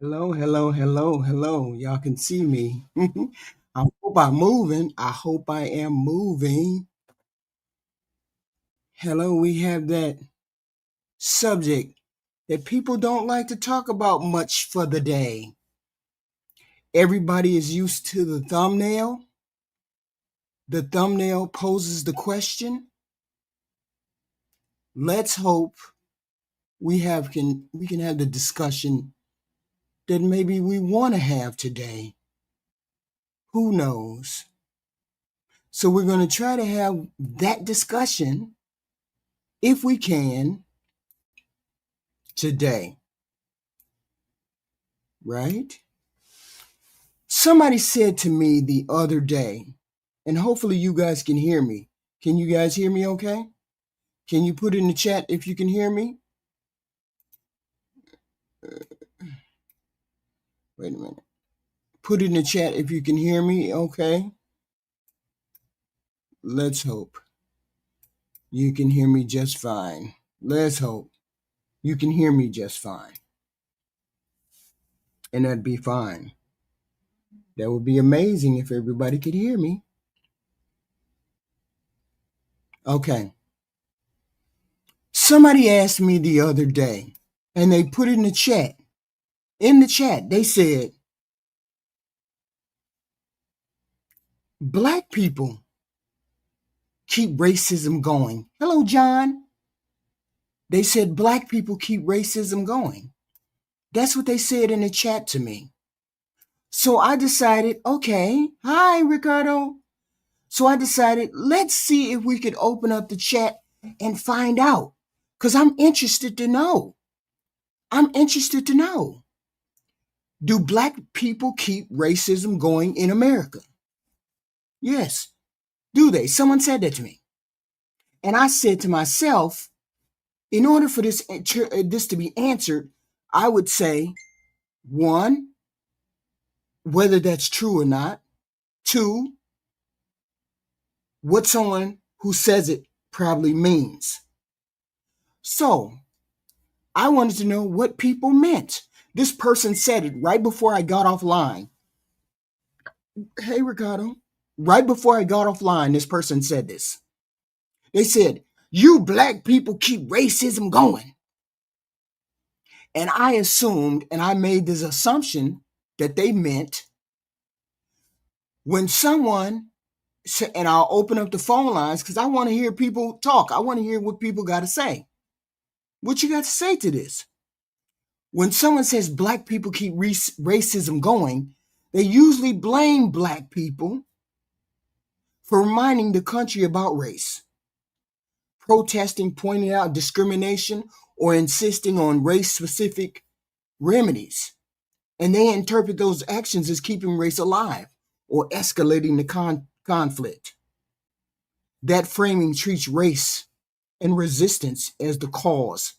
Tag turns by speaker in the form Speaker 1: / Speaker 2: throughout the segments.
Speaker 1: Hello, hello, hello, hello. Y'all can see me. I hope I'm moving. I hope I am moving. Hello, we have that subject that people don't like to talk about much for the day. Everybody is used to the thumbnail. The thumbnail poses the question. Let's hope we can have the discussion that maybe we want to have today. Who knows? So we're going to try to have that discussion if we can today, right? Somebody said to me the other day, and hopefully you guys can hear me. Can you guys hear me okay? Can you put in the chat if you can hear me? Wait a minute. Put in the chat if you can hear me okay? Let's hope you can hear me just fine. Let's hope you can hear me just fine. And that'd be fine. That would be amazing if everybody could hear me. Okay. Somebody asked me the other day, and they put in the chat. In the chat, they said, Black people keep racism going. Hello, John. They said Black people keep racism going. That's what they said in the chat to me. So I decided, okay, hi, Ricardo. So I decided, let's see if we could open up the chat and find out. Because I'm interested to know. I'm interested to know. Do Black people keep racism going in America? Yes. Do they? Someone said that to me. And I said to myself, in order for this to be answered, I would say, one, whether that's true or not. Two, what someone who says it probably means. So I wanted to know what people meant. This person said it right before I got offline. Hey, Ricardo. Right before I got offline, this person said this. They said, you Black people keep racism going. And I assumed, and I made this assumption that they meant when someone, and I'll open up the phone lines because I want to hear people talk. I want to hear what people got to say. What you got to say to this? When someone says Black people keep racism going, they usually blame Black people for reminding the country about race, protesting, pointing out discrimination, or insisting on race-specific remedies. And they interpret those actions as keeping race alive or escalating the conflict. That framing treats race and resistance as the cause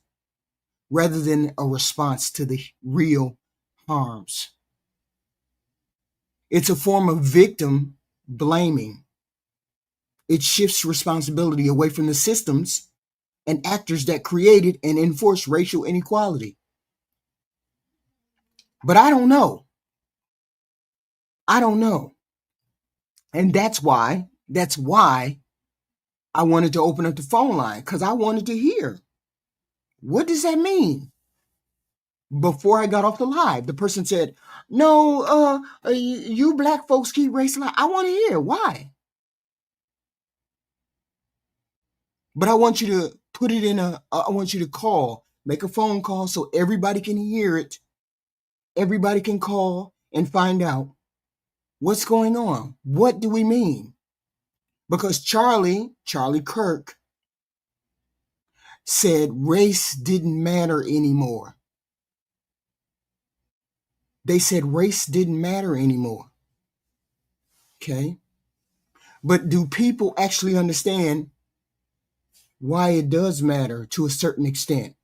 Speaker 1: rather than a response to the real harms. It's a form of victim blaming. It shifts responsibility away from the systems and actors that created and enforced racial inequality. But I don't know. I don't know. And that's why I wanted to open up the phone line, because I wanted to hear, what does that mean? Before I got off the live, the person said, no, you Black folks keep race alive. I want to hear why. But I want you to put it in I want you to call, make a phone call so everybody can hear it. Everybody can call and find out what's going on. What do we mean? Because Charlie Kirk said race didn't matter anymore. They said race didn't matter anymore. Okay. But do people actually understand why it does matter to a certain extent?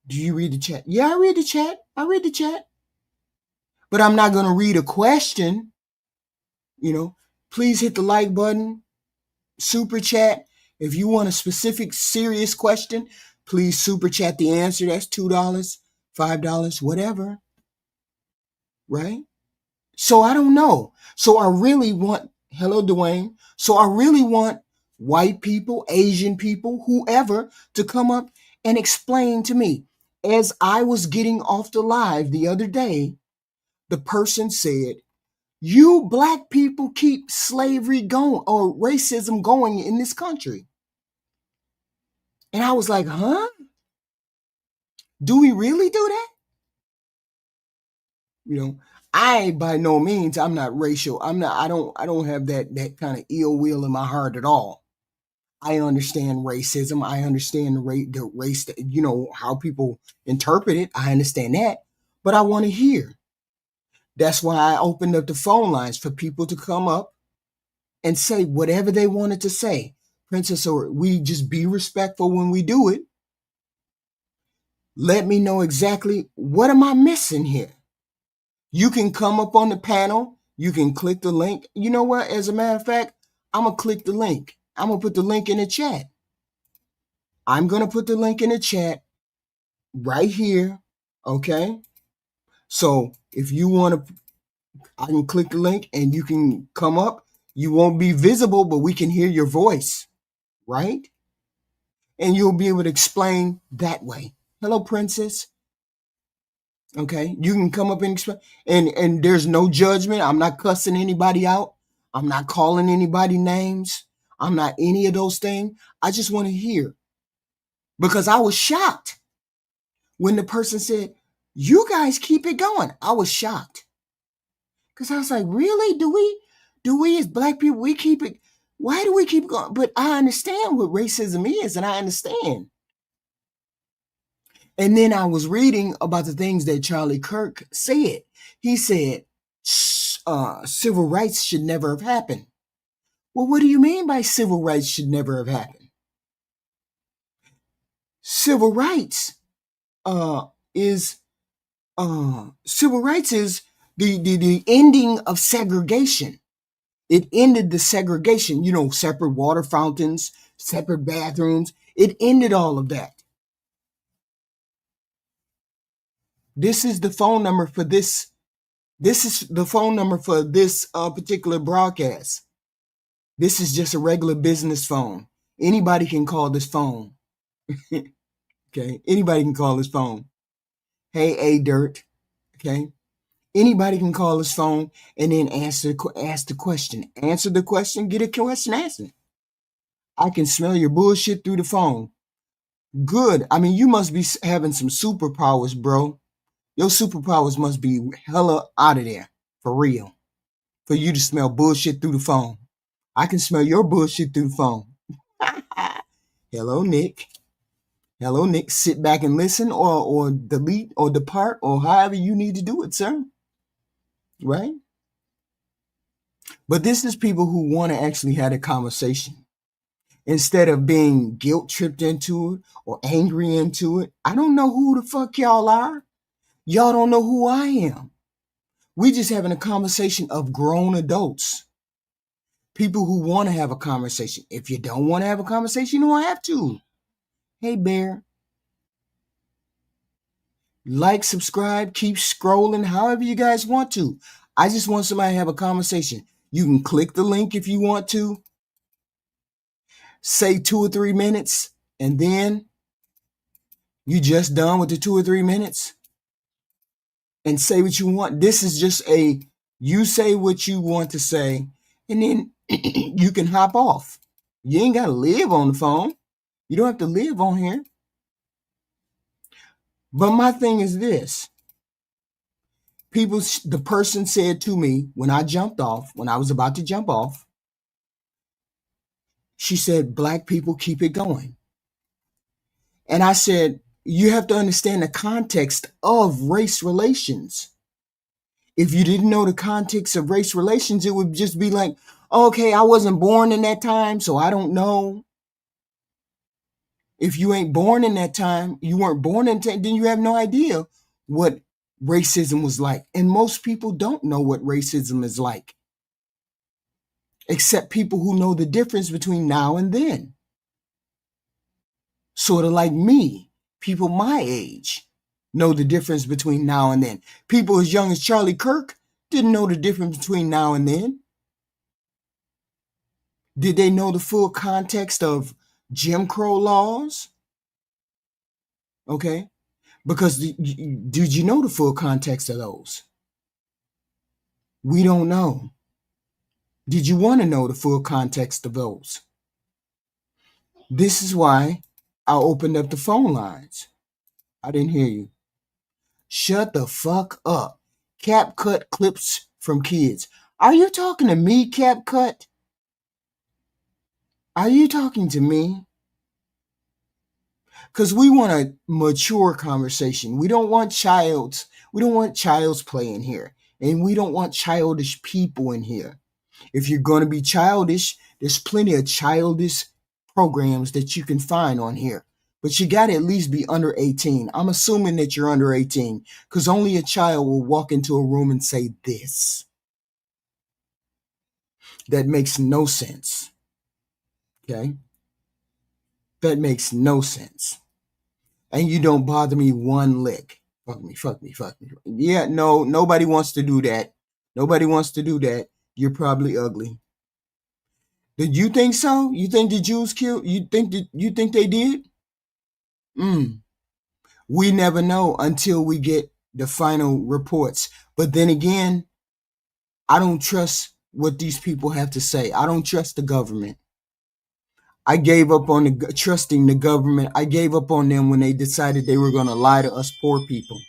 Speaker 1: Do you read the chat? Yeah, I read the chat. But I'm not going to read a question. Please hit the like button, super chat. If you want a specific serious question, please super chat the answer. That's $2, $5, whatever. right? So I don't know. So I really want, hello, Dwayne. So I really want white people, Asian people, whoever to come up and explain to me. As I was getting off the live the other day, the person said, you black people keep slavery going or racism going in this country. And I was like, huh? Do we really do that? You know, I by no means, I'm not racial. I don't have that kind of ill will in my heart at all. I understand racism. I understand the race, how people interpret it. I understand that. But I want to hear. That's why I opened up the phone lines for people to come up and say whatever they wanted to say. Princess, or we just be respectful when we do it. Let me know exactly what am I missing here. You can come up on the panel. You can click the link. You know what? As a matter of fact, I'm going to click the link. I'm going to put the link in the chat. I'm going to put the link in the chat right here. Okay. So if you want to, I can click the link and you can come up. You won't be visible, but we can hear your voice, right? And you'll be able to explain that way. Hello, Princess. Okay, you can come up and explain, and there's no judgment. I'm not cussing anybody out. I'm not calling anybody names. I'm not any of those things. I just want to hear, because I was shocked when the person said, "You guys keep it going." I was shocked because I was like, "Really? Do we as black people we keep it? Why do we keep going?" But I understand what racism is, and I understand. And then I was reading about the things that Charlie Kirk said. He said, civil rights should never have happened. Well, what do you mean by civil rights should never have happened? Civil rights is civil rights is the ending of segregation. It ended the segregation, separate water fountains, separate bathrooms. It ended all of that. This is the phone number for this. This is the phone number for this particular broadcast. This is just a regular business phone. Anybody can call this phone. Okay, anybody can call this phone. Hey, A Dirt. Okay, anybody can call this phone and then ask the question. Answer the question. Get a question answered. I can smell your bullshit through the phone. Good. I mean, you must be having some superpowers, bro. Your superpowers must be hella out of there, for real, for you to smell bullshit through the phone. I can smell your bullshit through the phone. Hello, Nick. Hello, Nick. Sit back and listen, or delete or depart, or however you need to do it, sir. Right? But this is people who want to actually have a conversation instead of being guilt tripped into it or angry into it. I don't know who the fuck y'all are. Y'all don't know who I am. We just having a conversation of grown adults. People who want to have a conversation. If you don't want to have a conversation, you don't have to. Hey, Bear. Like, subscribe, keep scrolling, however you guys want to. I just want somebody to have a conversation. You can click the link if you want to. Say 2 or 3 minutes, and then you just done with the 2 or 3 minutes. And say what you want. This is just you say what you want to say, and then you can hop off. You ain't got to live on the phone. You don't have to live on here. But my thing is this. The person said to me when I was about to jump off, she said, black people keep it going. And I said, you have to understand the context of race relations. If you didn't know the context of race relations, it would just be like, okay, I wasn't born in that time, so I don't know. If you ain't born in that time, you weren't born in that, then you have no idea what racism was like. And most people don't know what racism is like, except people who know the difference between now and then. Sort of like me, people my age. know the difference between now and then. People as young as Charlie Kirk didn't know the difference between now and then. Did they know the full context of Jim Crow laws? Okay. Because did you know the full context of those? We don't know. Did you want to know the full context of those? This is why I opened up the phone lines. I didn't hear you. Shut the fuck up. Cap cut clips from kids. Are you talking to me, Cap cut? Are you talking to me? Because we want a mature conversation. We don't want child's play in here. And we don't want childish people in here. If you're going to be childish, there's plenty of childish programs that you can find on here. But you got to at least be under 18. I'm assuming that you're under 18 because only a child will walk into a room and say this. That makes no sense. Okay? That makes no sense. And you don't bother me one lick. Fuck me, fuck me, fuck me. Yeah, no, nobody wants to do that. Nobody wants to do that. You're probably ugly. Did you think so? You think the Jews killed? You think they did? We never know until we get the final reports. But then again, I don't trust what these people have to say. I don't trust the government. I gave up on trusting the government. I gave up on them when they decided they were going to lie to us poor people.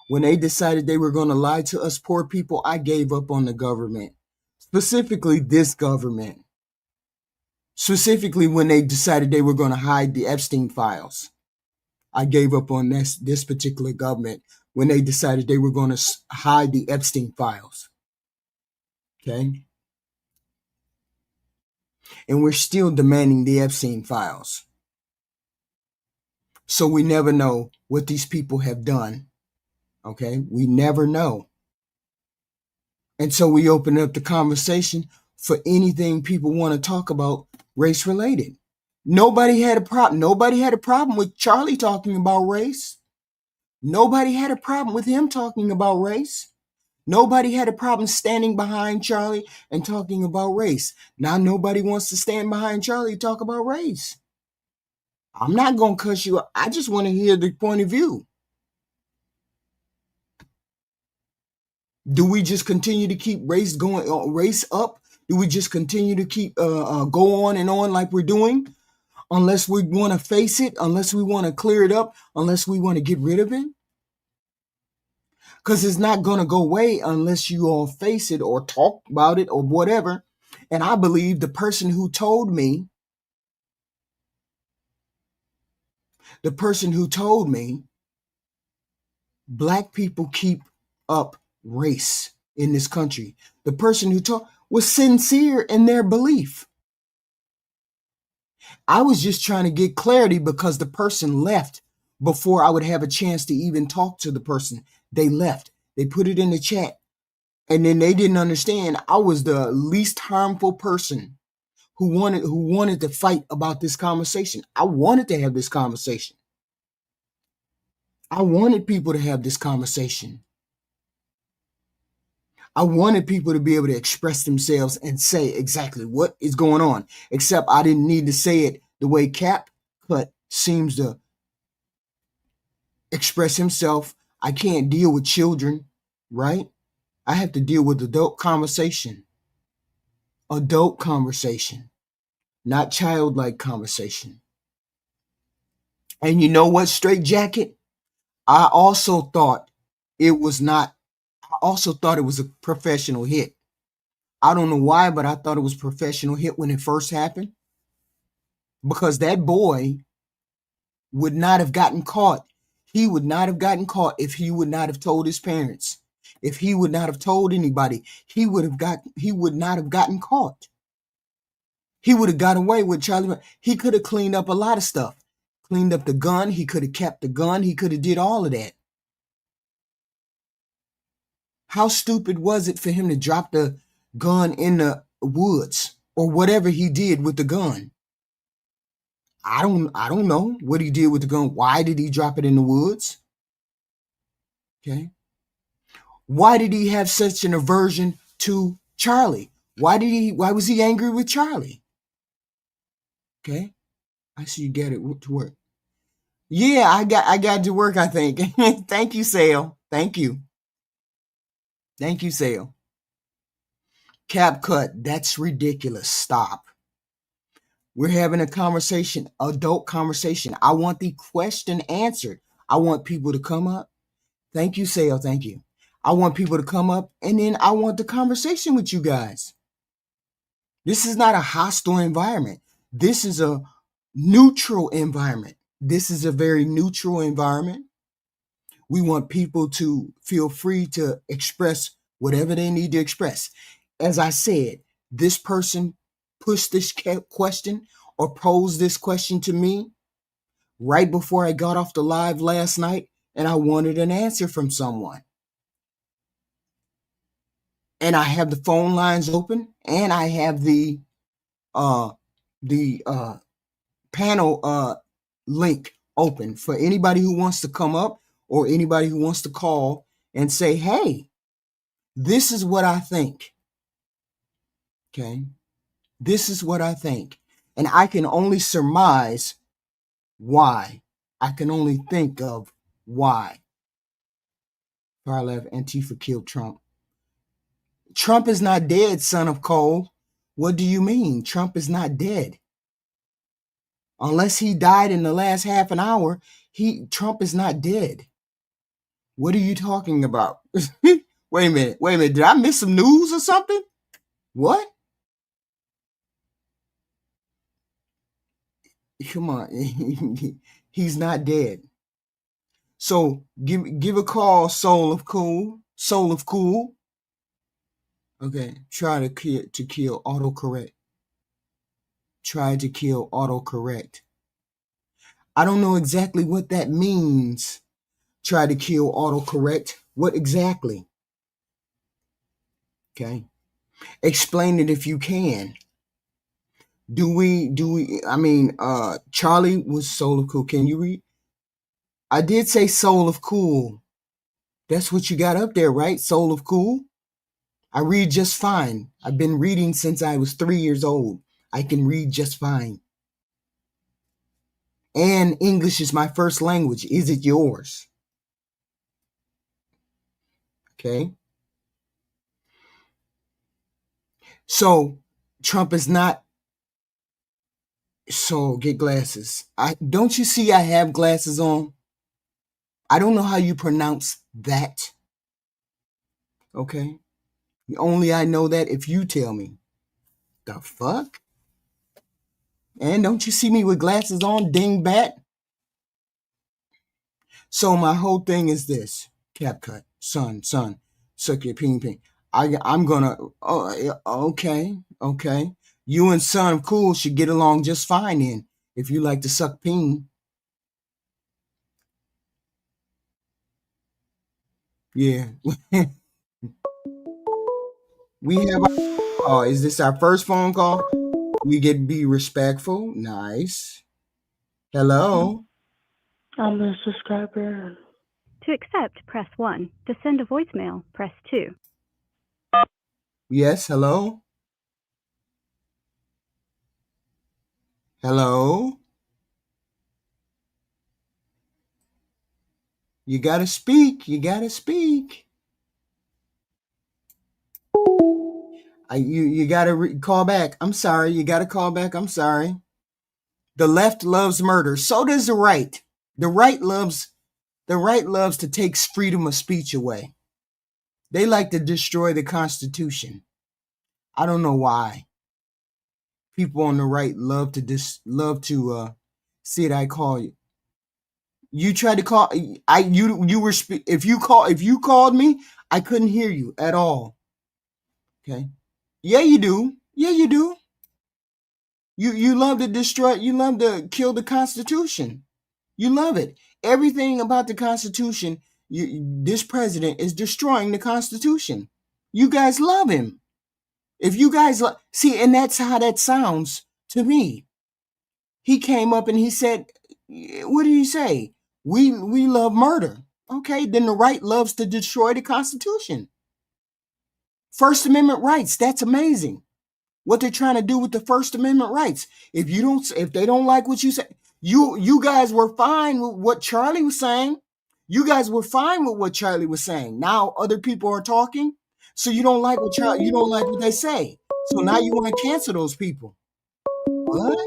Speaker 1: When they decided they were going to lie to us poor people, I gave up on the government. Specifically, this government. Specifically, when they decided they were going to hide the Epstein files. I gave up on this particular government when they decided they were going to hide the Epstein files. Okay? And we're still demanding the Epstein files. So we never know what these people have done. Okay? We never know. And so we open up the conversation for anything people want to talk about race related. Nobody had a problem. Nobody had a problem with Charlie talking about race. Nobody had a problem with him talking about race. Nobody had a problem standing behind Charlie and talking about race. Now nobody wants to stand behind Charlie and talk about race. I'm not going to cuss you out. I just want to hear the point of view. Do we just continue to keep race up? Do we just continue to keep go on and on like we're doing? Unless we want to face it, unless we want to clear it up, unless we want to get rid of it? Because it's not going to go away unless you all face it or talk about it or whatever. And I believe the person who told me black people keep up race in this country, the person who told was sincere in their belief. I was just trying to get clarity because the person left before I would have a chance to even talk to the person. They left. They put it in the chat. And then they didn't understand I was the least harmful person who wanted to fight about this conversation. I wanted to have this conversation. I wanted people to have this conversation. I wanted people to be able to express themselves and say exactly what is going on, except I didn't need to say it the way Cap Cut seems to express himself. I can't deal with children, right? I have to deal with adult conversation. Adult conversation, not childlike conversation. And you know what, Straight Jacket? I also thought it was a professional hit. I don't know why, but I thought it was a professional hit when it first happened. Because that boy would not have gotten caught. He would not have gotten caught if he would not have told his parents. If he would not have told anybody, he would not have gotten caught. He would have got away with Charlie. He could have cleaned up a lot of stuff. Cleaned up the gun. He could have kept the gun. He could have did all of that. How stupid was it for him to drop the gun in the woods or whatever he did with the gun? I don't know what he did with the gun. Why did he drop it in the woods? Okay. Why did he have such an aversion to Charlie? Why was he angry with Charlie? Okay. I see you get it to work. Yeah, I got to work, I think. Thank you, Sale. Thank you. Thank you, Sale. Cap cut. That's ridiculous. Stop. We're having a conversation, adult conversation. I want the question answered. I want people to come up. Thank you, Sale. Thank you. I want people to come up, and then I want the conversation with you guys. This is not a hostile environment. This is a neutral environment. This is a very neutral environment. We want people to feel free to express whatever they need to express. As I said, this person pushed this question or posed this question to me right before I got off the live last night, and I wanted an answer from someone. And I have the phone lines open, and I have the panel link open for anybody who wants to come up or anybody who wants to call and say, hey, this is what I think. Okay. This is what I think. And I can only surmise why. I can only think of why. Far left, Antifa killed Trump. Trump is not dead, son of Cole. What do you mean? Trump is not dead. Unless he died in the last half an hour, Trump is not dead. What are you talking about? Wait a minute. Did I miss some news or something? What? Come on. He's not dead. So give a call, Soul of Cool. Soul of Cool. Okay. Try to kill autocorrect. Try to kill autocorrect. I don't know exactly what that means. Try to kill autocorrect. What exactly? Okay. Explain it if you can. Charlie was Soul of Cool. Can you read? I did say Soul of Cool. That's what you got up there, right? Soul of Cool. I read just fine. I've been reading since I was 3 years old. I can read just fine. And English is my first language. Is it yours? Okay. So Trump is not. So get glasses. Don't you see I have glasses on? I don't know how you pronounce that. Okay. Only I know that if you tell me. The fuck? And don't you see me with glasses on, dingbat? So my whole thing is this. CapCut. Son. Suck your ping. I'm gonna, okay. You and Son of Cool should get along just fine then. If you like to suck ping. Yeah. We have, is this our first phone call? We get to be respectful. Nice. Hello.
Speaker 2: I'm a subscriber.
Speaker 3: To accept, press 1. To send a voicemail, press 2.
Speaker 1: Yes, hello? Hello? You gotta speak. You gotta call back. I'm sorry. You gotta call back. I'm sorry. The left loves murder. So does the right. The right loves to take freedom of speech away. They like to destroy the Constitution. I don't know why. People on the right love to see it. I call you. You tried to call. If you called me, I couldn't hear you at all. Okay. Yeah, you do. You love to destroy. You love to kill the Constitution. You love it. Everything about the Constitution. This president is destroying the Constitution. You guys love him. If you guys see, and that's how that sounds to me. He came up and he said, "What did he say? We love murder." Okay, then the right loves to destroy the Constitution. First Amendment rights, that's amazing. What they're trying to do with the First Amendment rights. If they don't like what you say, you guys were fine with what Charlie was saying. You guys were fine with what Charlie was saying. Now other people are talking, so you don't like you don't like what they say. So now you want to cancel those people. What?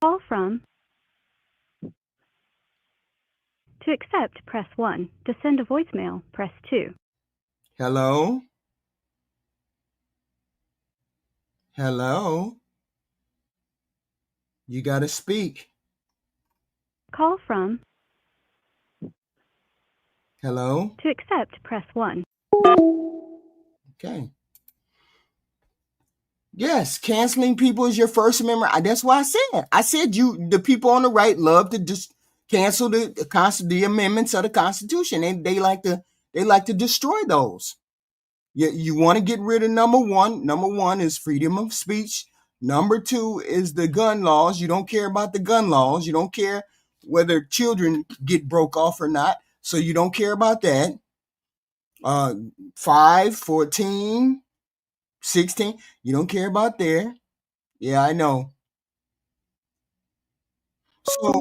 Speaker 3: Call from. To accept, press 1. To send a voicemail, press 2.
Speaker 1: Hello? Hello? You got to speak.
Speaker 3: Call from.
Speaker 1: Hello?
Speaker 3: To accept, press 1.
Speaker 1: Okay. Yes, canceling people is your First Amendment. That's why I said. I said the people on the right love to just cancel the amendments of the Constitution. They like to destroy those. You want to get rid of number one. Number one is freedom of speech. Number two is the gun laws. You don't care about the gun laws. You don't care whether children get broke off or not. So you don't care about that. 5, 14, 16. You don't care about there. Yeah, I know. So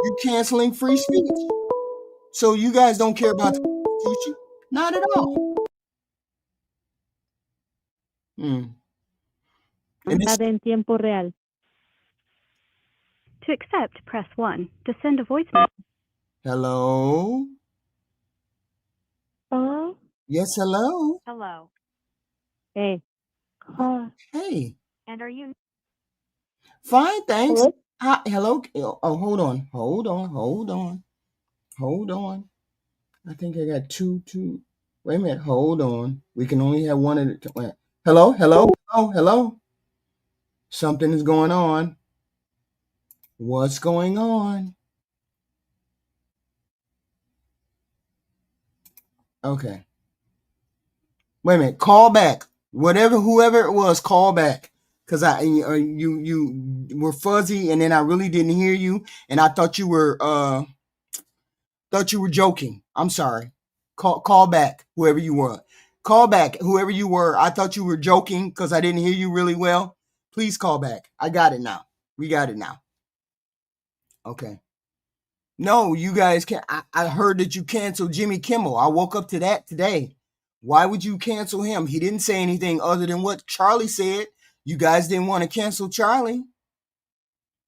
Speaker 1: you're canceling free speech. So you guys don't care about the Constitution? Not at all. And
Speaker 4: Llamada en tiempo real.
Speaker 3: To accept, press 1. To send a voicemail.
Speaker 1: hello?
Speaker 2: Hello?
Speaker 1: Yes, hello?
Speaker 3: Hello.
Speaker 4: Hey,
Speaker 2: Hi.
Speaker 1: Hey,
Speaker 3: And are you?
Speaker 1: fine, thanks.
Speaker 2: Hello?
Speaker 1: Hi, hello? Oh, hold on. I think I got two. Wait a minute, hold on. We can only have one at a time. Hello? Something is going on. What's going on? Okay. Wait a minute. Call back. Whoever it was, call back. Cause you were fuzzy, and then I really didn't hear you, and I thought you were joking. I'm sorry. Call back, whoever you were. Call back, whoever you were. I thought you were joking because I didn't hear you really well. Please call back. I got it now. We got it now. Okay. No, you guys can't. I heard that you canceled Jimmy Kimmel. I woke up to that today. Why would you cancel him? He didn't say anything other than what Charlie said. You guys didn't want to cancel Charlie.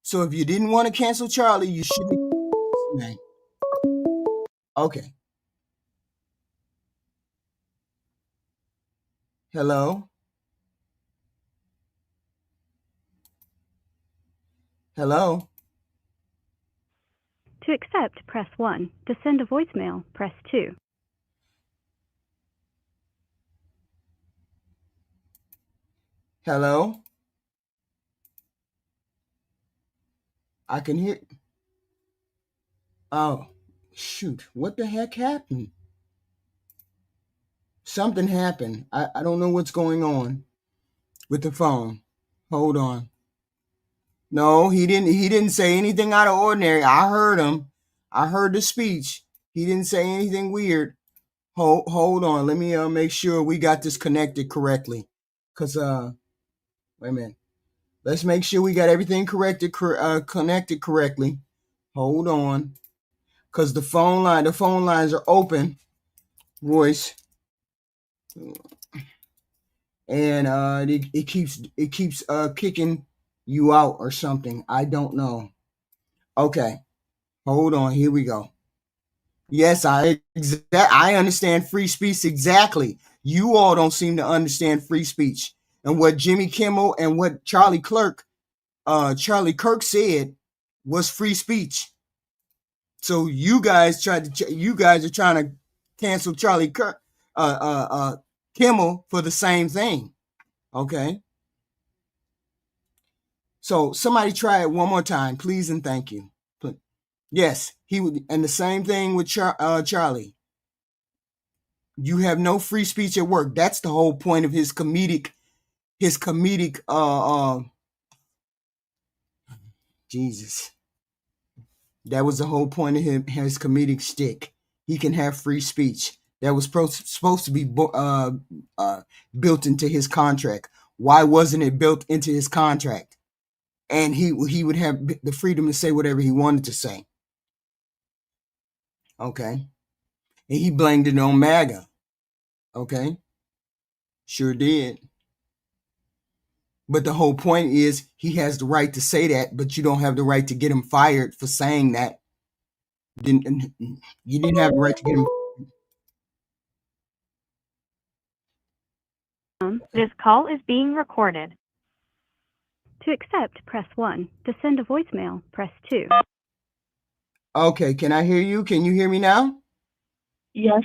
Speaker 1: So if you didn't want to cancel Charlie, you shouldn't. Okay. Hello? Hello?
Speaker 3: To accept, press 1. To send a voicemail, press 2.
Speaker 1: Hello? I can hear. Oh, shoot. What the heck happened? Something happened. I don't know what's going on with the phone. Hold on. No, he didn't say anything out of ordinary. I heard him. I heard the speech. He didn't say anything weird. Hold on. Let me make sure we got this connected correctly. Cause wait a minute. Let's make sure we got everything connected correctly. Hold on. Cause the phone lines are open, voice, and it keeps kicking you out or something. I don't know. Okay. Hold on. Here we go. Yes, I understand free speech exactly. You all don't seem to understand free speech. And what Jimmy Kimmel and what Charlie Kirk said was free speech. So you guys are trying to cancel Charlie Kirk, Kimmel for the same thing. Okay. So somebody try it one more time, please and thank you. Yes, he would, and the same thing with Charlie. You have no free speech at work. That's the whole point of his comedic Jesus. That was the whole point of his comedic stick. He can have free speech. That was supposed to be built into his contract. Why wasn't it built into his contract? And he would have the freedom to say whatever he wanted to say. Okay. And he blamed it on MAGA. Okay. Sure did. But the whole point is he has the right to say that, but you don't have the right to get him fired for saying that. You didn't have the right to get him.
Speaker 3: This call is being recorded. To accept, press 1. To send a voicemail, press 2.
Speaker 1: Okay, can I hear you? Can you hear me now?
Speaker 2: Yes.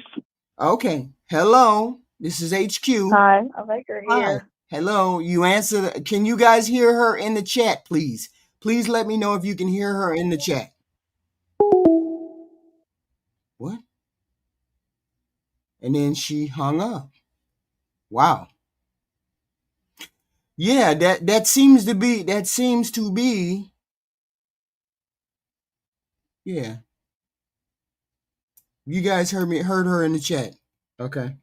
Speaker 1: Okay. Hello. This is HQ.
Speaker 2: Hi. I like her hair.
Speaker 1: Hi. Hello. You answer. Can you guys hear her in the chat, please? Please let me know if you can hear her in the chat. What? And then she hung up. Wow. Yeah, that seems to be. Yeah. You guys heard her in the chat. Okay.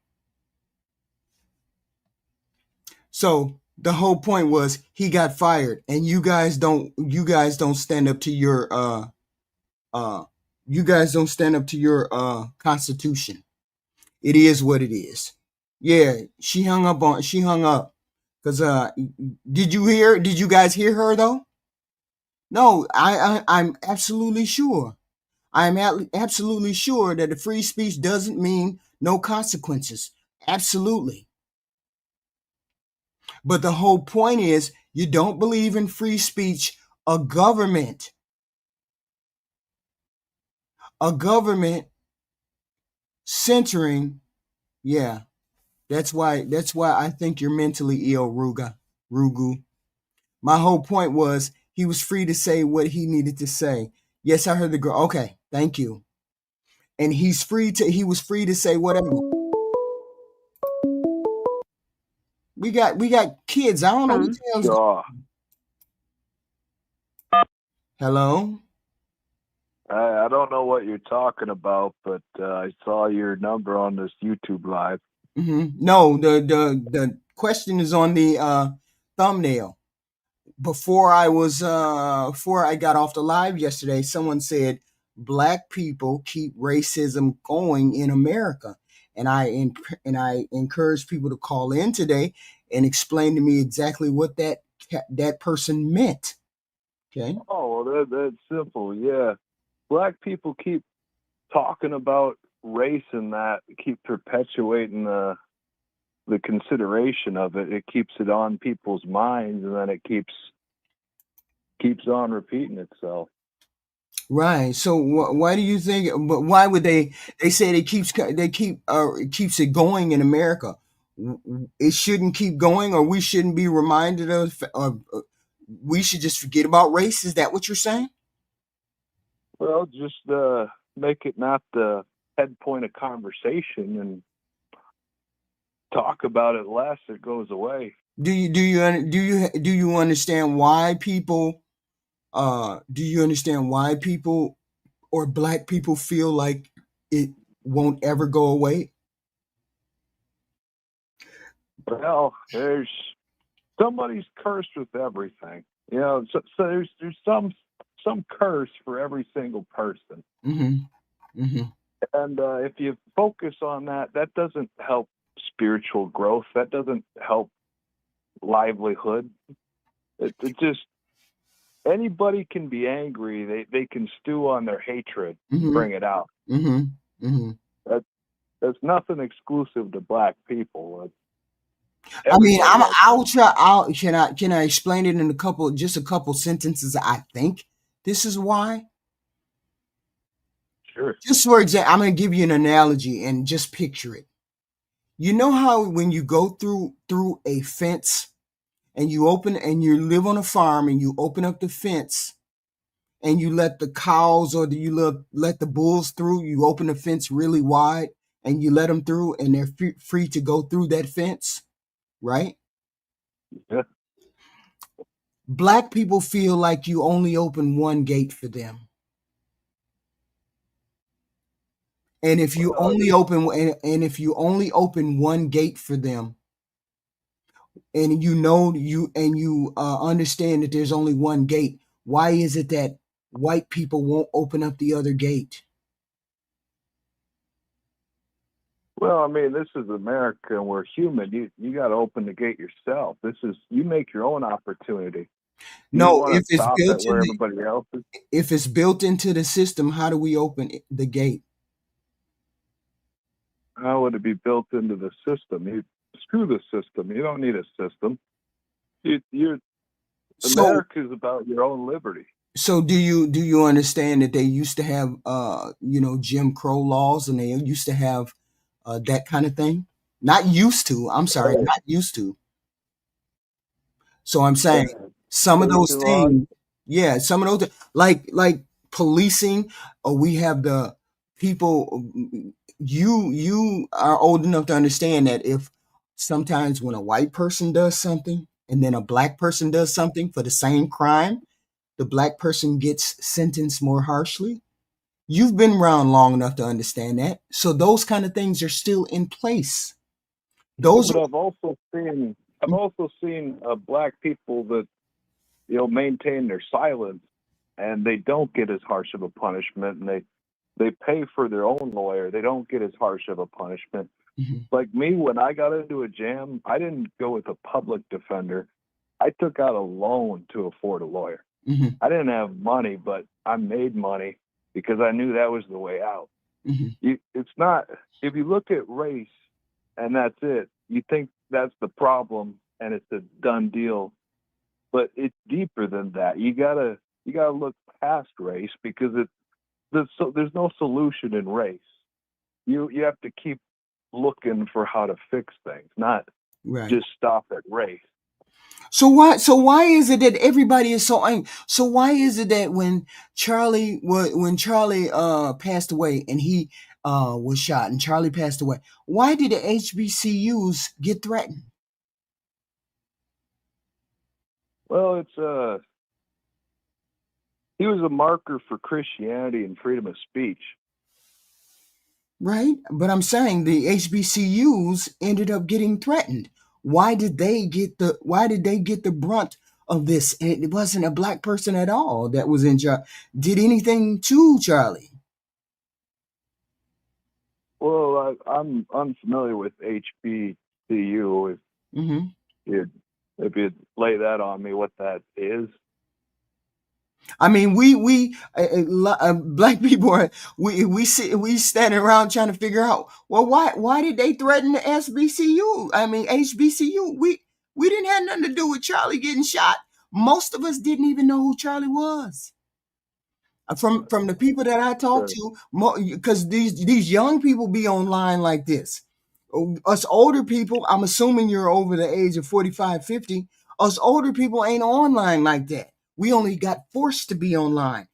Speaker 1: So the whole point was he got fired, and you guys don't stand up to your constitution. It is what it is. Yeah, she hung up because did you guys hear her though? No, I'm absolutely sure. I'm absolutely sure that the free speech doesn't mean no consequences. Absolutely. But the whole point is you don't believe in free speech. A government censoring. Yeah, that's why I think you're mentally ill, Rugu. My whole point was he was free to say what he needed to say. Yes, I heard the girl. Okay, thank you. And he was free to say whatever. We got kids. I don't know what the hell's
Speaker 5: Sure.
Speaker 1: Hello?
Speaker 5: I don't know what you're talking about, but I saw your number on this YouTube live.
Speaker 1: No, the question is on the thumbnail. Before I got off the live yesterday, someone said black people keep racism going in America, and I encourage people to call in today and explain to me exactly what that person meant. Okay.
Speaker 5: Oh, well, that's simple. Yeah, black people keep talking about race and that keep perpetuating the consideration of it. It keeps it on people's minds, and then it keeps on repeating itself.
Speaker 1: Right. So why do you think? But why would they? They say it keeps it going in America. It shouldn't keep going, or we shouldn't be reminded of. We should just forget about race. Is that what you're saying?
Speaker 5: Well, just make it not the head point of conversation and talk about it less. It goes away.
Speaker 1: Do you understand why people? Do you understand why people or black people feel like it won't ever go away?
Speaker 5: Well, there's somebody's cursed with everything. You know, so there's some curse for every single person. And if you focus on that, that doesn't help spiritual growth. That doesn't help livelihood. It just anybody can be angry. They can stew on their hatred, bring it out. That's nothing exclusive to black people.
Speaker 1: I mean, I'll try. Can I explain it in a couple sentences? I think this is why.
Speaker 5: Sure.
Speaker 1: Just for example, I'm going to give you an analogy and just picture it. You know how when you go through a fence and you live on a farm and you open up the fence and you let the cows or you let the bulls through, you open the fence really wide and you let them through and they're free to go through that fence, right?
Speaker 5: Yeah.
Speaker 1: Black people feel like you only open one gate for them. And if you
Speaker 5: Well,
Speaker 1: only open and if you only open one gate for them, and you understand that there's only one gate, why is it that white people won't open up the other gate?
Speaker 5: well, I mean, this is America, and we're human. You got to open the gate yourself. You make your own opportunity. You
Speaker 1: No,
Speaker 5: want
Speaker 1: if
Speaker 5: to
Speaker 1: it's
Speaker 5: stop
Speaker 1: built
Speaker 5: at
Speaker 1: in
Speaker 5: where everybody else is.
Speaker 1: if it's built into the system, how do we open the gate?
Speaker 5: How would it be built into the system? Screw the system. You don't need a system. You're
Speaker 1: So
Speaker 5: America is about your own liberty.
Speaker 1: so do you understand that they used to have Jim Crow laws, and they used to have that kind of thing? Not used to. I'm sorry,
Speaker 5: Right.
Speaker 1: not used to. So I'm saying
Speaker 5: Yeah.
Speaker 1: some of those
Speaker 5: Safety laws.
Speaker 1: things, yeah, some of those like policing, or we have the people. You are old enough to understand that if sometimes when a white person does something and then a black person does something for the same crime, the black person gets sentenced more harshly. You've been around long enough to understand that. So those kind of things are still in place. Those
Speaker 5: But I've also seen black people that maintain their silence, and they don't get as harsh of a punishment, and they pay for their own lawyer. They don't get as harsh of a punishment.
Speaker 1: Mhm,
Speaker 5: Like me, when I got into a jam, I didn't go with a public defender. I took out a loan to afford a lawyer.
Speaker 1: mhm,
Speaker 5: I didn't have money, but I made money because I knew that was the way out.
Speaker 1: mhm.
Speaker 5: It's not, if you look at race and that's it, you think that's the problem and it's a done deal, but it's deeper than that. You gotta look past race because there's no solution in race. You have to keep looking for how to fix things, not
Speaker 1: Right.
Speaker 5: just stop at race.
Speaker 1: So why is it that everybody is so angry? So why is it that when Charlie passed away and he was shot and Charlie passed away, why did the HBCUs get threatened?
Speaker 5: Well, he was a marker for Christianity and freedom of speech.
Speaker 1: Right? But I'm saying the HBCUs ended up getting threatened. Why did they get the brunt of this? And it wasn't a black person at all that was in charge. Did anything to Charlie?
Speaker 5: Well, I'm unfamiliar with HBCU.
Speaker 1: Hmm.
Speaker 5: If you'd lay that on me, what that is.
Speaker 1: I mean, black people are we standing around trying to figure out, well, why did they threaten the SBCU? I mean, HBCU. We didn't have nothing to do with Charlie getting shot. Most of us didn't even know who Charlie was. From the people that I talk
Speaker 5: Sure.
Speaker 1: to, because these young people be online like this. Us older people, I'm assuming you're over the age of 45, 50. Us older people ain't online like that. We only got forced to be online.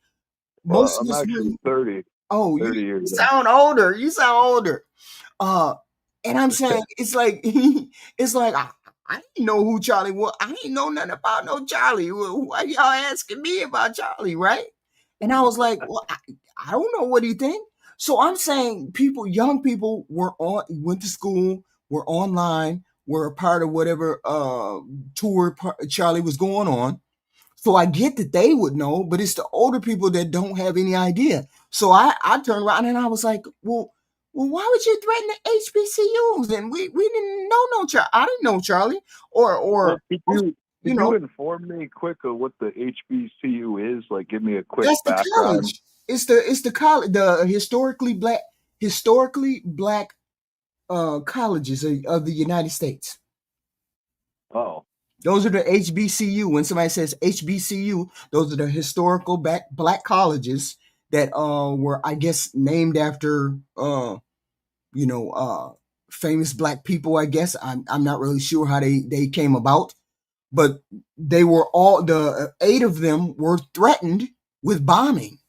Speaker 5: Well,
Speaker 1: Most of
Speaker 5: I'm
Speaker 1: us
Speaker 5: actually
Speaker 1: really.
Speaker 5: 30,
Speaker 1: Oh, you
Speaker 5: 30 years old.
Speaker 1: sound older. You sound older. Uh, and I'm saying it's like it's like I didn't know who Charlie was. I didn't know nothing about no Charlie. Why y'all asking me about Charlie, right? And I was like, well, I don't know what he think. So I'm saying young people went to school, were online, were a part of whatever tour Charlie was going on. So I get that they would know, but it's the older people that don't have any idea. So I turned around and I was like, well, why would you threaten the HBCUs? And we didn't know no Charlie. I didn't know Charlie
Speaker 5: Well,
Speaker 1: or
Speaker 5: could
Speaker 1: you know
Speaker 5: you inform me quick of what the HBCU is? Like, give me a quick
Speaker 1: that's the
Speaker 5: background.
Speaker 1: college. It's the college, the historically black colleges of the United States.
Speaker 5: Oh,
Speaker 1: Those are the HBCU. When somebody says HBCU, those are the historical black colleges that were, I guess, named after you know uh famous black people. I guess I'm not really sure how they came about, but they were all the eight of them were threatened with bombing.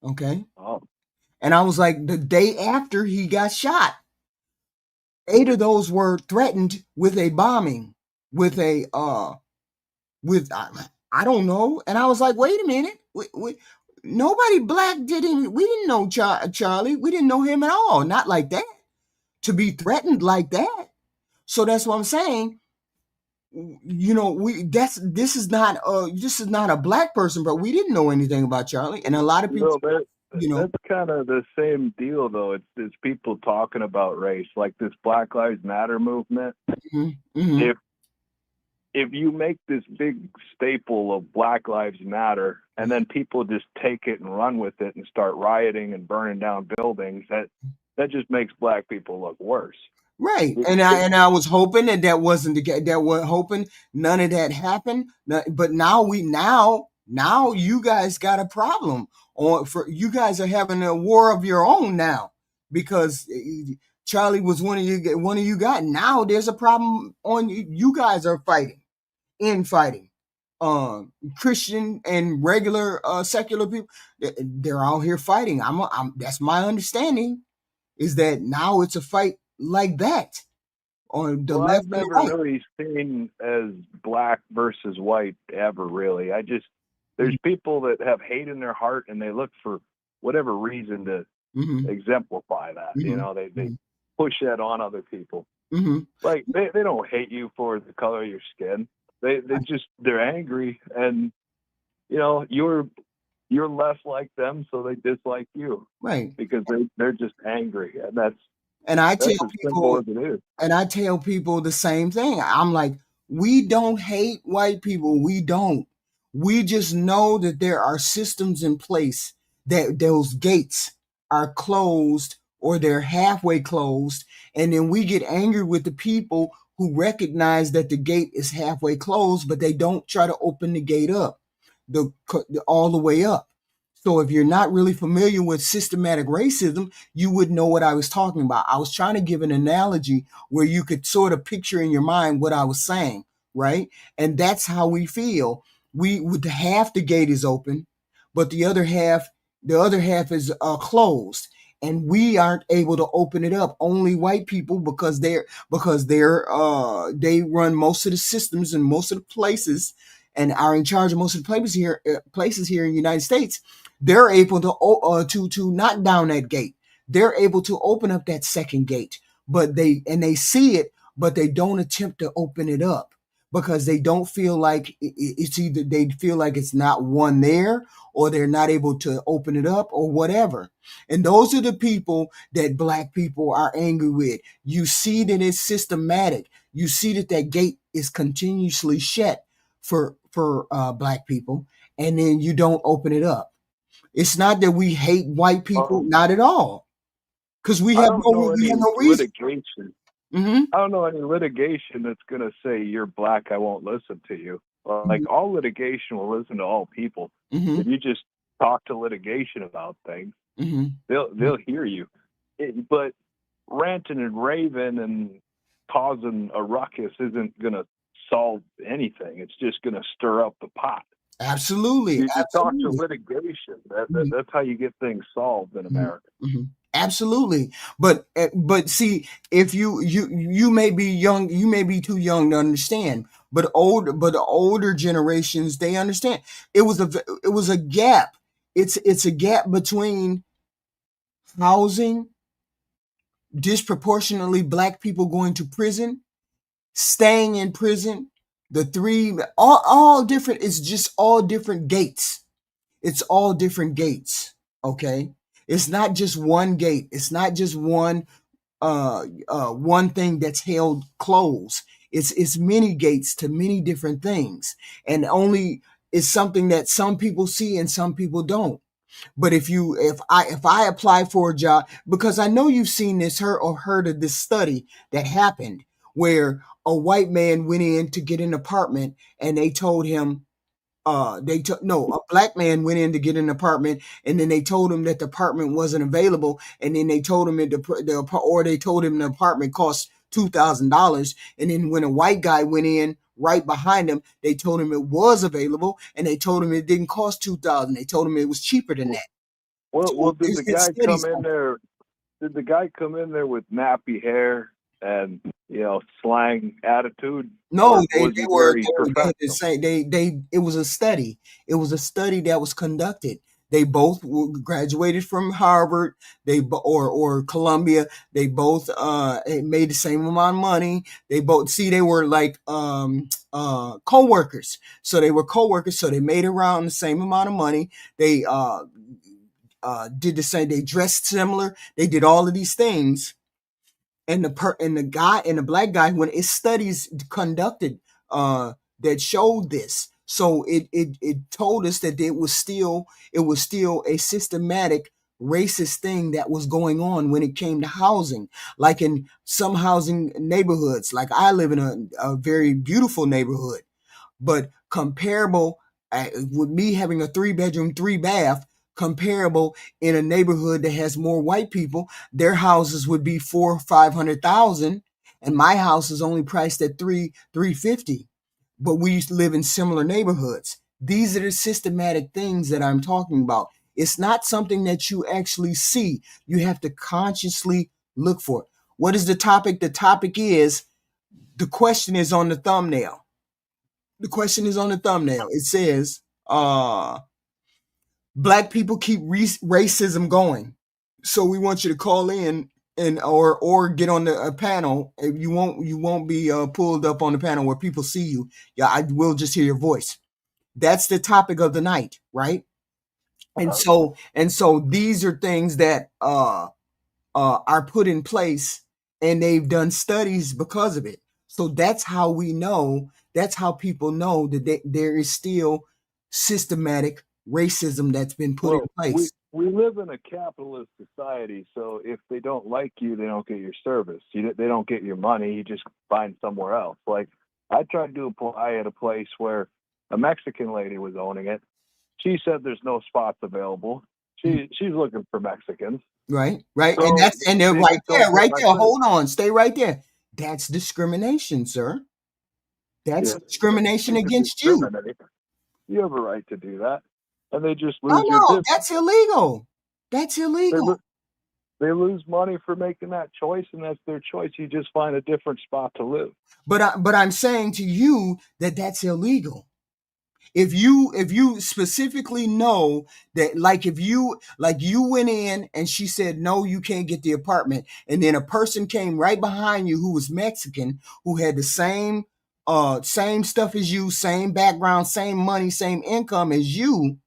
Speaker 1: Okay,
Speaker 5: oh,
Speaker 1: and I was like, the day after he got shot, eight of those were threatened with a bombing, with a with I don't know. And I was like, wait a minute. nobody black we didn't know Charlie. We didn't know him at all. Not like that. To be threatened like that. So that's what I'm saying. This is not a black person, but we didn't know anything about Charlie. And a lot of people,
Speaker 5: that's kind of the same deal, though. It's people talking about race, like this Black Lives Matter movement.
Speaker 1: mm-hmm.
Speaker 5: If you make this big staple of Black Lives Matter, and then people just take it and run with it and start rioting and burning down buildings, that just makes black people look worse.
Speaker 1: Right. And I was hoping that wasn't the case. That was hoping none of that happened. But now you guys got a problem. You guys are having a war of your own now, because Charlie was one of you guys. Now there's a problem on you. You guys are fighting. Christian and regular secular people, they're out here fighting. That's my understanding, is that now it's a fight like that on the left.
Speaker 5: I've never really seen as black versus white ever, really. There's people that have hate in their heart, and they look for whatever reason to exemplify that. They push that on other people. Like they don't hate you for the color of your skin. They're angry, and you're less like them, so they dislike you,
Speaker 1: right?
Speaker 5: Because they're just angry, and that's
Speaker 1: I
Speaker 5: tell people, as it is.
Speaker 1: And I tell people the same thing. I'm like, we don't hate white people. We don't. We just know that there are systems in place that those gates are closed, or they're halfway closed, and then we get angry with the people who recognize that the gate is halfway closed, but they don't try to open the gate up, all the way up. So if you're not really familiar with systematic racism, you would know what I was talking about. I was trying to give an analogy where you could sort of picture in your mind what I was saying, right? And that's how we feel. Half the gate is open, but the other half is closed. And we aren't able to open it up. Only white people, because they run most of the systems and most of the places, and are in charge of most of the places here in the United States. They're able to knock down that gate. They're able to open up that second gate, but they see it, but they don't attempt to open it up, because they don't feel like it's either, they feel like it's not one there, or they're not able to open it up, or whatever. And those are the people that black people are angry with. You see that it's systematic. You see that gate is continuously shut for black people, and then you don't open it up. It's not that we hate white people, not at all, because we have no reason.
Speaker 5: Litigation. I don't know any litigation that's going to say you're black, I won't listen to you. Like all litigation will listen to all people. If you just talk to litigation about things, they'll hear you. But ranting and raving and causing a ruckus isn't going to solve anything. It's just going to stir up the pot.
Speaker 1: Absolutely.
Speaker 5: You talk to litigation. That's how you get things solved in America.
Speaker 1: Absolutely. But see, if you may be young, you may be too young to understand, but the older generations, they understand. It was a gap. It's a gap between housing, disproportionately black people going to prison, staying in prison, all different. It's just all different gates. It's all different gates. Okay. It's not just one gate. It's not just one thing that's held closed. It's many gates to many different things, and only it's something that some people see and some people don't. But if I apply for a job, because I know you've seen this, heard of this study that happened where a white man went in to get an apartment, and they told him, a black man went in to get an apartment, and then they told him that the apartment wasn't available, and then they told him the apartment cost $2,000, and then when a white guy went in right behind him, they told him it was available, and they told him it didn't cost $2,000. They told him it was cheaper than that.
Speaker 5: Well, did the guy come in there? Did the guy come in there with nappy hair and slang attitude?
Speaker 1: No, it was a study. It was a study that was conducted They both graduated from Harvard, or Columbia. They both made the same amount of money. They both they were like co-workers. So they were co-workers, so they made around the same amount of money. They did the same, they dressed similar, they did all of these things. And the black guy, when it's studies conducted that showed this, so it told us that it was still a systematic racist thing that was going on when it came to housing. Like in some housing neighborhoods, like I live in a very beautiful neighborhood, but comparable with me having a 3-bedroom, 3-bath, comparable in a neighborhood that has more white people, their houses would be 400,000 or 500,000, and my house is only priced at 350. But we used to live in similar neighborhoods. These are the systematic things that I'm talking about. It's not something that you actually see. You have to consciously look for it. What is the topic? The topic is, the question is on the thumbnail. The question is on the thumbnail. It says, black people keep racism going. So we want you to call in and or get on the panel. You won't be pulled up on the panel where people see you. Yeah, I will just hear your voice. That's the topic of the night, right? And so these are things that are put in place, and they've done studies because of it. So that's how we know. That's how people know that there is still systematic racism that's been put in place.
Speaker 5: We live in a capitalist society, so if they don't like you, they don't get your service. They don't get your money. You just find somewhere else. Like, I tried to apply at a place where a Mexican lady was owning it. She said there's no spots available. She's looking for Mexicans.
Speaker 1: Right.
Speaker 5: So
Speaker 1: And they're right there. Hold on, stay right there. That's discrimination, sir. That's discrimination against you.
Speaker 5: You have a right to do that. And they just lose
Speaker 1: Oh
Speaker 5: your
Speaker 1: no,
Speaker 5: business.
Speaker 1: that's illegal. That's illegal.
Speaker 5: They lose money for making that choice, and that's their choice. You just find a different spot to live.
Speaker 1: But I'm saying to you that that's illegal. If you specifically know that, like if you went in and she said, no, you can't get the apartment, and then a person came right behind you who was Mexican, who had the same stuff as you, same background, same money, same income as you,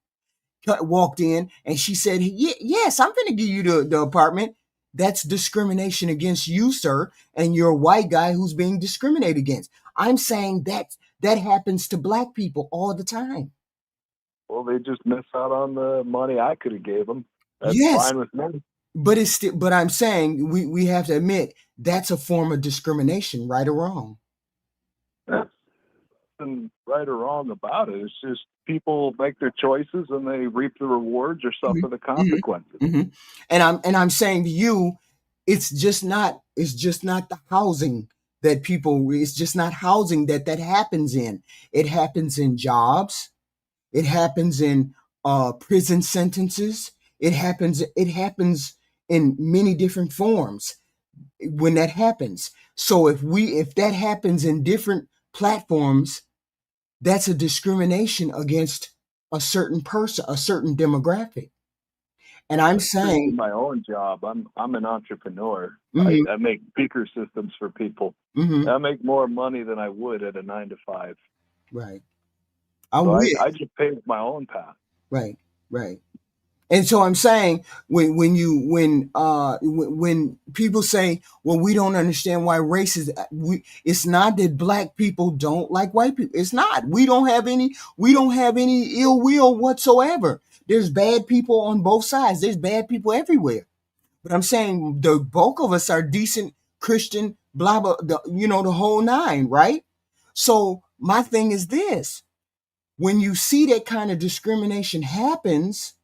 Speaker 1: walked in and she said, yes, I'm going to give you the apartment. That's discrimination against you, sir, and you're a white guy who's being discriminated against. I'm saying that happens to black people all the time.
Speaker 5: Well, they just miss out on the money I could have gave them. That's fine with me.
Speaker 1: But I'm saying we have to admit that's a form of discrimination, right or wrong.
Speaker 5: That's nothing right or wrong about it. It's just people make their choices and they reap the rewards or suffer the consequences.
Speaker 1: Mm-hmm. And I'm saying to you, it's just not the housing that people. It's just not housing that happens in. It happens in jobs. It happens in prison sentences. It happens in many different forms when that happens. So if that happens in different platforms, that's a discrimination against a certain person, a certain demographic. And I'm saying,
Speaker 5: my own job. I'm an entrepreneur. I make speaker systems for people. I make more money than I would at a 9-to-5.
Speaker 1: Right.
Speaker 5: I just paved my own path.
Speaker 1: Right. And so I'm saying when people say, well, we don't understand why race is, it's not that black people don't like white people. It's not. We don't have any ill will whatsoever. There's bad people on both sides. There's bad people everywhere. But I'm saying the bulk of us are decent Christian, blah, blah, the whole nine, right? So my thing is this. When you see that kind of discrimination happens,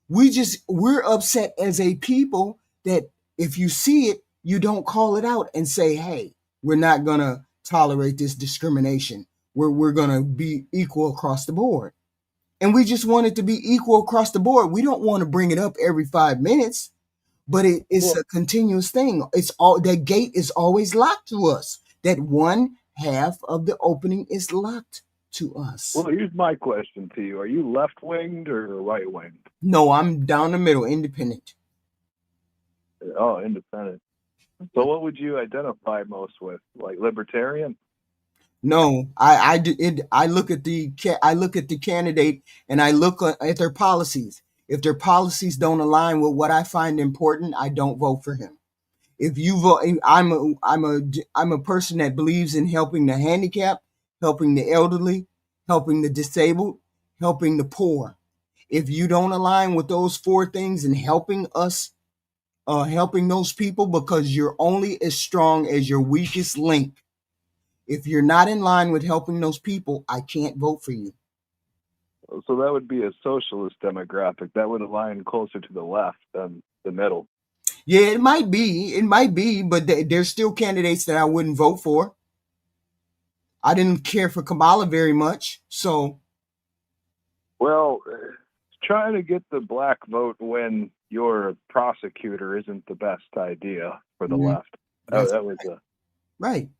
Speaker 1: we're upset as a people that if you see it, you don't call it out and say, hey, we're not going to tolerate this discrimination. We're going to be equal across the board. And we just want it to be equal across the board. We don't want to bring it up every 5 minutes, but it's a continuous thing. That gate is always locked to us. That one half of the opening is locked to us.
Speaker 5: Well, here's my question to you: are you left-winged or right-winged?
Speaker 1: No, I'm down the middle, independent.
Speaker 5: Oh, independent. So, what would you identify most with? Like libertarian?
Speaker 1: No, I look at the candidate and I look at their policies. If their policies don't align with what I find important, I don't vote for him. If you vote, I'm a person that believes in helping the handicapped, helping the elderly, helping the disabled, helping the poor. If you don't align with those four things and helping us, helping those people, because you're only as strong as your weakest link. If you're not in line with helping those people, I can't vote for you.
Speaker 5: So that would be a socialist demographic. That would align closer to the left than the middle.
Speaker 1: Yeah, it might be, but there's still candidates that I wouldn't vote for. I didn't care for Kamala very much, so.
Speaker 5: Well, trying to get the black vote when you're a prosecutor isn't the best idea for the left. That was a
Speaker 1: right.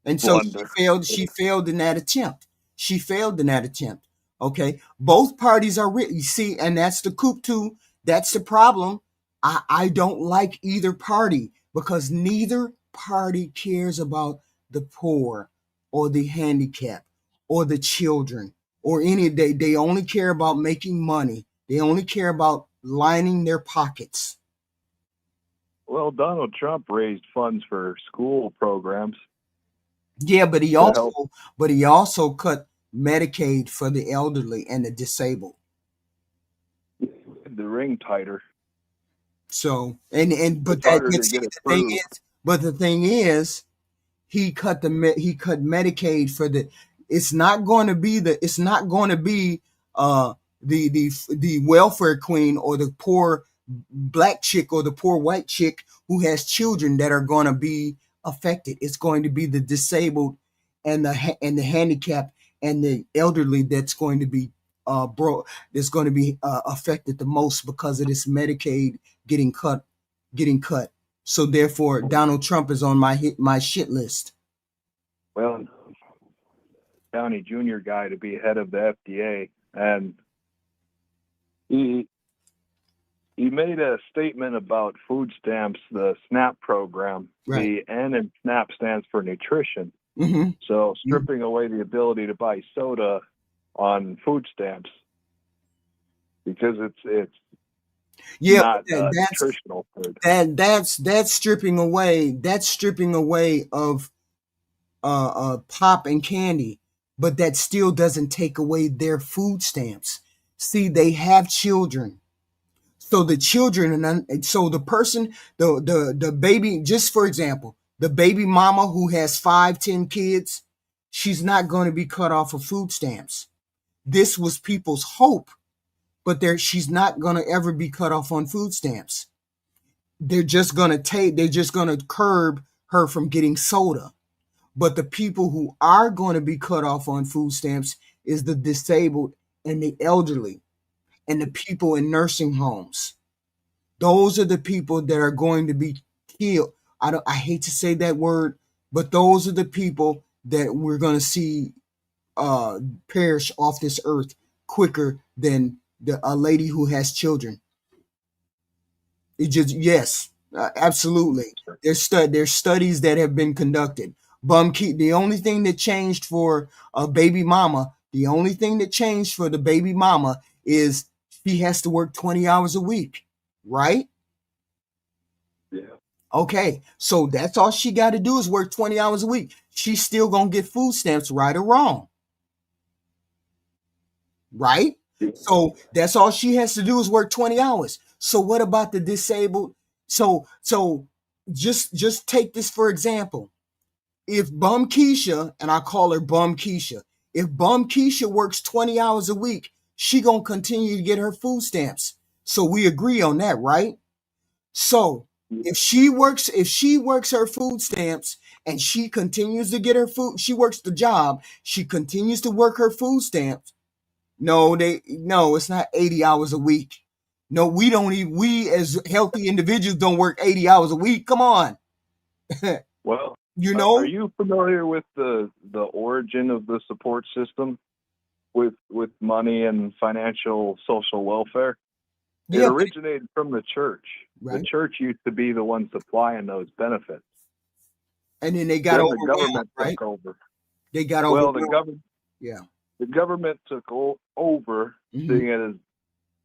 Speaker 1: And so
Speaker 5: blunder.
Speaker 1: she failed in that attempt. Okay. Both parties are you see, and that's the coup too. That's the problem. I don't like either party because neither party cares about the poor or the handicapped or the children or they only care about making money. They only care about lining their pockets.
Speaker 5: Well, Donald Trump raised funds for school programs.
Speaker 1: Yeah, but he also cut Medicaid for the elderly and the disabled.
Speaker 5: The ring tighter.
Speaker 1: So
Speaker 5: but
Speaker 1: the thing is, he cut Medicaid for the. It's not going to be the welfare queen or the poor black chick or the poor white chick who has children that are going to be affected. It's going to be the disabled and the handicapped and the elderly that's going to be affected the most because of this Medicaid getting cut. So therefore, Donald Trump is on my shit list.
Speaker 5: Well, Downey Jr. guy to be head of the FDA, and he made a statement about food stamps, the SNAP program.
Speaker 1: Right.
Speaker 5: The N in SNAP stands for nutrition.
Speaker 1: Mm-hmm.
Speaker 5: So stripping away the ability to buy soda on food stamps because it's not nutritional food.
Speaker 1: That's stripping away of pop and candy, but that still doesn't take away their food stamps. See, they have children. So the children, and so the person, the baby, just for example, the baby mama who has 5-10 kids, she's not going to be cut off of food stamps. This was people's hope, but she's not going to ever be cut off on food stamps. They're just going to curb her from getting soda. But the people who are going to be cut off on food stamps is the disabled and the elderly and the people in nursing homes. Those are the people that are going to be killed. I hate to say that word, but those are the people that we're going to see perish off this earth quicker than a lady who has children. Absolutely. There's studies that have been conducted. The only thing that changed for a baby mama, the baby mama is she has to work 20 hours a week, right?
Speaker 5: Yeah.
Speaker 1: Okay, so that's all she got to do is work 20 hours a week. She's still going to get food stamps, right or wrong. Right?
Speaker 5: Yeah.
Speaker 1: So that's all she has to do is work 20 hours. So what about the disabled? So just take this for example. If Bum Keisha, and I call her Bum Keisha, if Bum Keisha works 20 hours a week, she gonna continue to get her food stamps. So we agree on that, right? So if she works her food stamps and she continues to get her food, she works the job, she continues to work her food stamps. No, it's not 80 hours a week. No, we as healthy individuals don't work 80 hours a week. Come on.
Speaker 5: Well,
Speaker 1: You
Speaker 5: Are
Speaker 1: know?
Speaker 5: you familiar with the origin of the support system with money and financial social welfare? It
Speaker 1: Yeah,
Speaker 5: originated from the church. The
Speaker 1: right.
Speaker 5: church used to be the one supplying those benefits.
Speaker 1: And then they got
Speaker 5: Then the
Speaker 1: overwhelmed,
Speaker 5: government
Speaker 1: right?
Speaker 5: took over.
Speaker 1: They got
Speaker 5: Well,
Speaker 1: overwhelmed. Yeah.
Speaker 5: the government took over,
Speaker 1: Hmm.
Speaker 5: seeing it as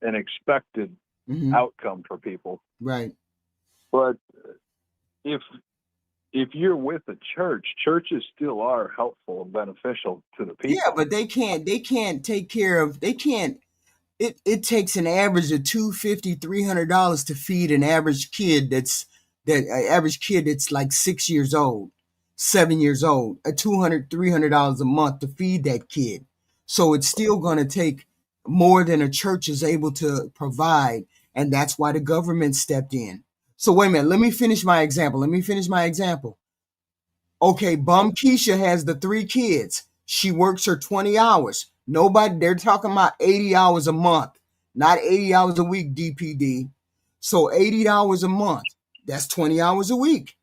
Speaker 5: an expected
Speaker 1: Hmm.
Speaker 5: outcome for people.
Speaker 1: Right.
Speaker 5: But if you're with a church, churches still are helpful and beneficial to the
Speaker 1: Yeah,
Speaker 5: people.
Speaker 1: but they can't take care of, they can't, it takes an average of $250, $300 to feed an average kid that's like 6 years old, 7 years old, a $200, $300 a month to feed that kid. So it's still going to take more than a church is able to provide. And that's why the government stepped in. So wait a minute. Let me finish my example. Okay, Bum Keisha has the 3 kids. She works her 20 hours. They're talking about 80 hours a month, not 80 hours a week, DPD. So 80 hours a month. That's 20 hours a week.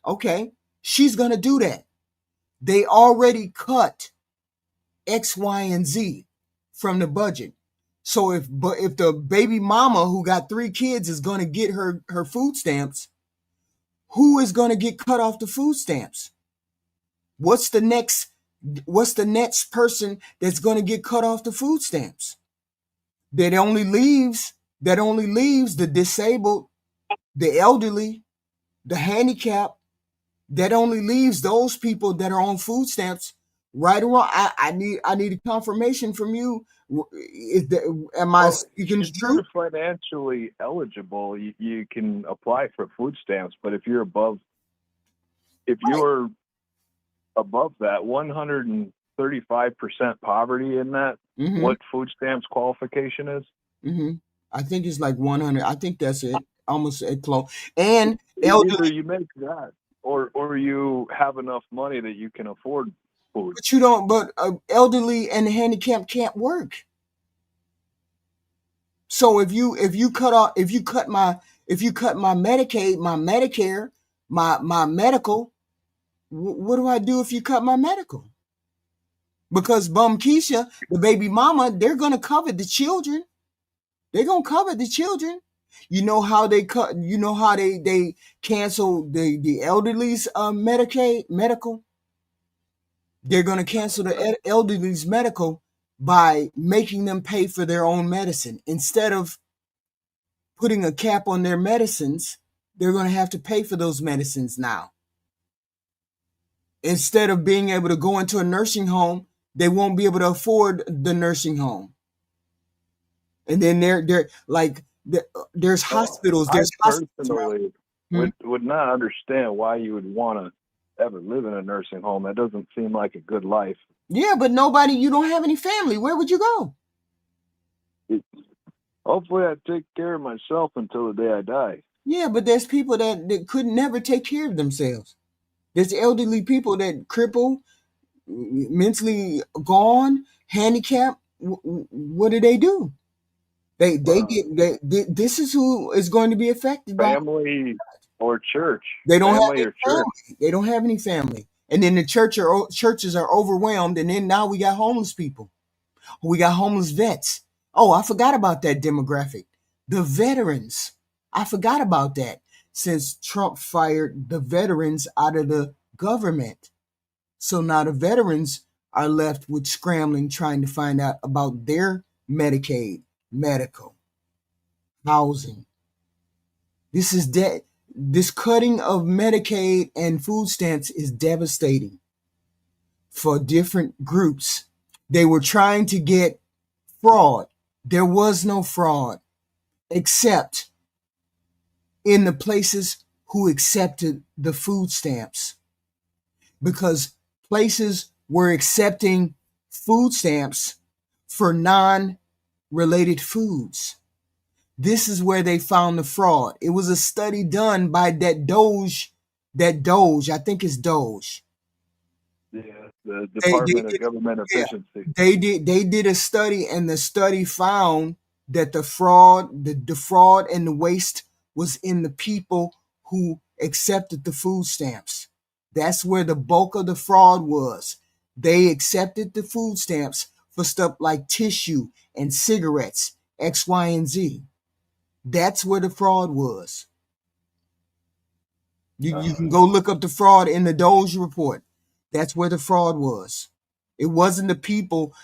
Speaker 1: Okay, she's going to do that. They already cut X, Y, and Z from the budget. So if the baby mama who got 3 kids is going to get her food stamps, who is going to get cut off the food stamps? What's the next person that's going to get cut off the food stamps? That only leaves the disabled, the elderly, the handicapped. That only leaves those people that are on food stamps. Right or wrong, I need a confirmation from you. Am I
Speaker 5: Well,
Speaker 1: speaking the
Speaker 5: if
Speaker 1: truth?
Speaker 5: you're financially eligible, you can apply for food stamps. But if you're above that 135% poverty in that,
Speaker 1: Mm-hmm.
Speaker 5: what food stamps qualification is?
Speaker 1: Mm-hmm. I think it's like 100. I think that's it. Almost close. And
Speaker 5: Either
Speaker 1: elderly,
Speaker 5: you make that, or you have enough money that you can afford food.
Speaker 1: but you don't. But elderly and handicapped can't work. So if you cut my Medicaid, my Medicare, my medical, what do I do if you cut my medical? Because Bum Keisha, the baby mama, they're gonna cover the children. They're gonna cover the children. You know how they cut. You know how they cancel the elderly's Medicaid medical. They're gonna cancel the elderly's medical by making them pay for their own medicine instead of putting a cap on their medicines. They're gonna have to pay for those medicines now. Instead of being able to go into a nursing home, they won't be able to afford the nursing home. And then they're like there's hospitals.
Speaker 5: I
Speaker 1: There's hospitals around.
Speaker 5: personally
Speaker 1: Hmm?
Speaker 5: would not understand why you would want to ever live in a nursing home. That doesn't seem like a good life.
Speaker 1: Yeah, but you don't have any family. Where would you go?
Speaker 5: Hopefully, I take care of myself until the day I die.
Speaker 1: Yeah, but there's people that could never take care of themselves. There's elderly people that cripple, mentally gone, handicapped. What do? They
Speaker 5: Wow.
Speaker 1: this is who is going to be affected by.
Speaker 5: Family or church.
Speaker 1: They don't have
Speaker 5: Family
Speaker 1: any
Speaker 5: or church.
Speaker 1: family. They don't have any family. And then the churches are overwhelmed. And then now we got homeless people. We got homeless vets. Oh, I forgot about that demographic. The veterans. I forgot about that since Trump fired the veterans out of the government. So now the veterans are left with scrambling, trying to find out about their Medicaid, medical, housing. This cutting of Medicaid and food stamps is devastating for different groups. They were trying to get fraud. There was no fraud except in the places who accepted the food stamps, because places were accepting food stamps for non-related foods. This is where they found the fraud. It was a study done by that Doge, I think it's Doge.
Speaker 5: Yeah, the
Speaker 1: They
Speaker 5: Department of
Speaker 1: did,
Speaker 5: Government
Speaker 1: yeah,
Speaker 5: Efficiency.
Speaker 1: they did a study, and the study found that the fraud and the waste was in the people who accepted the food stamps. That's where the bulk of the fraud was. They accepted the food stamps for stuff like tissue and cigarettes, X, Y, and Z. That's where the fraud was. You can go look up the fraud in the Doge report. That's where the fraud was. It wasn't the people.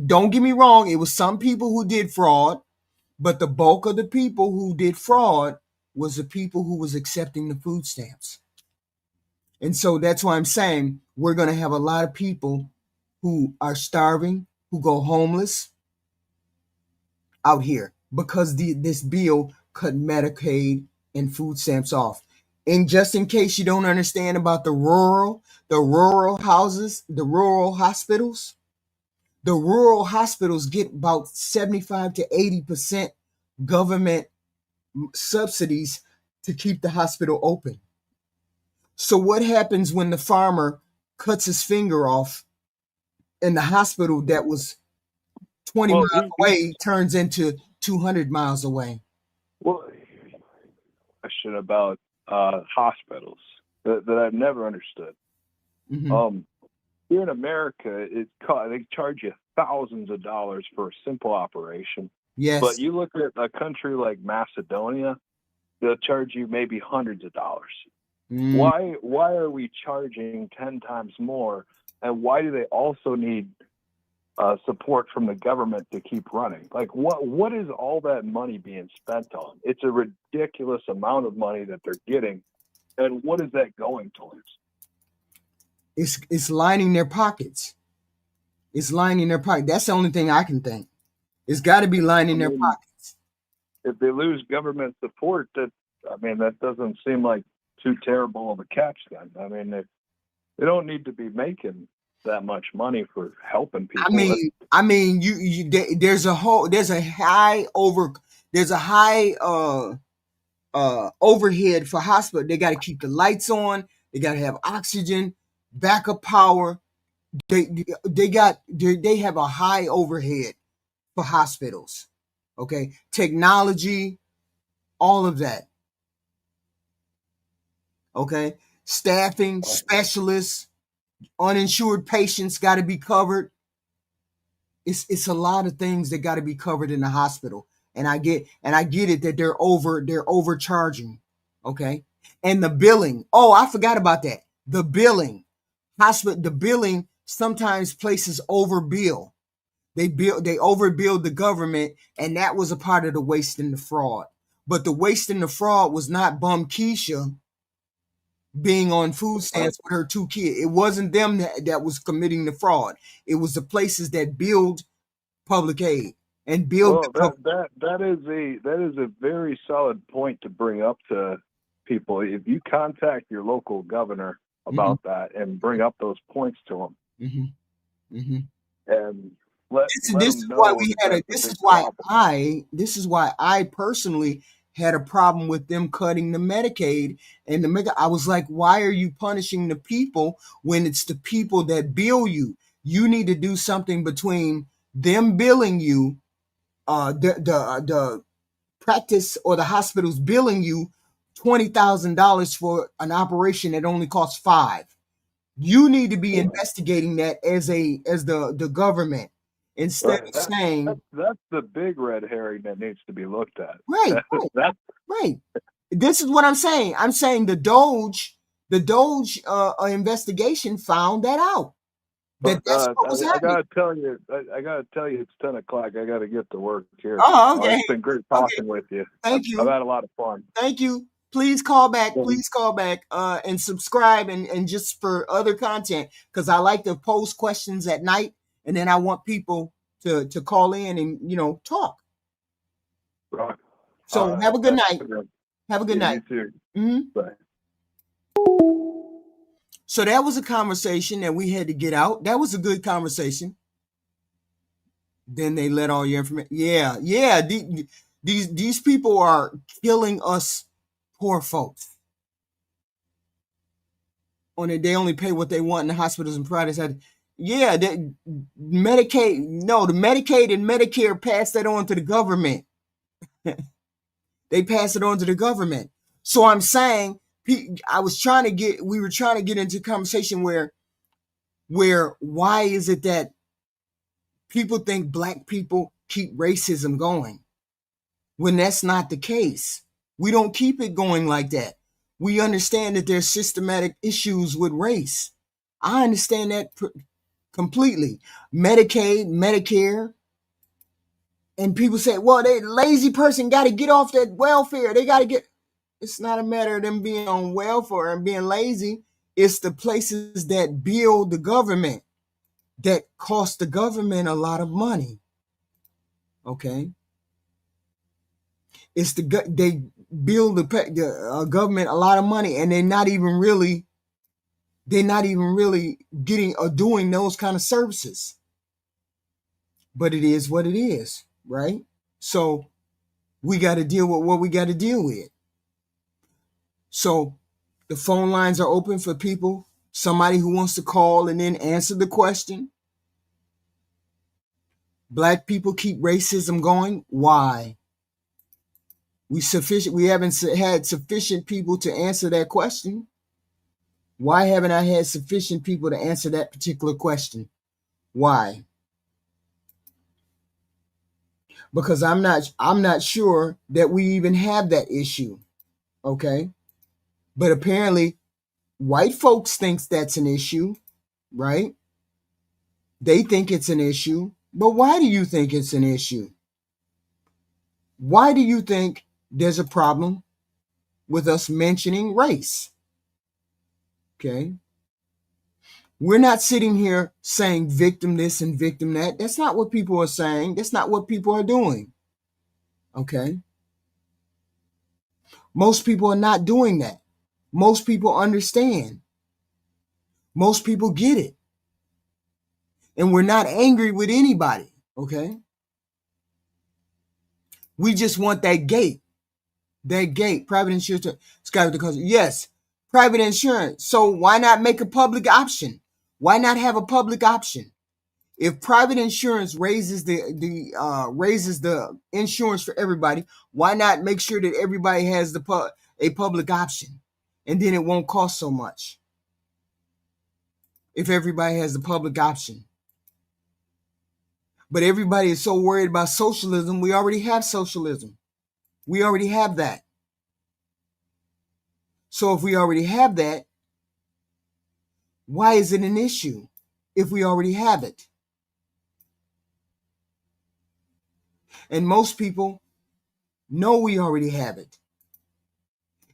Speaker 1: Don't get me wrong. It was some people who did fraud, but the bulk of the people who did fraud was the people who was accepting the food stamps. And so that's why I'm saying we're going to have a lot of people who are starving, who go homeless out here because this bill cut Medicaid and food stamps off. And just in case you don't understand about the rural houses, the rural hospitals get about 75 to 80% government subsidies to keep the hospital open. So what happens when the farmer cuts his finger off and the hospital that was 20 miles away turns into 200 miles away?
Speaker 5: Well, question about hospitals that I've never understood.
Speaker 1: Mm-hmm.
Speaker 5: Here in America, they charge you thousands of dollars for a simple operation.
Speaker 1: Yes.
Speaker 5: But you look at a country like Macedonia, they'll charge you maybe hundreds of dollars. Why are we charging 10 times more? And why do they also need support from the government to keep running? Like, what is all that money being spent on? It's a ridiculous amount of money that they're getting. And what is that going towards?
Speaker 1: It's lining their pockets. It's lining their pockets. That's the only thing I can think. It's got to be lining their pockets.
Speaker 5: If they lose government support, that doesn't seem like too terrible of a catch then. I mean, they don't need to be making that much money for helping people.
Speaker 1: There's a high overhead for hospital. They got to keep the lights on. They got to have oxygen, backup power. They have a high overhead for hospitals. Okay, technology, all of that. Okay, staffing, specialists, uninsured patients got to be covered. It's a lot of things that got to be covered in the hospital, and I get it that they're overcharging. Okay, and the billing. Oh, I forgot about that. The billing, the billing sometimes places overbill. They overbilled the government, and that was a part of the waste and the fraud. But the waste and the fraud was not Bum Keisha being on food stamps with her 2 kids. It wasn't them that was committing the fraud. It was the places that billed public aid and billed.
Speaker 5: Well, that is a very solid point to bring up to people. If you contact your local governor about that and bring up those points to them, and this
Speaker 1: is why I personally had a problem with them cutting the Medicaid and I was like, why are you punishing the people when it's the people that bill you? You need to do something between them billing you, the practice or the hospitals billing you $20,000 for an operation that only costs $5,000. You need to be investigating that as the government. Instead of saying
Speaker 5: that's the big red herring that needs to be looked at.
Speaker 1: Right. This is what I'm saying. I'm saying the Doge investigation found that out. That's what was happening.
Speaker 5: I gotta tell you, it's 10 o'clock. I gotta get to work here.
Speaker 1: Oh, okay.
Speaker 5: It's been great talking with you.
Speaker 1: Thank you.
Speaker 5: I've had a lot of fun.
Speaker 1: Thank you. Please call back. And subscribe and just for other content, because I like to pose questions at night, and then I want people to call in and talk.
Speaker 5: Right.
Speaker 1: So have a good night. Have a good night.
Speaker 5: You too. Bye.
Speaker 1: So that was a conversation that we had to get out. That was a good conversation. Then they let all your information. Yeah. These people are killing us poor folks. They only pay what they want in the hospitals and private. Yeah, the Medicaid and Medicare pass that on to the government. They pass it on to the government. So I'm saying I was trying to get, we were trying to get into conversation where why is it that people think black people keep racism going when that's not the case? We don't keep it going like that. We understand that there's systematic issues with race. I understand that completely. Medicaid, Medicare, and people say, well, they lazy person got to get off that welfare. They got to get. It's not a matter of them being on welfare and being lazy. It's the places that build the government that cost the government a lot of money. Okay, it's they build the government a lot of money, and they're not even really getting or doing those kind of services. But it is what it is, right? So we got to deal with what we got to deal with. So the phone lines are open for people, somebody who wants to call and then answer the question. Black people keep racism going. Why? We haven't had sufficient people to answer that question. Why haven't I had sufficient people to answer that particular question? Why? Because I'm not sure that we even have that issue. Okay? But apparently white folks thinks that's an issue, right? They think it's an issue. But why do you think it's an issue? Why do you think there's a problem with us mentioning race? Okay. We're not sitting here saying victim this and victim that. That's not what people are saying. That's not what people are doing. Okay. Most people are not doing that. Most people understand. Most people get it. And we're not angry with anybody. Okay. We just want that gate. That gate, private insurance. It's got the cost. Yes, private insurance. So why not make a public option? Why not have a public option? If private insurance raises the insurance for everybody, why not make sure that everybody has a public option, and then it won't cost so much? If everybody has the public option, but everybody is so worried about socialism, we already have socialism. We already have that. So if we already have that, why is it an issue if we already have it? And most people know we already have it.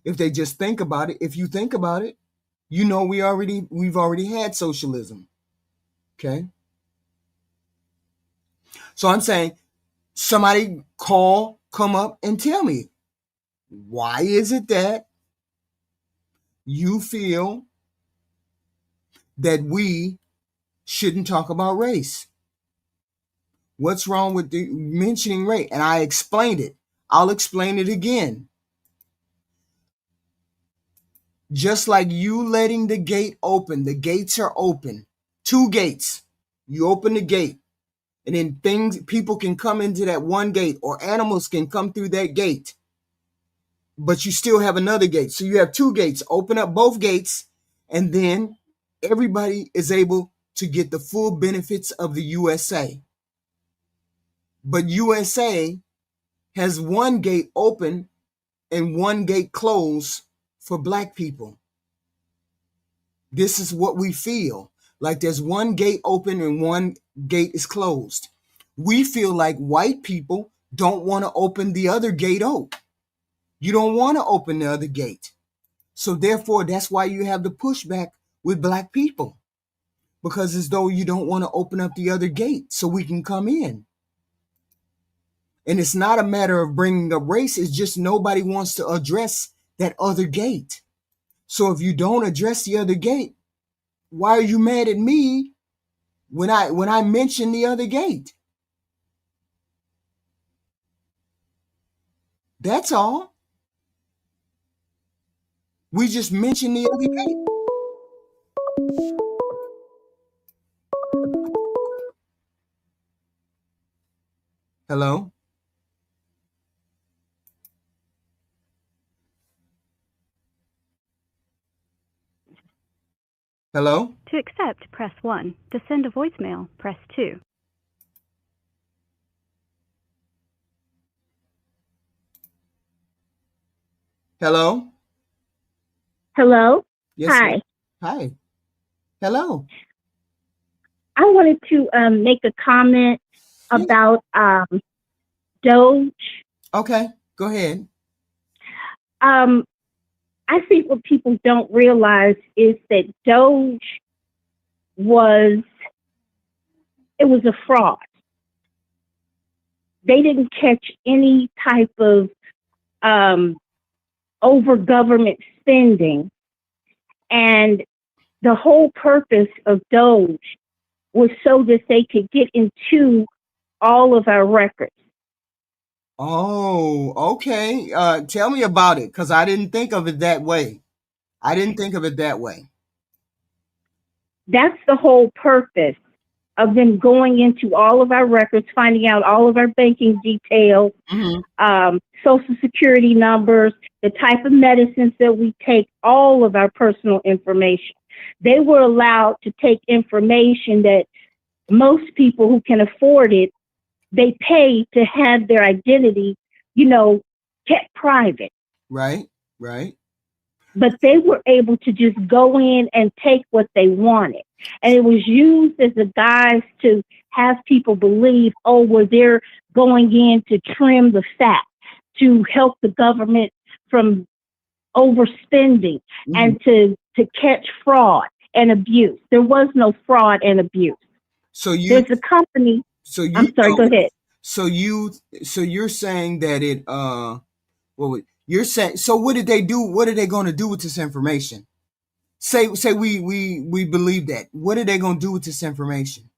Speaker 1: If they just think about it, if you think about it, you know we've already had socialism. Okay? So I'm saying somebody come up and tell me, why is it that you feel that we shouldn't talk about race? What's wrong with mentioning race? And I explained it. I'll explain it again. Just like you letting the gate open, the gates are open. 2 gates. You open the gate, and then people can come into that one gate, or animals can come through that gate. But you still have another gate. So you have 2 gates. Open up both gates, and then everybody is able to get the full benefits of the USA. But USA has 1 gate open and 1 gate closed for black people. This is what we feel. Like there's 1 gate open and 1 gate is closed. We feel like white people don't want to open the other gate open. You don't want to open the other gate. So therefore, that's why you have the pushback with black people. Because as though you don't want to open up the other gate so we can come in. And it's not a matter of bringing up race. It's just nobody wants to address that other gate. So if you don't address the other gate, why are you mad at me when I mention the other gate? That's all. We just mentioned the other gate. Hello? Hello?
Speaker 3: To accept, press 1. To send a voicemail, press 2.
Speaker 1: Hello?
Speaker 2: Hello?
Speaker 1: Yes,
Speaker 2: Hi.
Speaker 1: hi. Hello.
Speaker 2: I wanted to make a comment
Speaker 1: Yeah.
Speaker 2: about Doge.
Speaker 1: Okay, go ahead.
Speaker 2: I think what people don't realize is that Doge was a fraud. They didn't catch any type of over government spending, and the whole purpose of Doge was so that they could get into all of our records.
Speaker 1: Oh, okay. Tell me about it, because I didn't think of it that way.
Speaker 2: That's the whole purpose of them going into all of our records, finding out all of our banking details, social security numbers, the type of medicines that we take, all of our personal information. They were allowed to take information that most people who can afford it, they pay to have their identity, kept private.
Speaker 1: Right.
Speaker 2: But they were able to just go in and take what they wanted. And it was used as a guise to have people believe, oh, well, they're going in to trim the fat, to help the government from overspending and to catch fraud and abuse. There was no fraud and abuse. There's a company. I'm sorry, go ahead.
Speaker 1: So you're saying that it you're saying, so what did they do? What are they going to do with this information? Say we believe that. What are they going to do with this information?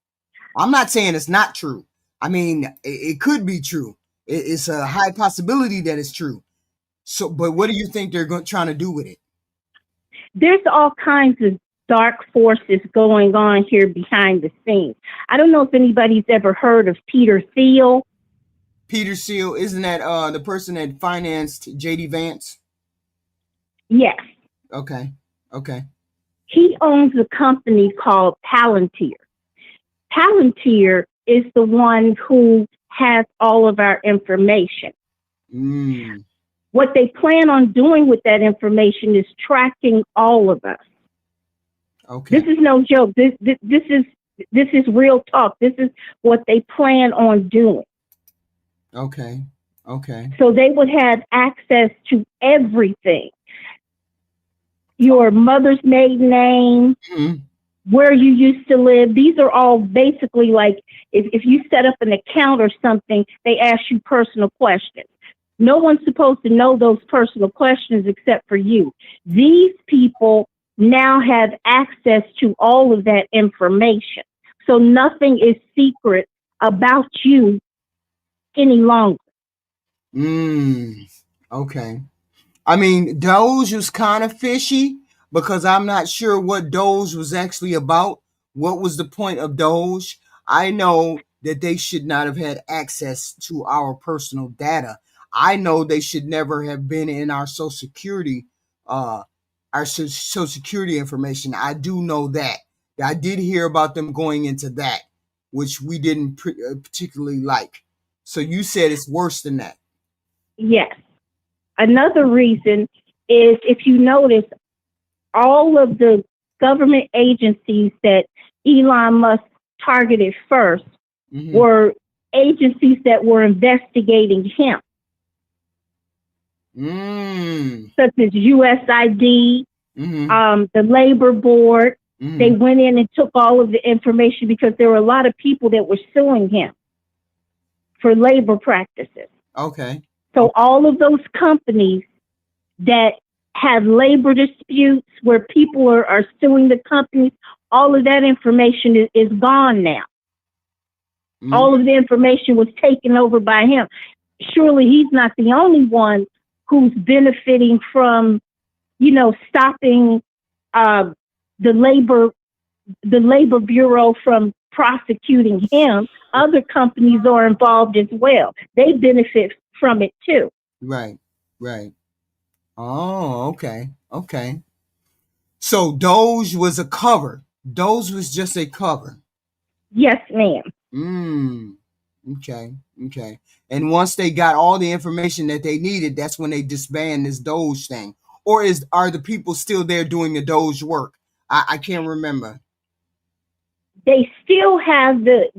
Speaker 1: I'm not saying it's not true. I mean, it could be true. It's a high possibility that it's true. So, but what do you think they're trying to do with it?
Speaker 2: There's all kinds of dark forces going on here behind the scenes. I don't know if anybody's ever heard of Peter Thiel.
Speaker 1: Peter Thiel, isn't that the person that financed JD Vance?
Speaker 2: Yes.
Speaker 1: Okay.
Speaker 2: He owns a company called Palantir. Palantir is the one who has all of our information. What they plan on doing with that information is tracking all of us.
Speaker 1: Okay.
Speaker 2: This is no joke. This is real talk. This is what they plan on doing.
Speaker 1: Okay.
Speaker 2: So they would have access to everything. Your mother's maiden name, where you used to live. These are all basically like if you set up an account or something, they ask you personal questions. No one's supposed to know those personal questions except for you. These people now have access to all of that information. So nothing is secret about you any longer.
Speaker 1: Okay. I mean, Doge was kind of fishy because I'm not sure what Doge was actually about. What was the point of Doge? I know that they should not have had access to our personal data. I know they should never have been in our social security information. I do know that. I did hear about them going into that, which we didn't particularly like. So you said it's worse than that.
Speaker 2: Yes. Another reason is if you notice, all of the government agencies that Elon Musk targeted first were agencies that were investigating him, such as USID, the Labor Board. They went in and took all of the information because there were a lot of people that were suing him for labor practices.
Speaker 1: Okay.
Speaker 2: So all of those companies that have labor disputes where people are suing the companies, all of that information is gone now. All of the information was taken over by him. Surely he's not the only one who's benefiting from, stopping the labor bureau from prosecuting him. Other companies are involved as well. They benefit from it too.
Speaker 1: Right. Oh, okay. So Doge was a cover. Doge was just a cover.
Speaker 2: Yes, ma'am.
Speaker 1: Okay. Okay. And once they got all the information that they needed, that's when they disbanded this Doge thing. Or are the people still there doing the Doge work? I can't remember.
Speaker 2: They still have the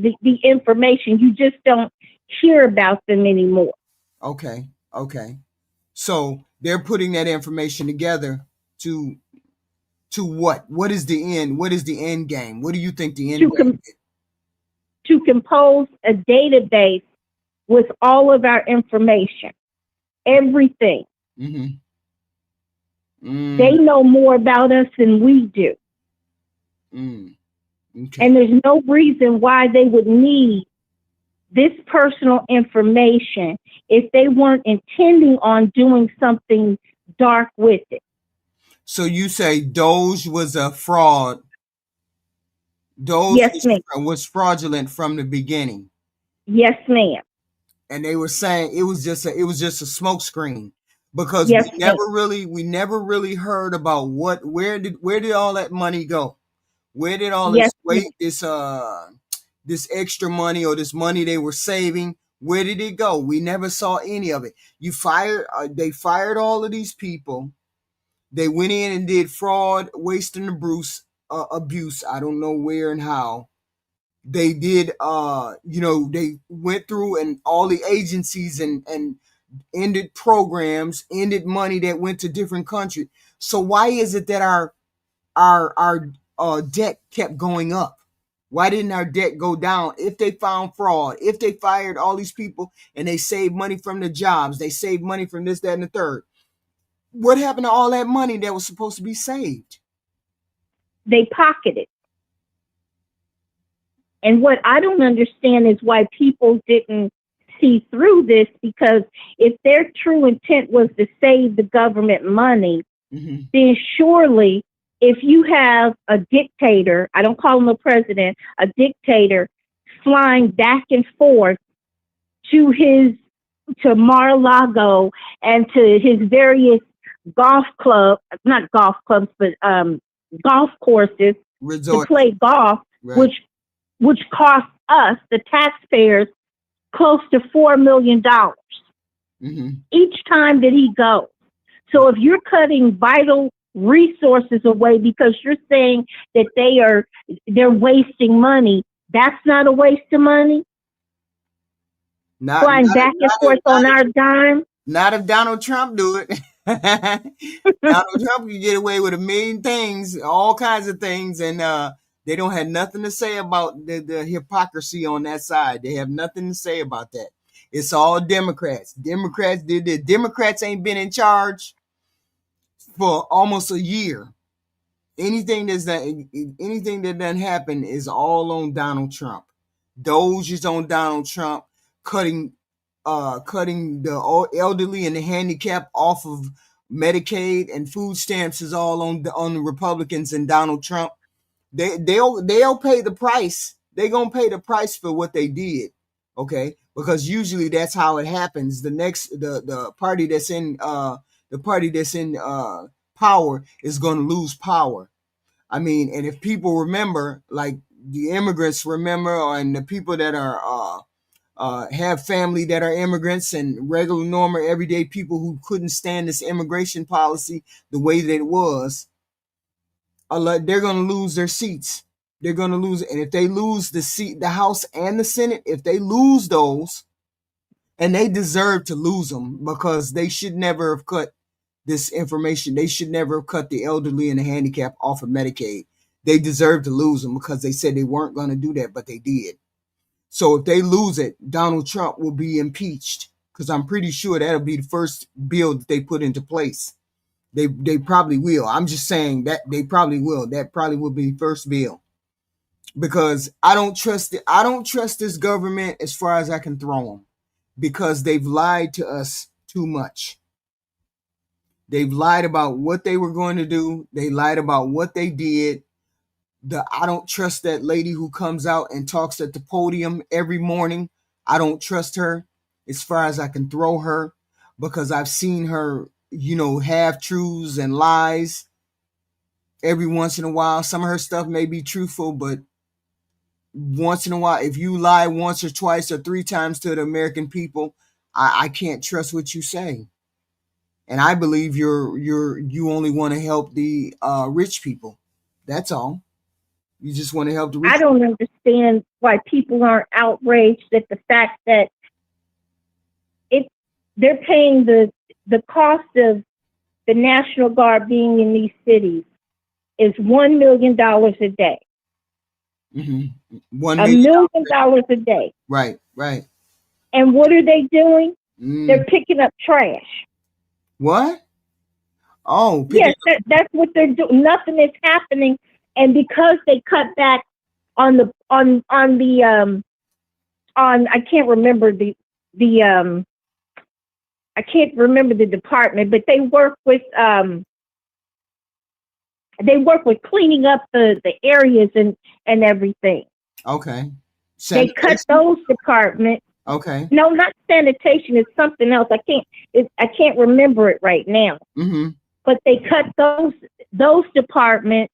Speaker 2: information. You just don't hear about them anymore.
Speaker 1: Okay. Okay. So they're putting that information together to what? What is the end? What is the end game? What do you think the end game is?
Speaker 2: To compose a database with all of our information, everything.
Speaker 1: Mm-hmm.
Speaker 2: They know more about us than we do.
Speaker 1: Okay.
Speaker 2: And there's no reason why they would need this personal information if they weren't intending on doing something dark with it.
Speaker 1: So you say Doge was a fraud. Doge
Speaker 2: Yes, ma'am.
Speaker 1: was fraudulent from the beginning.
Speaker 2: Yes, ma'am.
Speaker 1: And they were saying it was just a smokescreen, because
Speaker 2: yes,
Speaker 1: we never really heard about where did all that money go? Where did all
Speaker 2: yes,
Speaker 1: this extra money, or this money they were saving, where did it go? We never saw any of it. They fired all of these people. They went in and did fraud, waste, and abuse. I don't know where and how. They did, they went through and all the agencies and ended programs, ended money that went to different countries. So why is it that our debt kept going up? Why didn't our debt go down? If they found fraud, if they fired all these people and they saved money from the jobs, they saved money from this, that, and the third. What happened to all that money that was supposed to be saved?
Speaker 2: They pocketed. And what I don't understand is why people didn't see through this, because if their true intent was to save the government money, then surely if you have a dictator, I don't call him a president, a dictator flying back and forth to Mar-a-Lago and to his various golf courses
Speaker 1: Resort.
Speaker 2: to play golf,
Speaker 1: Right.
Speaker 2: which costs us, the taxpayers, close to $4 million each time that he goes. So if you're cutting vital resources away because you're saying that they're wasting money, that's not a waste of money. Flying back and forth on our dime.
Speaker 1: Not if Donald Trump do it. Donald Trump can get away with a million things, all kinds of things, and they don't have nothing to say about the hypocrisy on that side. They have nothing to say about that. It's all Democrats. Democrats did it. Democrats ain't been in charge for almost a year. Anything that doesn't happen is all on Donald Trump. Doge is on Donald Trump. Cutting the elderly and the handicapped off of Medicaid and food stamps is all on the Republicans and Donald Trump. They'll pay the price. They're gonna pay the price for what they did. Okay, because usually that's how it happens. The party that's in power is going to lose power. I mean, and if people remember, like the immigrants remember, and the people that are have family that are immigrants and regular, normal, everyday people who couldn't stand this immigration policy the way that it was, they're going to lose their seats. They're going to lose, and if they lose the seat, the House and the Senate, if they lose those, and they deserve to lose them, because they should never have cut this information. They should never have cut the elderly and the handicapped off of Medicaid. They deserve to lose them because they said they weren't going to do that, but they did. So if they lose it, Donald Trump will be impeached, because I'm pretty sure that'll be the first bill that they put into place. They probably will. I'm just saying that they probably will. That probably will be the first bill, because I don't trust it. I don't trust this government as far as I can throw them, because they've lied to us too much. They've lied about what they were going to do. They lied about what they did. I don't trust that lady who comes out and talks at the podium every morning. I don't trust her as far as I can throw her, because I've seen her, half truths and lies. every once in a while. Some of her stuff may be truthful, but once in a while, if you lie once or twice or three times to the American people, I can't trust what you say. And I believe you only want to help the rich people. That's all. You just want to help the rich.
Speaker 2: I don't understand why people aren't outraged at the fact that they're paying the cost of the National Guard being in these cities is $1 million a day.
Speaker 1: Mm-hmm.
Speaker 2: $1 million a day.
Speaker 1: Right, right.
Speaker 2: And what are they doing? They're picking up trash.
Speaker 1: What? Oh,
Speaker 2: yes, that's what they're doing. Nothing is happening, and because they cut back on the I can't remember I can't remember the department, but they work with cleaning up the areas and everything.
Speaker 1: Okay.
Speaker 2: They cut those departments.
Speaker 1: Okay.
Speaker 2: No, not sanitation. It's something else. I can't remember it right now.
Speaker 1: Mm-hmm.
Speaker 2: But they cut those departments,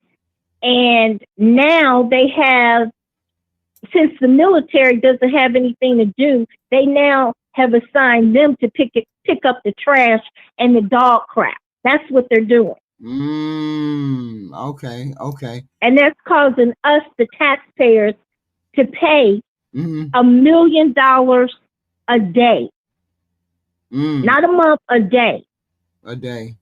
Speaker 2: and now they have, since the military doesn't have anything to do, they now have assigned them to pick up the trash and the dog crap. That's what they're doing.
Speaker 1: Okay. Okay.
Speaker 2: And that's causing us, the taxpayers, to pay $1 million a day. Not a month, a day.
Speaker 1: A day.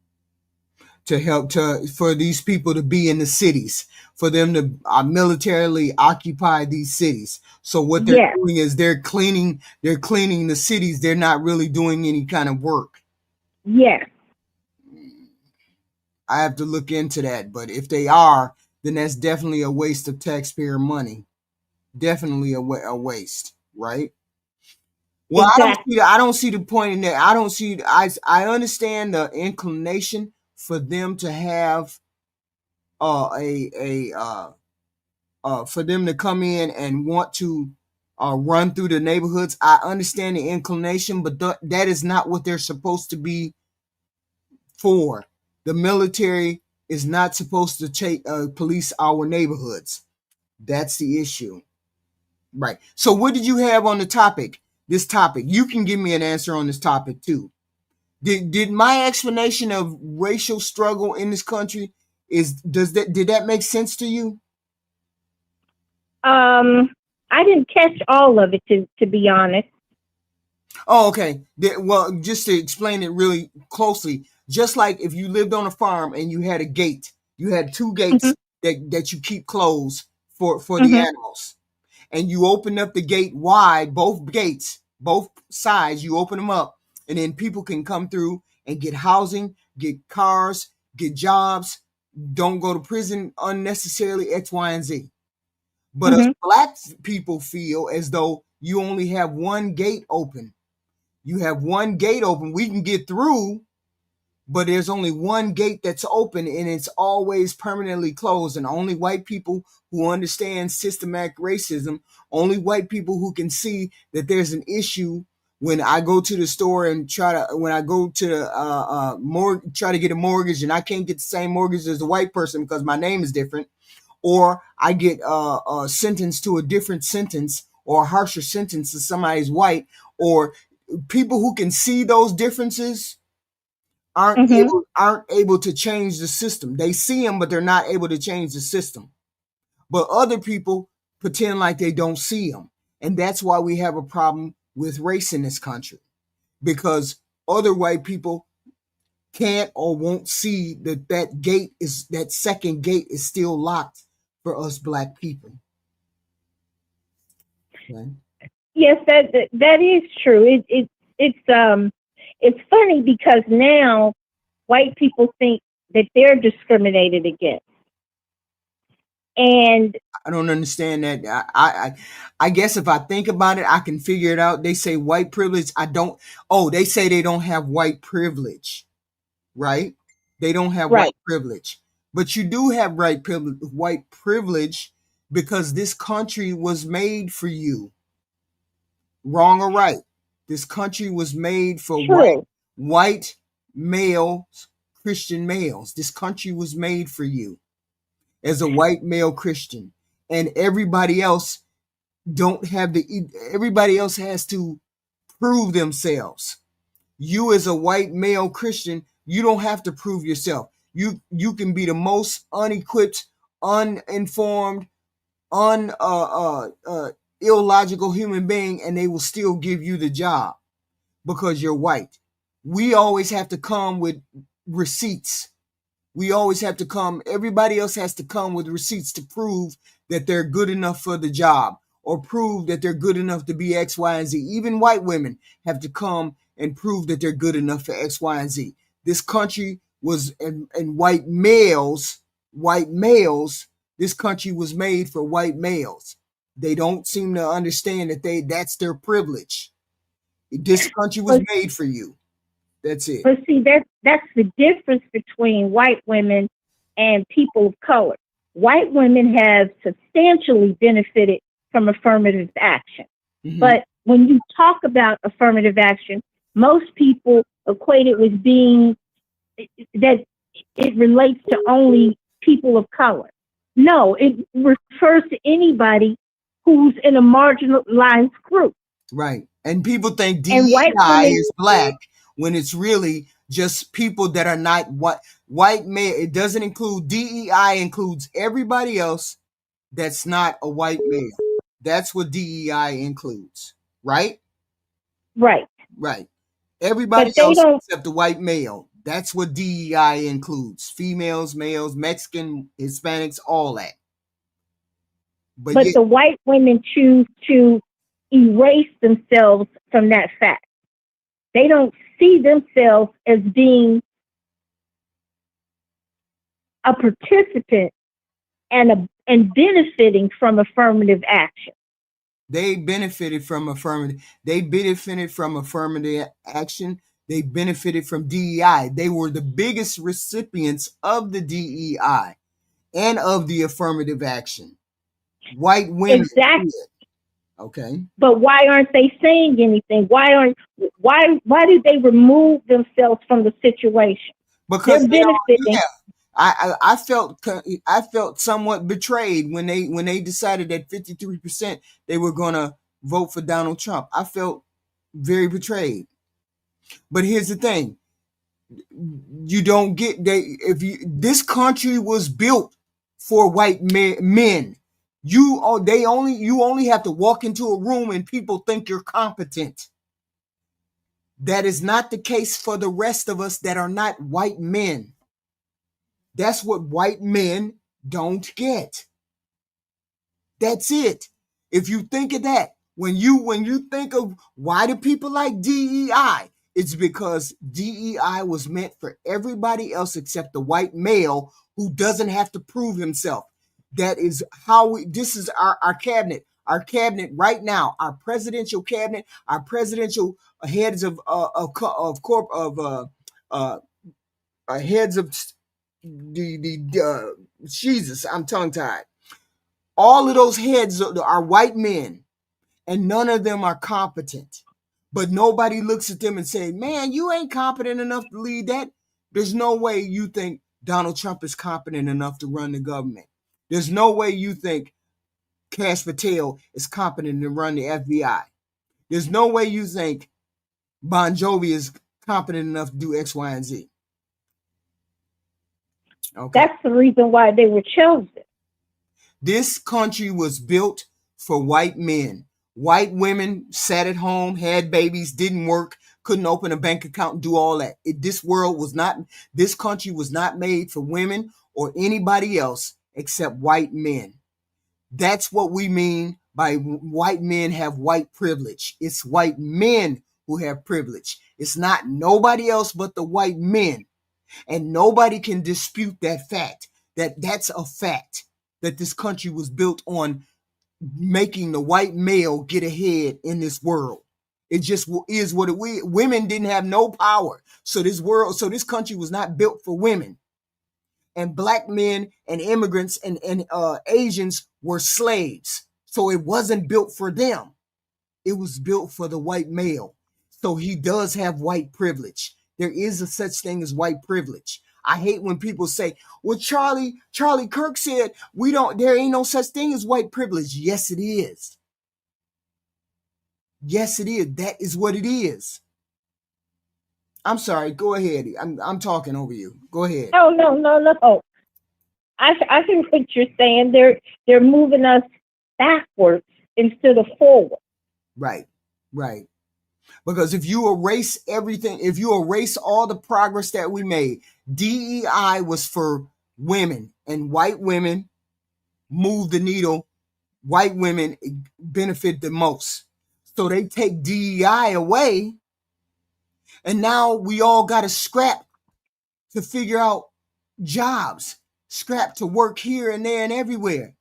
Speaker 1: To help for these people to be in the cities, for them to militarily occupy these cities. So what they're doing is they're cleaning the cities. They're not really doing any kind of work.
Speaker 2: Yes.
Speaker 1: I have to look into that, but if they are, then that's definitely a waste of taxpayer money. Definitely a waste, right? Well, exactly. I don't see the point in that. I understand the inclination for them to have for them to come in and want to run through the neighborhoods. I understand the inclination, but that is not what they're supposed to be for. The military is not supposed to police our neighborhoods. That's the issue. Right. So what did you have on the topic? This topic. You can give me an answer on this topic too. Did my explanation of racial struggle in this country did that make sense to you?
Speaker 2: I didn't catch all of it to be honest.
Speaker 1: Oh, okay. Well, just to explain it really closely, just like if you lived on a farm and you had a gate, you had two gates that you keep closed for the animals. And you open up the gate wide, both gates, both sides, you open them up, and then people can come through and get housing, get cars, get jobs, don't go to prison unnecessarily, X, Y, and Z. But us black people feel as though you only have one gate open. You have one gate open. We can get through, but there's only one gate that's open, and it's always permanently closed. And only white people who understand systematic racism, only white people who can see that there's an issue when I go to the store and try to get a mortgage, and I can't get the same mortgage as the white person because my name is different, or I get sentenced to a different sentence or a harsher sentence if somebody's white, or people who can see those differences aren't able to change the system. They see them, but they're not able to change the system. But other people pretend like they don't see them. And that's why we have a problem with race in this country, because other white people can't or won't see that second gate is still locked for us black people. Okay.
Speaker 2: Yes, that is true. It's funny because now white people think that they're discriminated against. And
Speaker 1: I don't understand that. I guess if I think about it, I can figure it out. They say white privilege. They say they don't have white privilege, right? They don't have white privilege. But you do have white privilege because this country was made for you. Wrong or right? This country was made for white males, Christian males. This country was made for you. as a white male Christian, and everybody else everybody else has to prove themselves. You as a white male Christian, you don't have to prove yourself. You can be the most unequipped, uninformed, un illogical human being, and they will still give you the job because you're white. We always have to come with receipts. We always have to come, everybody else has to come with receipts to prove that they're good enough for the job or prove that they're good enough to be X, Y, and Z. Even white women have to come and prove that they're good enough for X, Y, and Z. This country was, and white males, this country was made for white males. They don't seem to understand that that's their privilege. This country was made for you. That's it.
Speaker 2: But see, that's the difference between white women and people of color. White women have substantially benefited from affirmative action.
Speaker 1: Mm-hmm.
Speaker 2: But when you talk about affirmative action, most people equate it with being that it relates to only people of color. No, it refers to anybody who's in a marginalized group.
Speaker 1: Right. And people think
Speaker 2: And white
Speaker 1: DEI
Speaker 2: women,
Speaker 1: is black when it's really just people that are not white male. It doesn't include DEI, includes everybody else that's not a white male. That's what DEI includes. Right?
Speaker 2: right.
Speaker 1: Right. Everybody
Speaker 2: But they
Speaker 1: else
Speaker 2: don't,
Speaker 1: except the white male. That's what DEI includes. Females, males, Mexican, Hispanics, all that.
Speaker 2: but
Speaker 1: yeah,
Speaker 2: the white women choose to erase themselves from that fact. They don't see themselves as being a participant and benefiting from affirmative action.
Speaker 1: they benefited from affirmative. They benefited from affirmative action. They benefited from DEI. They were the biggest recipients of the DEI and of the affirmative action. White women.
Speaker 2: Exactly.
Speaker 1: Okay.
Speaker 2: But why aren't they saying anything? Why do they remove themselves from the situation?
Speaker 1: Because
Speaker 2: They're benefiting.
Speaker 1: I felt somewhat betrayed when they decided that 53% they were gonna vote for Donald Trump. I felt very betrayed. But here's the thing: you don't get this country was built for white men. You only have to walk into a room and people think you're competent. That is not the case for the rest of us that are not white men. That's what white men don't get. That's it. If you think of that, when you think of why do people like DEI, it's because DEI was meant for everybody else except the white male who doesn't have to prove himself. That is how this is our cabinet. Our cabinet right now, our presidential cabinet, our presidential heads of heads of Jesus, I'm tongue tied. All of those heads are white men, and none of them are competent. But nobody looks at them and say, "Man, you ain't competent enough to lead that." There's no way you think Donald Trump is competent enough to run the government. There's no way you think Cash Patel is competent to run the FBI. There's no way you think Bon Jovi is competent enough to do X, Y, and Z. Okay.
Speaker 2: That's the reason why they were chosen.
Speaker 1: This country was built for white men. White women sat at home, had babies, didn't work, couldn't open a bank account and do all that. This country was not made for women or anybody else except white men. That's what we mean by white men have white privilege. It's white men who have privilege. It's not nobody else but the white men. And nobody can dispute that fact. That's a fact. That this country was built on making the white male get ahead in this world. It just is what women didn't have no power. So this country was not built for women. And black men and immigrants and Asians were slaves. So it wasn't built for them. It was built for the white male. So he does have white privilege. There is a such thing as white privilege. I hate when people say, well, Charlie Kirk said there ain't no such thing as white privilege. Yes, it is. Yes, it is. That is what it is. I'm sorry. Go ahead. I'm talking over you. Go ahead.
Speaker 2: No, no, no, no. I hear what you're saying. They're moving us backwards instead of forward.
Speaker 1: Right. Because if you erase everything, if you erase all the progress that we made, DEI was for women, and white women move the needle. White women benefit the most. So they take DEI away, and now we all got to scrap to figure out jobs, scrap to work here and there and everywhere,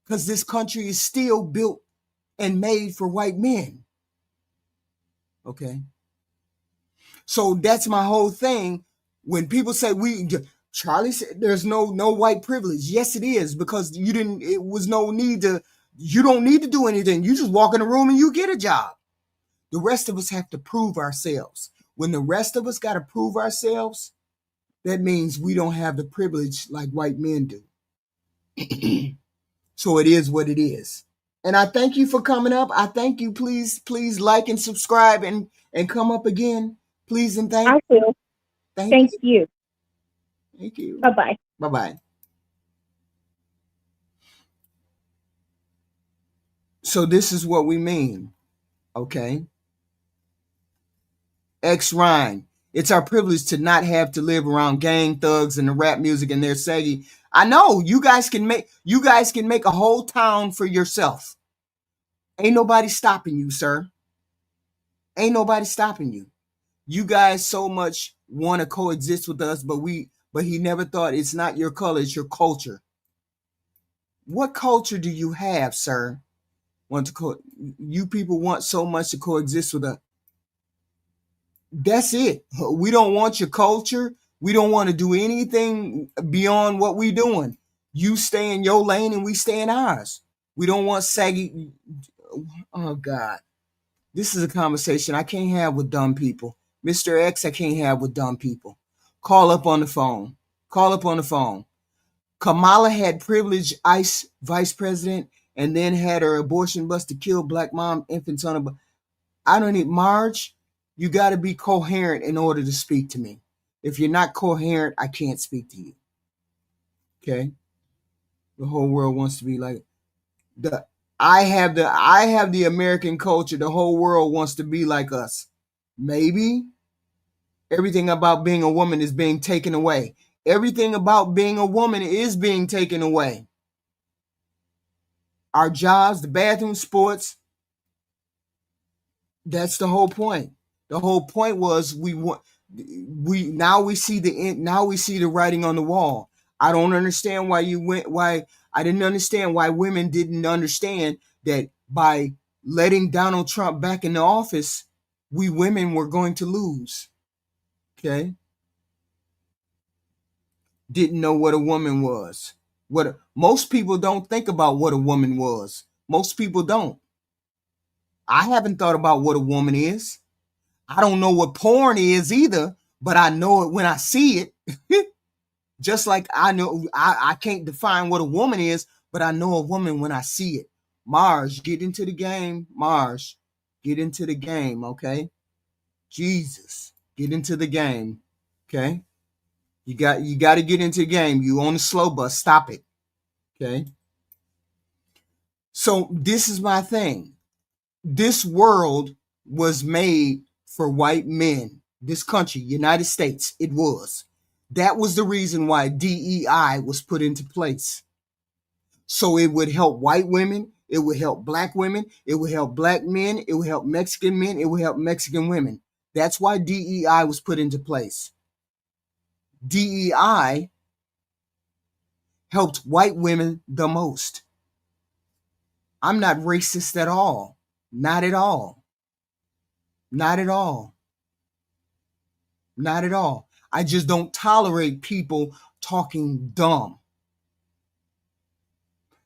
Speaker 1: because this country is still built and made for white men. Okay. So that's my whole thing. When people say Charlie said there's no white privilege. Yes, it is, because you don't need to do anything. You just walk in a room and you get a job. The rest of us have to prove ourselves. When the rest of us got to prove ourselves, that means we don't have the privilege like white men do. So it is what it is. And I thank you for coming up. I thank you. Please like and subscribe and come up again. Please and thank
Speaker 2: I will. Thank you.
Speaker 1: Thank you.
Speaker 2: Bye-bye.
Speaker 1: Bye-bye. So this is what we mean. Okay. X Rhyme. It's our privilege to not have to live around gang thugs and the rap music and their saggy. I know you guys can make a whole town for yourself. Ain't nobody stopping you, sir. Ain't nobody stopping you. You guys so much want to coexist with us, but he never thought it's not your color, it's your culture. What culture do you have, sir? You people want so much to coexist with us. That's it. We don't want your culture. We don't want to do anything beyond what we're doing. You stay in your lane and we stay in ours. We don't want saggy. Oh God. This is a conversation I can't have with dumb people. Mr. X, I can't have with dumb people. Call up on the phone. Kamala had privileged ICE vice president and then had her abortion bust to kill black mom, infant son. I don't need Marge. You got to be coherent in order to speak to me. If you're not coherent, I can't speak to you. Okay? The whole world wants to be like I have the American culture. The whole world wants to be like us. Maybe everything about being a woman is being taken away. Everything about being a woman is being taken away. Our jobs, the bathroom, sports. That's the whole point. The whole point was now we see the writing on the wall. I don't understand I didn't understand why women didn't understand that by letting Donald Trump back in the office, we women were going to lose. Okay? Didn't know what a woman was. Most people don't think about what a woman was. Most people don't. I haven't thought about what a woman is. I don't know what porn is either, but I know it when I see it. Just like I know I can't define what a woman is, but I know a woman when I see it. Marge, get into the game. Marge, get into the game, okay? Jesus, get into the game, okay? You got to get into the game. You on the slow bus, stop it, okay? So this is my thing. This world was made for white men. This country, United States, it was. That was the reason why DEI was put into place. So it would help white women, it would help black women, it would help black men, it would help Mexican men, it would help Mexican women. That's why DEI was put into place. DEI helped white women the most. I'm not racist at all. Not at all. Not at all. Not at all. I just don't tolerate people talking dumb.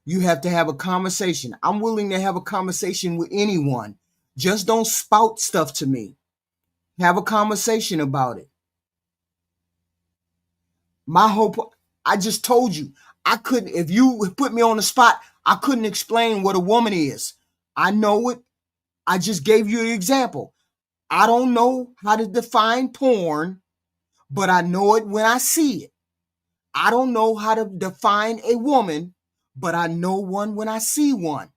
Speaker 1: You have to have a conversation. I'm willing to have a conversation with anyone. Just don't spout stuff to me. Have a conversation about it. My whole I just told you, I couldn't, if you put me on the spot, I couldn't explain what a woman is. I know it. I just gave you an example. I don't know how to define porn, but I know it when I see it. I don't know how to define a woman, but I know one when I see one.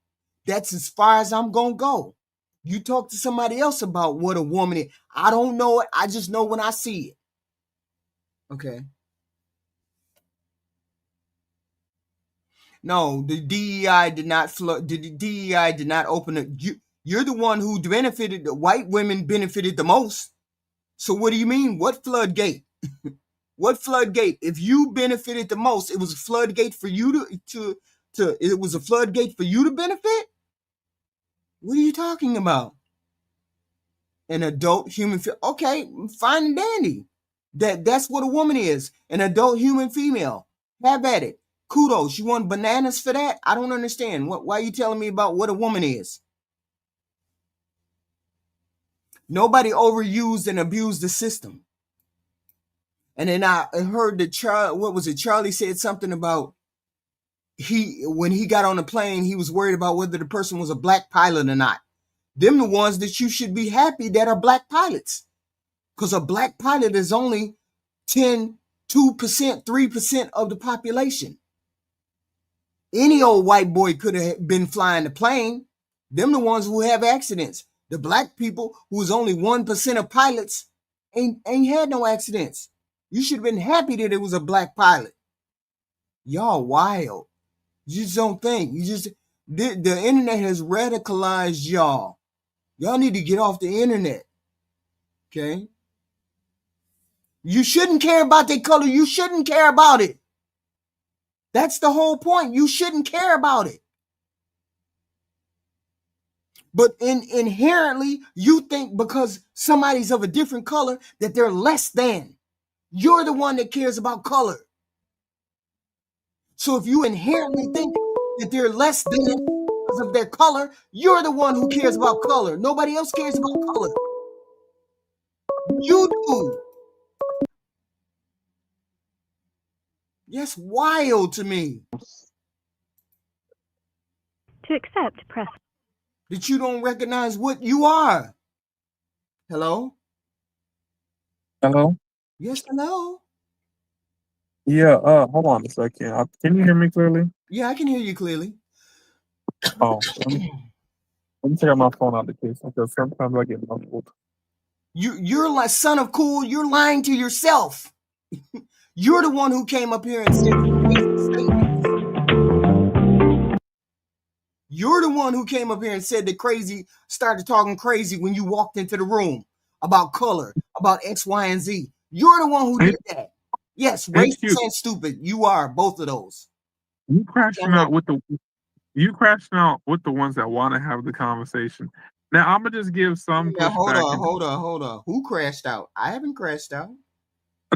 Speaker 1: That's as far as I'm going to go. You talk to somebody else about what a woman is. I don't know it. I just know when I see it. Okay. No, the DEI did not flood. The DEI did not open it. You're the one who benefited. The white women benefited the most. So what do you mean? What floodgate? What floodgate? If you benefited the most, it was a floodgate for you to it was a floodgate for you to benefit? What are you talking about? An adult human okay, fine and dandy. That's what a woman is. An adult human female. Have at it. Kudos. You want bananas for that? I don't understand. Why are you telling me about what a woman is? Nobody overused and abused the system. And then I heard that Charlie said something about when he got on the plane, he was worried about whether the person was a black pilot or not. Them the ones that you should be happy that are black pilots. Because a black pilot is only 2%, 3% of the population. Any old white boy could have been flying the plane. Them the ones who have accidents. The black people, who's only 1% of pilots, ain't had no accidents. You should have been happy that it was a black pilot. Y'all wild. You just don't think. The internet has radicalized y'all. Y'all need to get off the internet. Okay? You shouldn't care about their color. You shouldn't care about it. That's the whole point. You shouldn't care about it. But inherently, you think because somebody's of a different color that they're less than. You're the one that cares about color. So if you inherently think that they're less than because of their color, you're the one who cares about color. Nobody else cares about color. You do. That's wild to me.
Speaker 3: To accept, press.
Speaker 1: That you don't recognize what you are. Hello?
Speaker 6: Hello?
Speaker 1: Yes, hello?
Speaker 6: Yeah, hold on a second. Can you hear me clearly?
Speaker 1: Yeah, I can hear you clearly.
Speaker 6: Oh, let me take out my phone out of the case because sometimes I get muffled.
Speaker 1: You're like son of cool. You're lying to yourself. You're the one who came up here and said crazy statements. You're the one who came up here and said started talking crazy when you walked into the room about color, about X, Y, and Z. You're the one who did that. Yes,
Speaker 6: It's
Speaker 1: racist and stupid. You are both of those.
Speaker 6: You crashing out with the ones that want to have the conversation. Now I'm gonna just give some
Speaker 1: Yeah,
Speaker 6: pushback.
Speaker 1: hold on. Who crashed out? I haven't crashed out.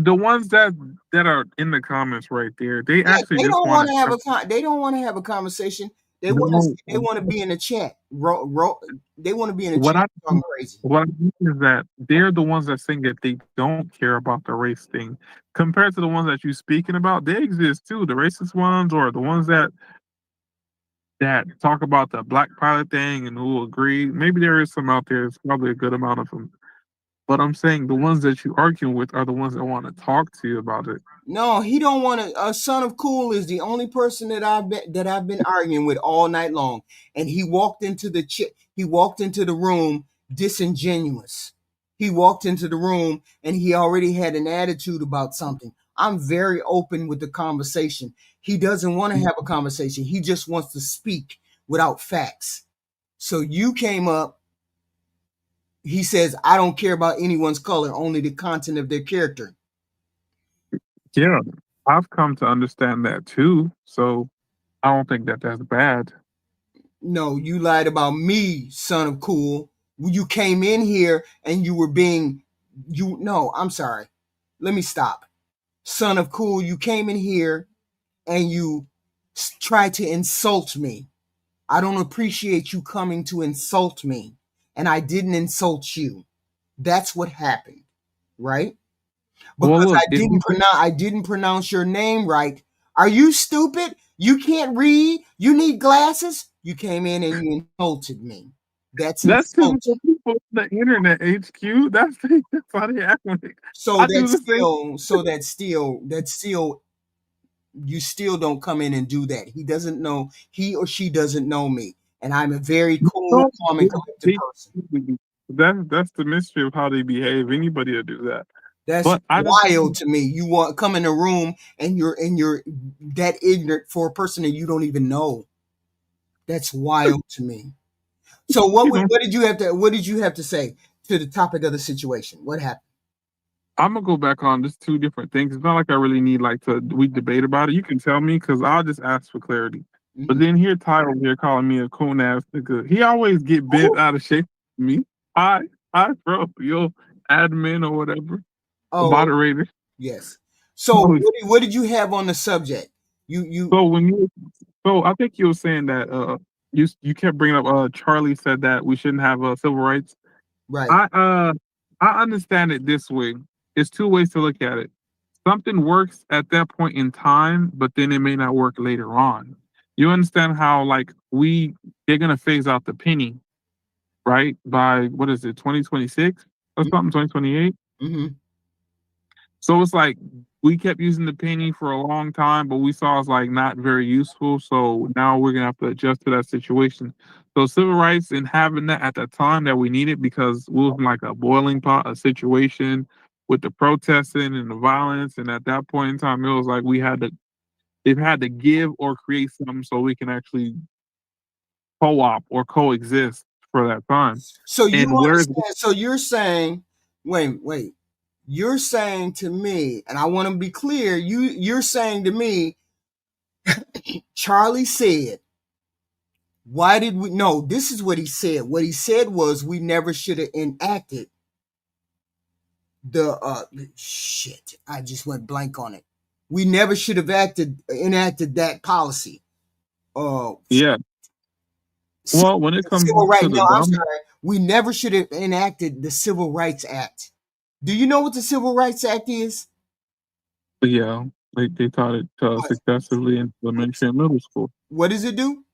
Speaker 6: The ones that are in the comments right there, they
Speaker 1: Yeah,
Speaker 6: actually
Speaker 1: they
Speaker 6: just
Speaker 1: don't
Speaker 6: want
Speaker 1: want to have they don't want to have a conversation. They
Speaker 6: No,
Speaker 1: want to be in the chat. They want to be in the
Speaker 6: what
Speaker 1: chat
Speaker 6: I
Speaker 1: talking crazy.
Speaker 6: what I mean is that they're the ones that think that they don't care about the race thing, compared to the ones that you're speaking about. They exist too, the racist ones, or the ones that talk about the black pilot thing and who agree. Maybe there is some out there. It's probably a good amount of them. But I'm saying the ones that you arguing with are the ones that want to talk to you about it.
Speaker 1: No, he don't want to. Son of Cool is the only person that I've been arguing with all night long, and he walked into the room disingenuous. He walked into the room and he already had an attitude about something. I'm very open with the conversation. He doesn't want to have a conversation. He just wants to speak without facts. So you came up. He says, I don't care about anyone's color, only the content of their character.
Speaker 6: Yeah, I've come to understand that too. So I don't think that that's bad.
Speaker 1: No, you lied about me, son of cool. You came in here and you were no, I'm sorry. Let me stop. Son of cool, you came in here and you tried to insult me. I don't appreciate you coming to insult me. And I didn't insult you. That's what happened, right?
Speaker 6: Well,
Speaker 1: because
Speaker 6: look, if you
Speaker 1: I didn't pronounce your name right. Are you stupid? You can't read? You need glasses? You came in and you insulted me. That's
Speaker 6: that's typical
Speaker 1: insulting.
Speaker 6: people on the internet, HQ. That's how they act when they,
Speaker 1: So
Speaker 6: I do
Speaker 1: that's
Speaker 6: the same.
Speaker 1: still that's still you still don't come in and do that. He doesn't know, he or she doesn't know me. And I'm a very cool,
Speaker 6: No,
Speaker 1: calm, and collected
Speaker 6: they-
Speaker 1: person.
Speaker 6: that's the mystery of how they behave. Anybody will do that.
Speaker 1: That's
Speaker 6: But I just
Speaker 1: wild to me. You want come in a room and you're that ignorant for a person that you don't even know. That's wild to me. So
Speaker 6: you know
Speaker 1: what did you have to say to the topic of the situation? What happened?
Speaker 6: I'm gonna go back on just two different things. It's not like I really need like to we debate about it. You can tell me because I'll just ask for clarity. But
Speaker 1: Mhm.
Speaker 6: then here Ty over here calling me a coon ass nigga. He always get bent
Speaker 1: Who?
Speaker 6: out of shape with me. I bro, yo admin or whatever,
Speaker 1: Oh,
Speaker 6: moderator.
Speaker 1: yes. So what did you have on the subject? You
Speaker 6: So when you, so I think you were saying that you kept bringing up Charlie said that we shouldn't have civil rights.
Speaker 1: right.
Speaker 6: I understand it this way. It's two ways to look at it. Something works at that point in time, but then it may not work later on. You understand how like they're gonna phase out the penny, right? By what is it, 2026 or something, 2028?
Speaker 1: Mm-hmm.
Speaker 6: So it's like we kept using the penny for a long time, but we saw it's like not very useful. So now we're gonna have to adjust to that situation. So civil rights and having that at the time that we needed because we was in like a boiling pot, a situation with the protesting and the violence. And at that point in time, it was like they've had to give or create something so we can actually co-op or coexist for that time.
Speaker 1: So you
Speaker 6: And where's
Speaker 1: understand? So you're saying, wait. You're saying to me, and I want to be clear. You're saying to me, Charlie said, "Why did we?" No, this is what he said. What he said was, we never should have enacted the shit. I just went blank on it. We never should have enacted that policy. Uh,
Speaker 6: yeah. Well, when it comes
Speaker 1: civil
Speaker 6: to
Speaker 1: right.
Speaker 6: the
Speaker 1: No, I'm
Speaker 6: dumb,
Speaker 1: sorry. We never should have enacted the Civil Rights Act. Do you know what the Civil Rights Act is?
Speaker 6: yeah, they taught it successively in elementary and middle school.
Speaker 1: What does it do?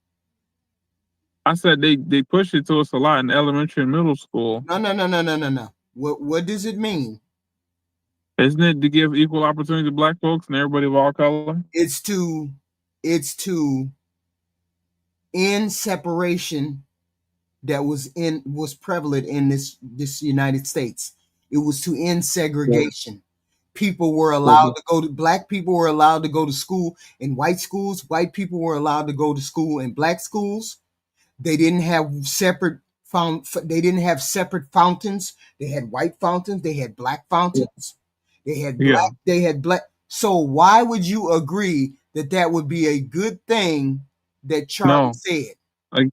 Speaker 6: I said they push it to us a lot in elementary and middle school.
Speaker 1: No. What does it mean?
Speaker 6: Isn't it to give equal opportunity to black folks and everybody of all color?
Speaker 1: It's to it's to end separation that was prevalent in this United States. It was to end
Speaker 6: Yeah.
Speaker 1: segregation. People were
Speaker 6: So
Speaker 1: allowed to go to Black people were allowed to go to school in white schools. White people were allowed to go to school in black schools. They didn't have they didn't have separate fountains. They had white fountains, they had black fountains.
Speaker 6: yeah,
Speaker 1: They had black. So why would you agree that that would be a good thing that Charlie
Speaker 6: no,
Speaker 1: said?
Speaker 6: like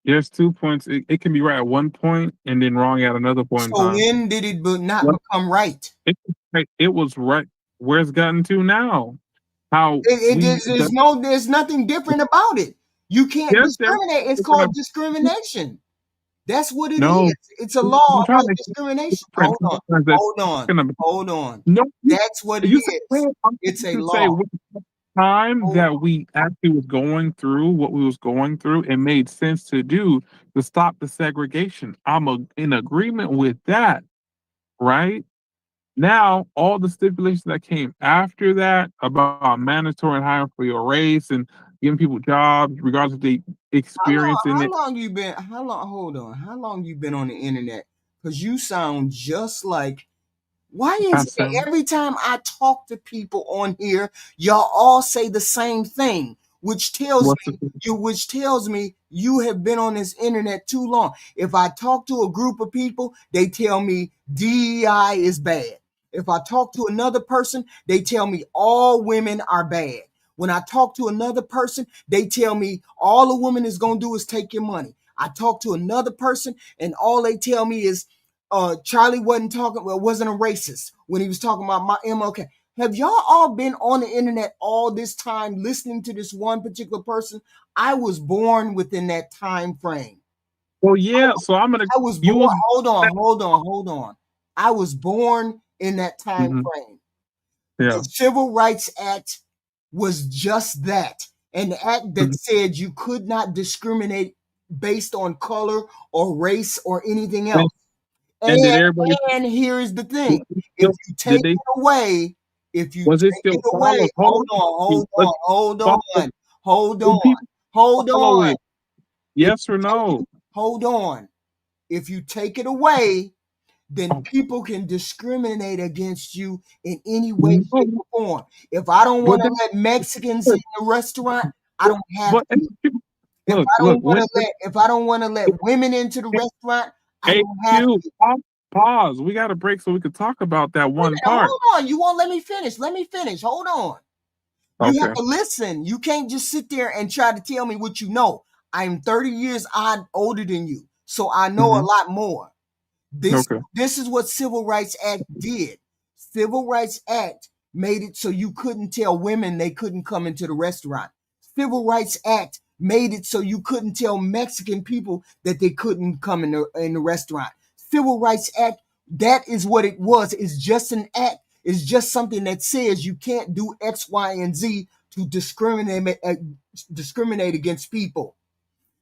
Speaker 6: there's 2 points. It can be right at one point and then wrong at another point in
Speaker 1: So
Speaker 6: time.
Speaker 1: when did it not
Speaker 6: What
Speaker 1: become right?
Speaker 6: it was right where it's gotten to now. How
Speaker 1: There's nothing different about it. You can't
Speaker 6: yes, there's
Speaker 1: discriminate. It's
Speaker 6: different.
Speaker 1: called discrimination. That's what it
Speaker 6: No,
Speaker 1: is. It's a law
Speaker 6: I'm trying
Speaker 1: about
Speaker 6: to
Speaker 1: discrimination.
Speaker 6: different times that
Speaker 1: Hold on,
Speaker 6: talking about.
Speaker 1: hold on.
Speaker 6: No,
Speaker 1: That's what it
Speaker 6: you say
Speaker 1: is.
Speaker 6: I'm
Speaker 1: It's a
Speaker 6: to say
Speaker 1: law.
Speaker 6: what time
Speaker 1: Hold
Speaker 6: that we actually was going through what we was going through, it made sense to do to stop the segregation. In agreement with that, right? Now, all the stipulations that came after that about mandatory and hiring for your race and giving people jobs, regardless of the experience in it.
Speaker 1: How long you been? How long? Hold on. How long you been on the internet? Because you sound just like. Why is it that
Speaker 6: Awesome.
Speaker 1: every time I talk to people on here, y'all all say the same thing,
Speaker 6: What's the
Speaker 1: which tells me you have been on this internet too long. If I talk to a group of people, they tell me DEI is bad. If I talk to another person, they tell me all women are bad. When I talk to another person, they tell me all a woman is going to do is take your money. I talk to another person and all they tell me is Charlie wasn't a racist when he was talking about my MLK. Have y'all all been on the internet all this time listening to this one particular person? I was born within that time frame.
Speaker 6: well, yeah. So I'm
Speaker 1: I was
Speaker 6: you
Speaker 1: born.
Speaker 6: was
Speaker 1: Hold on. I was born in that time
Speaker 6: mhm.
Speaker 1: frame.
Speaker 6: Yeah.
Speaker 1: The Civil Rights Act was just that, an act that said you could not discriminate based on color or race or anything
Speaker 6: And,
Speaker 1: else.
Speaker 6: and did
Speaker 1: And
Speaker 6: everybody
Speaker 1: and here is the
Speaker 6: was
Speaker 1: thing:
Speaker 6: it
Speaker 1: if
Speaker 6: still,
Speaker 1: you take
Speaker 6: did they
Speaker 1: it away, if you
Speaker 6: was it
Speaker 1: take
Speaker 6: still
Speaker 1: it away,
Speaker 6: follow? Hold on. Was
Speaker 1: hold
Speaker 6: follow,
Speaker 1: on, hold
Speaker 6: do
Speaker 1: on,
Speaker 6: people
Speaker 1: hold
Speaker 6: follow
Speaker 1: on.
Speaker 6: it?
Speaker 1: If
Speaker 6: Yes
Speaker 1: you
Speaker 6: or no?
Speaker 1: hold on, if you take it away, then
Speaker 6: Oh,
Speaker 1: people can discriminate against you in any way, shape,
Speaker 6: no.
Speaker 1: or form. If I don't want
Speaker 6: But
Speaker 1: to
Speaker 6: then,
Speaker 1: let Mexicans in the restaurant, I don't have
Speaker 6: but
Speaker 1: to.
Speaker 6: look, when
Speaker 1: If I don't want to let women into the restaurant, I don't have
Speaker 6: AQ,
Speaker 1: to.
Speaker 6: pause. We got a break so we could talk about that
Speaker 1: Wait a
Speaker 6: one
Speaker 1: minute,
Speaker 6: part.
Speaker 1: hold on. You won't let me finish. Let me finish. Hold on. You have
Speaker 6: Okay.
Speaker 1: to listen. You can't just sit there and try to tell me what you know. I'm 30 years older than you, so I know a
Speaker 6: Hmm.
Speaker 1: lot more. This
Speaker 6: Okay.
Speaker 1: this is what Civil Rights Act did. Civil Rights Act made it so you couldn't tell women they couldn't come into the restaurant. Civil Rights Act made it so you couldn't tell Mexican people that they couldn't come in the restaurant. Civil Rights Act, that is what it was. It's just an act. It's just something that says you can't do X, Y, and Z to discriminate against people.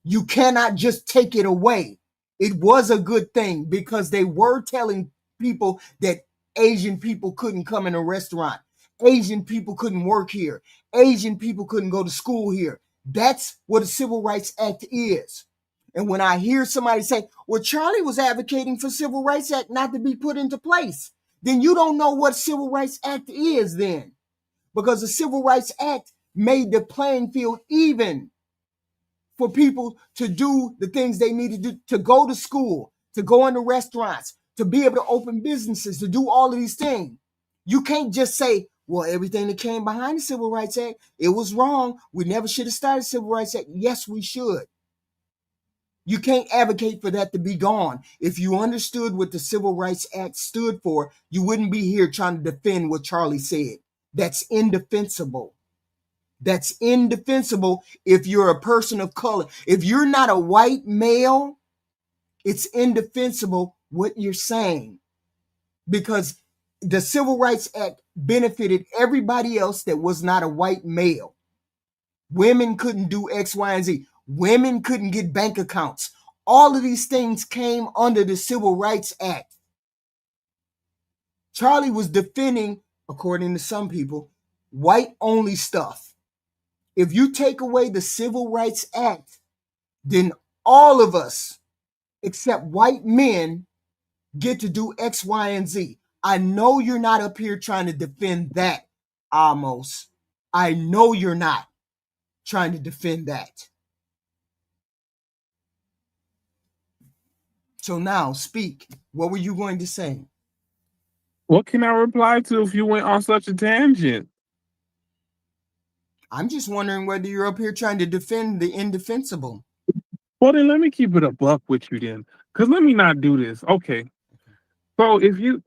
Speaker 1: You cannot just take it away. It was a good thing because they were telling people that Asian people couldn't come in a restaurant. Asian people couldn't work here. Asian people couldn't go to school here. That's what a Civil Rights Act is. And when I hear somebody say, well, Charlie was advocating for Civil Rights Act not to be put into place, then you don't know what Civil Rights Act is then. Because the Civil Rights Act made the playing field even for people to do the things they need to do, to go to school, to go into restaurants, to be able to open businesses, to do all of these things. You can't just say, well, everything that came behind the Civil Rights Act, it was wrong. We never should have started the Civil Rights Act. Yes, we should. You can't advocate for that to be gone. If you understood what the Civil Rights Act stood for, you wouldn't be here trying to defend what Charlie said. That's indefensible. That's indefensible if you're a person of color. If you're not a white male, it's indefensible what you're saying because the Civil Rights Act benefited everybody else that was not a white male. Women couldn't do X, Y, and Z. Women couldn't get bank accounts. All of these things came under the Civil Rights Act. Charlie was defending, according to some people, white only stuff. If you take away the Civil Rights Act, then all of us, except white men, get to do X, Y, and Z. I know you're not up here trying to defend that, Amos. I know you're not trying to defend that. So now speak. What were you going to say?
Speaker 6: What can I reply to if you went on such a tangent?
Speaker 1: I'm just wondering whether you're up here trying to defend the indefensible.
Speaker 6: Well, then let me keep it a buck with you then, because let me not do this. Okay. So if you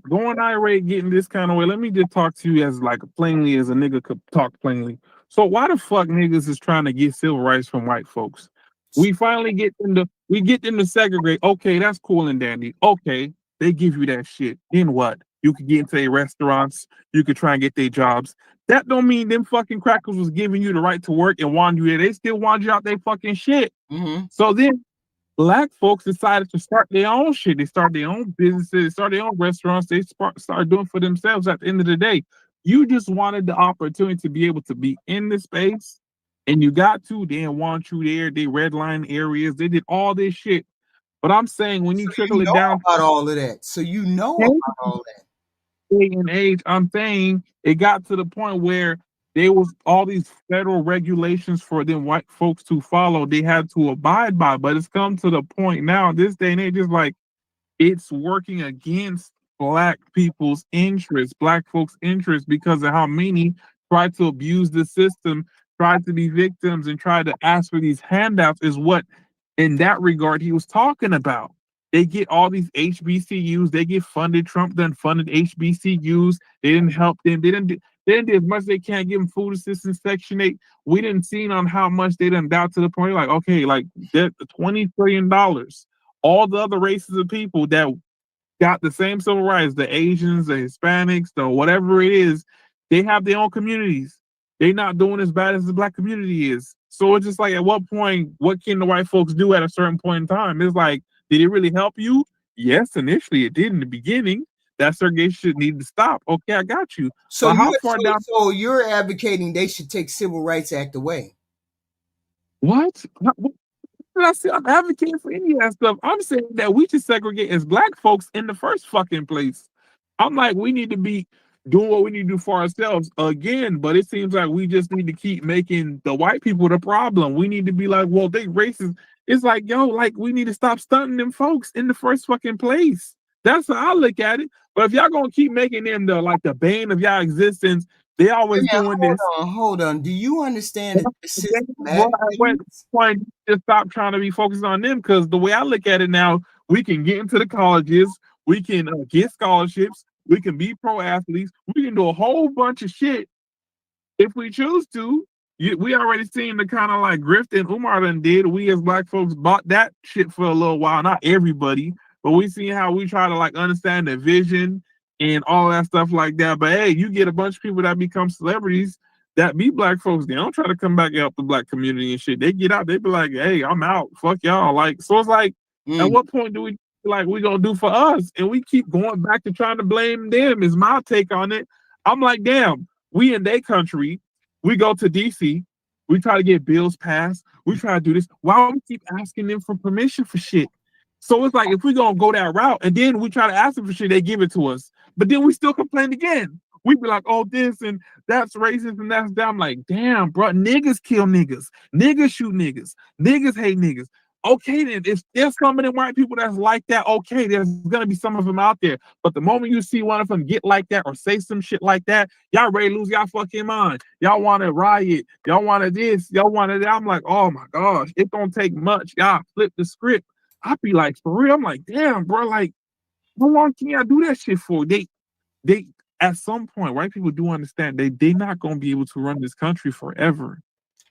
Speaker 6: going irate getting this kind of way, let me just talk to you as like plainly as a nigga could talk plainly. So why the fuck niggas is trying to get civil rights from white folks? We get them to segregate. Okay, that's cool and dandy. Okay, they give you that shit. Then what? You could get into their restaurants. You could try and get their jobs. That don't mean them fucking crackers was giving you the right to work and wanted you there. They still want you out their fucking shit.
Speaker 1: Mm-hmm.
Speaker 6: So then black folks decided to start their own shit. They started their own businesses, they started their own restaurants, they started doing for themselves at the end of the day. You just wanted the opportunity to be able to be in the space, and you got to, they didn't want you there, they redline areas, they did all this shit. But I'm saying when you
Speaker 1: So
Speaker 6: trickle
Speaker 1: you
Speaker 6: it
Speaker 1: know
Speaker 6: down
Speaker 1: about all of that. So you know
Speaker 6: to
Speaker 1: about all that.
Speaker 6: day and age, I'm saying it got to the point where there was all these federal regulations for them white folks to follow. They had to abide by, but it's come to the point now, this day and age, is like it's working against black people's interests, black folks' interests, because of how many try to abuse the system, try to be victims, and try to ask for these handouts. Is what, in that regard, he was talking about. They get all these HBCUs, they get funded. Trump done funded HBCUs. They didn't help them. They didn't do as much as they can give them food assistance, Section 8. We didn't see on how much they done doubt to the point like, okay, like that $20 trillion. All the other races of people that got the same civil rights, the Asians, the Hispanics, the whatever it is, they have their own communities. They're not doing as bad as the black community is. So it's just like, at what point, what can the white folks do at a certain point in time? It's like, did it really help you? Yes, initially it did in the beginning. That segregation should need to stop. Okay, I got you.
Speaker 1: So
Speaker 6: But how
Speaker 1: you're
Speaker 6: far down?
Speaker 1: so you're advocating they should take Civil Rights Act away.
Speaker 6: What? What did I say? I'm advocating for any of that stuff. I'm saying that we should segregate as black folks in the first fucking place. I'm like, we need to be doing what we need to do for ourselves again, but it seems like we just need to keep making the white people the problem. We need to be like, well, they racist. It's like, yo, like, we need to stop stunting them folks in the first fucking place. That's how I look at it. But if y'all gonna keep making them the bane of y'all existence, they always doing this.
Speaker 1: Hold on. Do you understand that the
Speaker 6: Well,
Speaker 1: systematic
Speaker 6: I went
Speaker 1: things?
Speaker 6: point to stop trying to be focused on them, because the way I look at it now, we can get into the colleges, we can get scholarships, we can be pro athletes, we can do a whole bunch of shit if we choose to. We already seen the kind of like Grift and Umar done did. We as black folks bought that shit for a little while. Not everybody, but we seen how we try to like understand the vision and all that stuff like that. But hey, you get a bunch of people that become celebrities that be black folks. They don't try to come back and help the black community and shit. They get out, they be like, hey, I'm out. Fuck y'all. Like, so it's like, at what point do we like we gonna do for us? And we keep going back to trying to blame them, is my take on it. I'm like, damn, we in their country. We go to DC, we try to get bills passed, we try to do this. Why would we keep asking them for permission for shit? So it's like, if we gonna go that route and then we try to ask them for shit, they give it to us. But then we still complain again. We be like, oh, this and that's racist and that's that. I'm like, damn, bro, niggas kill niggas, niggas shoot niggas, niggas hate niggas. Okay, then if there's some of them white people that's like that, okay, there's gonna be some of them out there. But the moment you see one of them get like that or say some shit like that, y'all ready to lose y'all fucking mind. Y'all want to riot. Y'all want to this. Y'all want to that. I'm like, oh my gosh, it don't take much. Y'all flip the script. I be like, for real. I'm like, damn, bro. Like, how long can y'all do that shit for? They at some point, white people do understand they not gonna be able to run this country forever.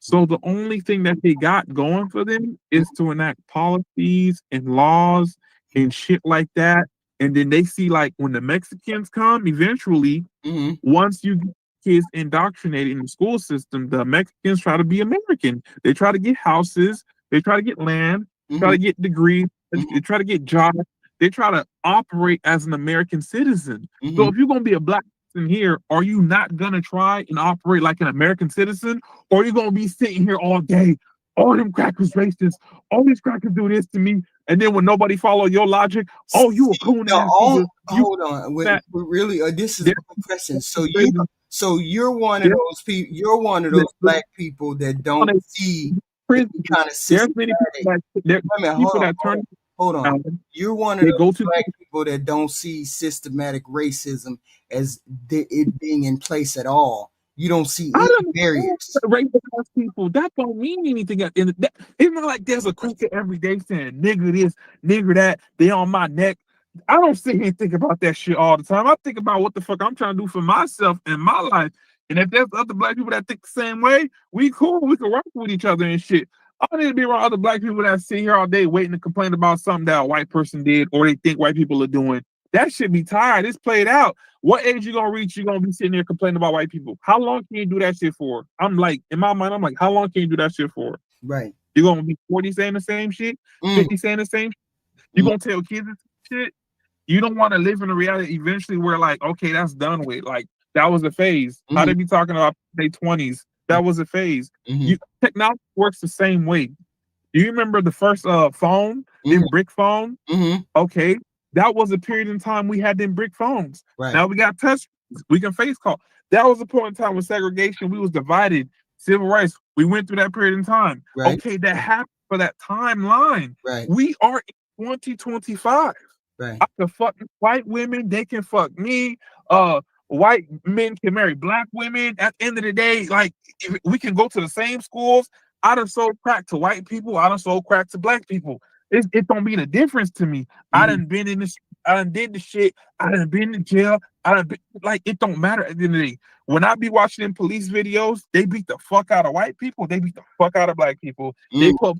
Speaker 6: So the only thing that they got going for them is to enact policies and laws and shit like that. And then they see, like, when the Mexicans come, eventually, once you get kids indoctrinated in the school system, the Mexicans try to be American. They try to get houses, they try to get land, try to get degrees, they try to get jobs. They try to operate as an American citizen. So if you're gonna be a black person here, are you not gonna try and operate like an American citizen? Or are you gonna be sitting here all day? All them crackers racist, all these crackers do this to me, and then when nobody follow your logic, oh, you a coon ass nigga.
Speaker 1: Hold on, we really this is a good question. So you're one of those people. You're one of those black people that don't see any kind of
Speaker 6: there's many
Speaker 1: systematic. Hold on. You're one of those black people that don't see systematic racism as it being in place at all. You don't see any barriers.
Speaker 6: Racist people, that don't mean anything at the end of that. It's not like there's a cracker every day saying nigger this, nigger that, they on my neck. I don't sit here and think about that shit all the time. I think about what the fuck I'm trying to do for myself in my life. And if there's other black people that think the same way, we cool. We can work with each other and shit. I don't need to be around other black people that sit here all day waiting to complain about something that a white person did or they think white people are doing. That should be tired. It's played out. What age you gonna reach? You're gonna be sitting there complaining about white people. How long can you do that shit for? I'm like, in my mind, I'm like, how long can you do that shit for?
Speaker 1: Right.
Speaker 6: You're gonna be 40 saying the same shit, 50 saying the same shit. You're gonna tell kids this shit. You don't want to live in a reality eventually where, like, okay, that's done with. Like, that was a phase. How they be talking about their 20s? That was a phase. Technology works the same way. Do you remember the first phone, them brick phone? Okay, that was a period in time we had them brick phones.
Speaker 1: Right.
Speaker 6: Now we got touch. We can face call. That was a point in time with segregation. We was divided. Civil rights. We went through that period in time.
Speaker 1: Right.
Speaker 6: Okay, that happened for that timeline.
Speaker 1: Right.
Speaker 6: We are in 2025.
Speaker 1: Right.
Speaker 6: I can fuck white women. They can fuck me. White men can marry black women. At the end of the day, like, if we can go to the same schools. I done sold crack to white people. I done sold crack to black people. It don't mean a difference to me. I done been in this. I done did the shit. I done been in jail. I done been, like, it don't matter at the end of the day. When I be watching them police videos, they beat the fuck out of white people. They beat the fuck out of black people. They put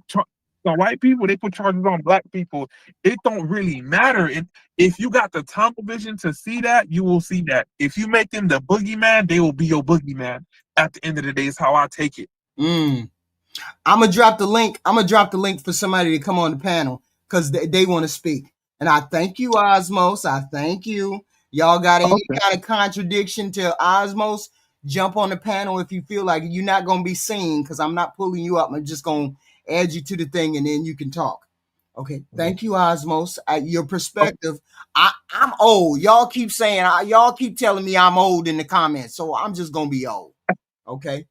Speaker 6: So white people, they put charges on black people. It don't really matter. If you got the tunnel vision to see that, you will see that. If you make them the boogeyman, they will be your boogeyman. At the end of the day, is how I take it.
Speaker 1: Mm. I'm gonna drop the link. I'm gonna drop the link for somebody to come on the panel because they want to speak. And I thank you, Osmos. I thank you. Y'all got any
Speaker 6: Okay.
Speaker 1: kind of contradiction to Osmos? Jump on the panel if you feel like you're not gonna be seen because I'm not pulling you up. I'm just gonna add you to the thing and then you can talk. Okay. Thank you, Osmos. Your perspective. I'm old. Y'all keep saying y'all keep telling me I'm old in the comments, so I'm just gonna be old. Okay.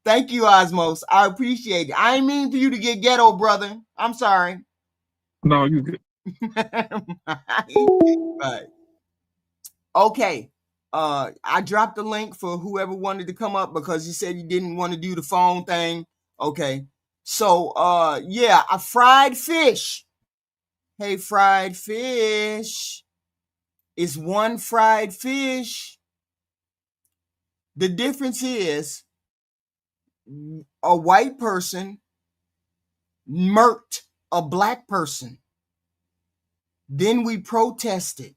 Speaker 1: Thank you, Osmos. I appreciate it. I ain't mean for you to get ghetto, brother. I'm sorry.
Speaker 6: No, you good.
Speaker 1: Right. Okay. I dropped the link for whoever wanted to come up because you said you didn't want to do the phone thing. Okay. So yeah, a fried fish. Hey, fried fish. Is one fried fish. The difference is a white person murked a black person. Then we protested.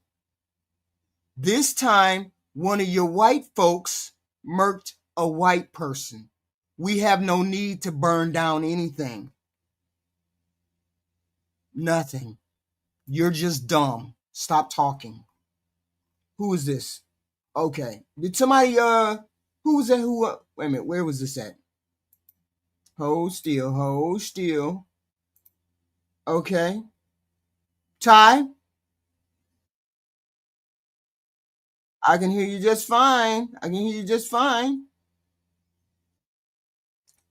Speaker 1: This time, one of your white folks murked a white person. We have no need to burn down anything. Nothing. You're just dumb. Stop talking. Who is this? Okay. Did somebody who was that wait a minute, where was this at? Hold still, hold still. Okay. Ty, I can hear you just fine. I can hear you just fine.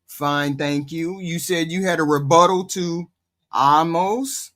Speaker 1: Fine, thank you. You said you had a rebuttal to Amos.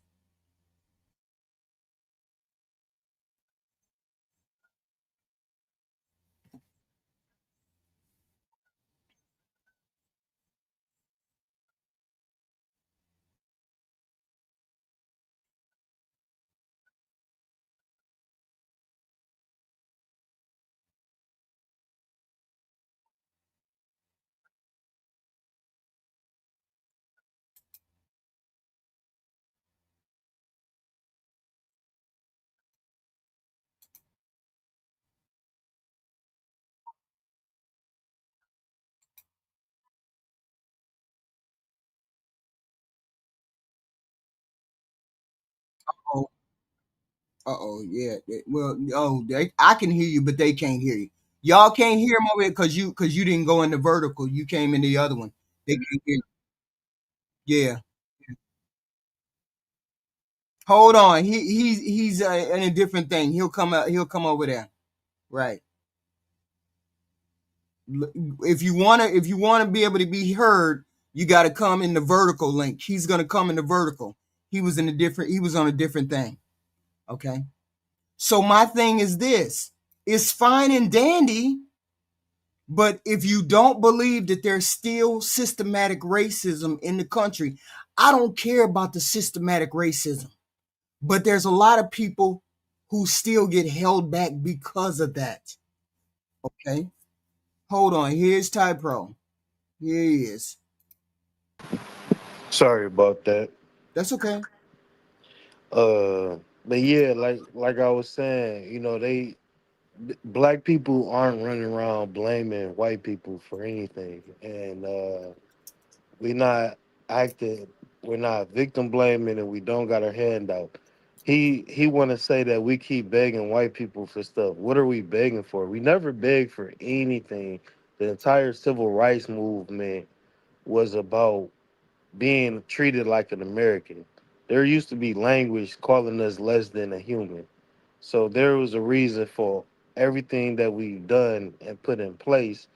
Speaker 1: Oh, uh-oh, yeah. Well, oh, I can hear you, but they can't hear you. Y'all can't hear him over here because you didn't go in the vertical. You came in the other one. They can't hear you. Yeah. Hold on. He's in a different thing. He'll come out. He'll come over there. Right. If you wanna be able to be heard, you got to come in the vertical link. He's gonna come in the vertical. He was in a different. He was on a different thing. Okay. So my thing is this: it's fine and dandy, but if you don't believe that there's still systematic racism in the country, I don't care about the systematic racism. But there's a lot of people who still get held back because of that. Okay. Hold on. Here's Ty Pro. Here he is.
Speaker 7: Sorry about that.
Speaker 1: That's okay.
Speaker 7: But yeah, like I was saying, black people aren't running around blaming white people for anything, and we not acting, we're not victim blaming, and we don't got our hand out. He want to say that we keep begging white people for stuff. What are we begging for? We never beg for anything. The entire civil rights movement was about being treated like an American. There used to be language calling us less than a human. So there was a reason for everything that we've done and put in place.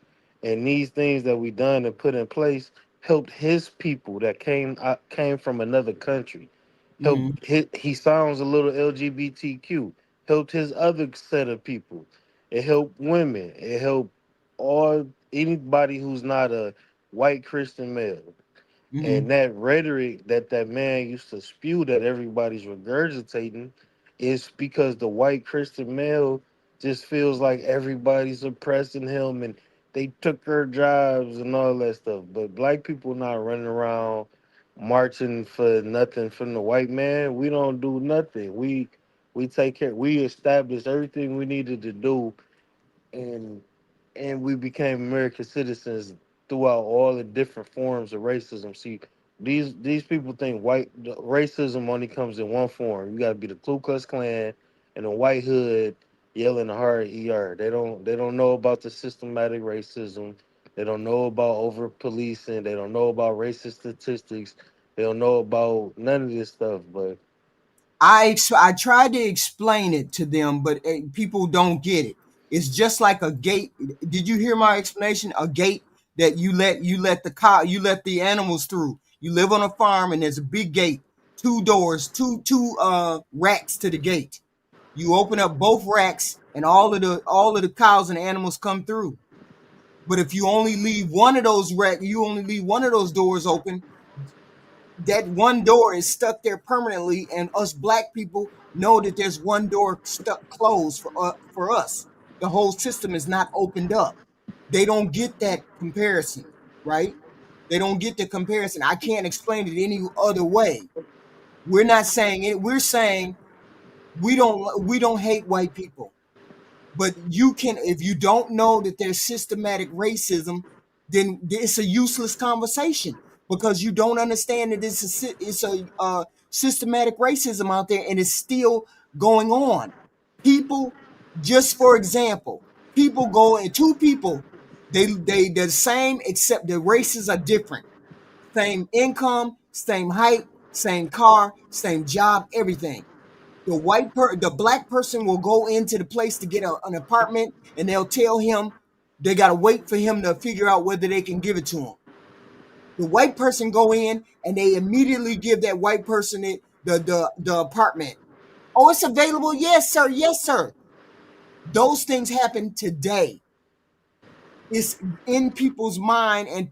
Speaker 7: And these things that we done and put in place helped his people that came from another country.
Speaker 1: Mm-hmm.
Speaker 7: He sounds a little LGBTQ. Helped his other set of people. It helped women. It helped all anybody who's not a white Christian male.
Speaker 1: Mm-hmm.
Speaker 7: And that rhetoric that man used to spew that everybody's regurgitating is because the white Christian male just feels like everybody's oppressing him and they took their jobs and all that stuff. But black people not running around marching for nothing from the white man. We don't do nothing. We take care. We established everything we needed to do, and we became American citizens throughout all the different forms of racism. See, these people think racism only comes in one form. You got to be the Ku Klux Klan and a white hood yelling the hard ER. They don't know about the systematic racism. They don't know about over policing. They don't know about racist statistics. They don't know about none of this stuff. But
Speaker 1: I tried to explain it to them, but people don't get it. It's just like a gate. Did you hear my explanation? A gate that you let the animals through. You live on a farm and there's a big gate, two doors, two racks to the gate. You open up both racks and all of the cows and animals come through. But if you only leave one of those you only leave one of those doors open, that one door is stuck there permanently, and us black people know that there's one door stuck closed for us. The whole system is not opened up. They don't get that comparison, right? They don't get the comparison. I can't explain it any other way. We're not saying it. We're saying we don't hate white people. But you can, if you don't know that there's systematic racism, then it's a useless conversation because you don't understand that it's a systematic racism out there and it's still going on. People, just for example, people go in two people, they're the same except the races are different. Same income, same height, same car, same job, everything. The black person will go into the place to get an apartment, and they'll tell him they got to wait for him to figure out whether they can give it to him. The white person go in and they immediately give that white person the apartment. Oh, it's available. Yes, sir. Yes, sir. Those things happen today. It's in people's mind, and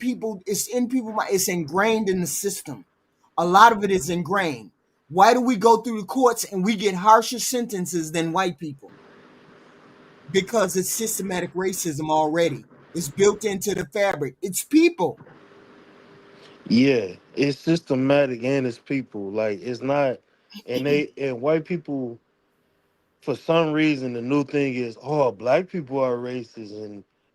Speaker 1: it's in people's mind. It's ingrained in the system. A lot of it is ingrained. Why do we go through the courts and we get harsher sentences than white people? Because it's systematic racism already. It's built into the fabric. It's people.
Speaker 7: yeah, it's systematic and it's people. Like it's not, and white people, for some reason the new thing is, oh, black people are racist,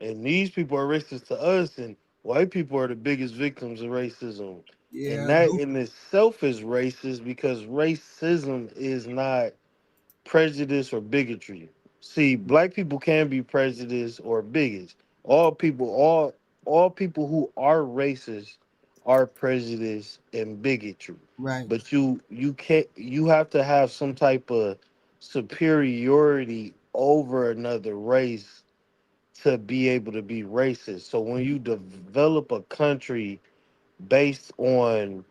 Speaker 7: and these people are racist to us, and white people are the biggest victims of racism. And
Speaker 1: Yeah,
Speaker 7: that in itself is racist because racism is not prejudice or bigotry. See, black people can be prejudiced or bigots. All people who are racist are prejudiced and bigotry.
Speaker 1: right.
Speaker 7: But you have to have some type of superiority over another race to be able to be racist. So when you develop a country based on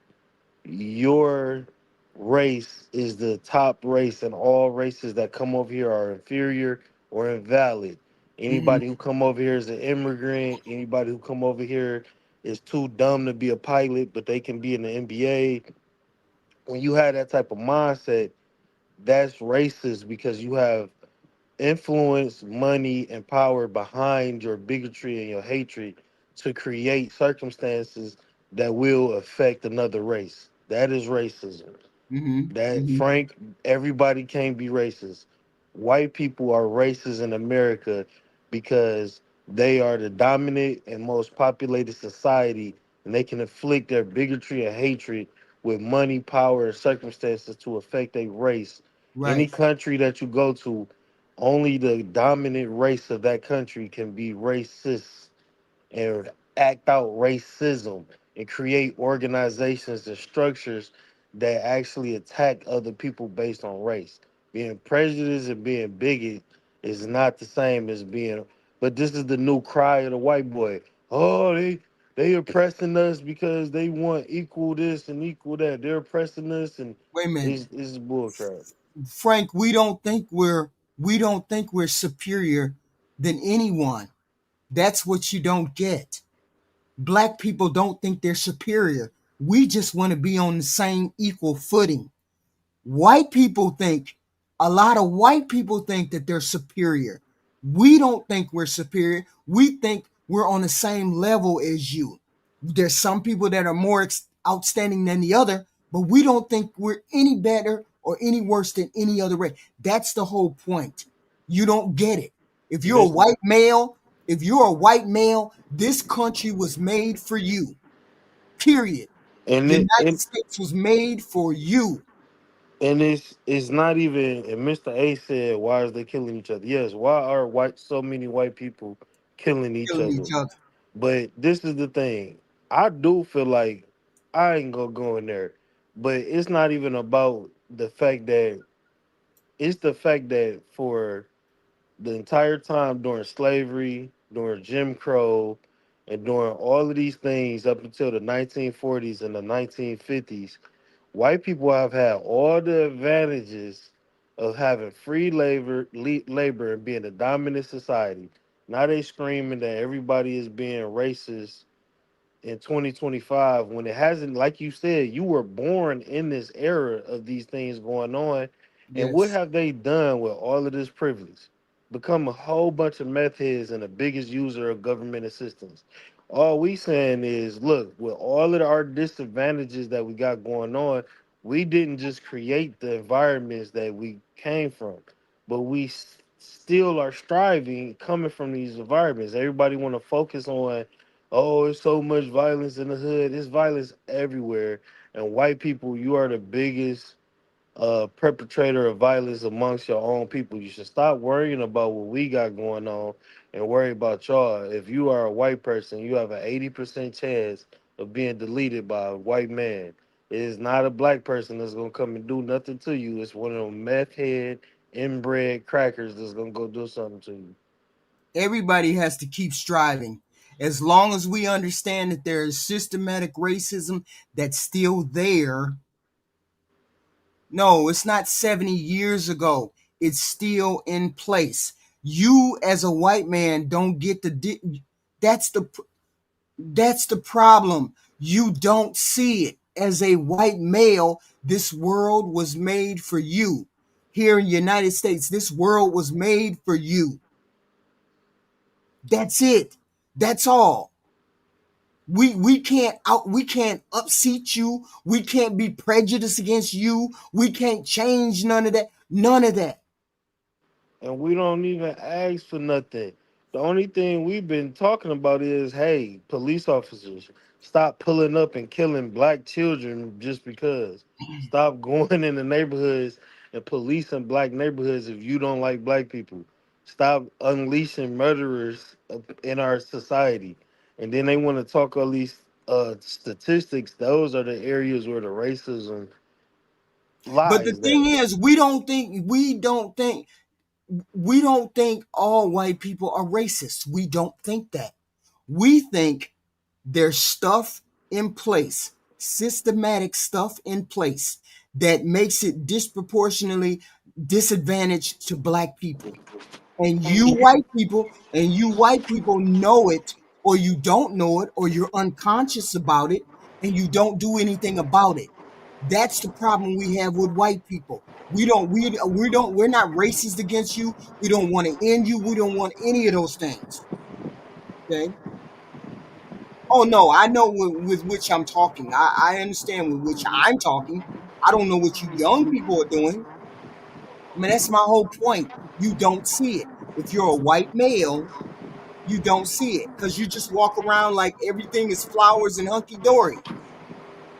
Speaker 7: your race is the top race and all races that come over here are inferior or invalid.
Speaker 1: Hmm.
Speaker 7: Anybody who come over here is an immigrant. Anybody who come over here is too dumb to be a pilot, but they can be in the NBA. When you have that type of mindset, that's racist because you have influence, money, and power behind your bigotry and your hatred to create circumstances that will affect another race. That is racism.
Speaker 1: Hmm.
Speaker 7: That
Speaker 1: Hmm.
Speaker 7: Frank, everybody can't be racist. White people are racist in America because they are the dominant and most populated society, and they can inflict their bigotry and hatred with money, power, and circumstances to affect a race. Any
Speaker 1: Right.
Speaker 7: country that you go to, only the dominant race of that country can be racist and act out racism and create organizations and structures that actually attack other people based on race. Being prejudiced and being bigot is not the same as being. But this is the new cry of the white boy. Oh, they oppressing us because they want equal this and equal that. They're oppressing us, and
Speaker 1: Wait a minute,
Speaker 7: it's bullcrap.
Speaker 1: Frank. We don't think we're superior than anyone. That's what you don't get. Black people don't think they're superior. We just want to be on the same equal footing. White people think, a lot of white people think that they're superior. We don't think we're superior. We think we're on the same level as you. There's some people that are more outstanding than the other, but we don't think we're any better or any worse than any other race. That's the whole point. You don't get it. If you're a
Speaker 7: This
Speaker 1: white male, if you're a white male, this country was made for you. Period.
Speaker 7: and it
Speaker 1: United
Speaker 7: and,
Speaker 1: States was made for you.
Speaker 7: and it's not even. And Mr. A said, "Why is they killing each other?" Yes, why are so many white people killing each
Speaker 1: Killing
Speaker 7: other?
Speaker 1: each other.
Speaker 7: But this is the thing. I do feel like I ain't gonna go in there, but it's not even about the fact that it's the fact that for the entire time during slavery, during Jim Crow, and during all of these things up until the 1940s and the 1950s, white people have had all the advantages of having free labor and being a dominant society. Now they screaming that everybody is being racist in 2025 when it hasn't, like you said, you were born in this era of these things going on. And what
Speaker 1: Yes.
Speaker 7: have they done with all of this privilege? Become a whole bunch of meth heads and the biggest user of government assistance. All we saying is, look, with all of our disadvantages that we got going on, we didn't just create the environments that we came from, but we still are striving coming from these environments. Everybody want to focus on, oh, it's so much violence in the hood. There's violence everywhere. And white people, you are the biggest perpetrator of violence amongst your own people. You should stop worrying about what we got going on and worry about y'all. If you are a white person, you have an 80% chance of being deleted by a white man. It is not a black person that's gonna come and do nothing to you. It's one of them meth head, inbred crackers that's gonna go do something to you.
Speaker 1: Everybody has to keep striving. As long as we understand that there is systematic racism that's still there. No, it's not 70 years ago. It's still in place. You as a white man don't get that's the that's the problem. You don't see it. As a white male, this world was made for you. Here in the United States, this world was made for you. That's it. That's all. We can't upseat you. We can't be prejudiced against you. We can't change none of that. None of that.
Speaker 7: And we don't even ask for nothing. The only thing we've been talking about is, hey, police officers, stop pulling up and killing black children just because. Stop going in the neighborhoods and policing black neighborhoods if you don't like black people. Stop unleashing murderers in our society. And then they want to talk all these statistics. Those are the areas where the racism
Speaker 1: But the
Speaker 7: lies. That
Speaker 1: thing is, we don't think all white people are racist. We don't think that. We think there's stuff in place, systematic stuff in place that makes it disproportionately disadvantaged to black people. And you white people know it, or you don't know it, or you're unconscious about it, and you don't do anything about it. That's the problem we have with white people. We're not racist against you. We don't want to end you. We don't want any of those things. Okay. Oh no, I know with which I'm talking. I understand with which I'm talking. I don't know what you young people are doing. I mean, that's my whole point. You don't see it. If you're a white male, you don't see it because you just walk around like everything is flowers and hunky dory.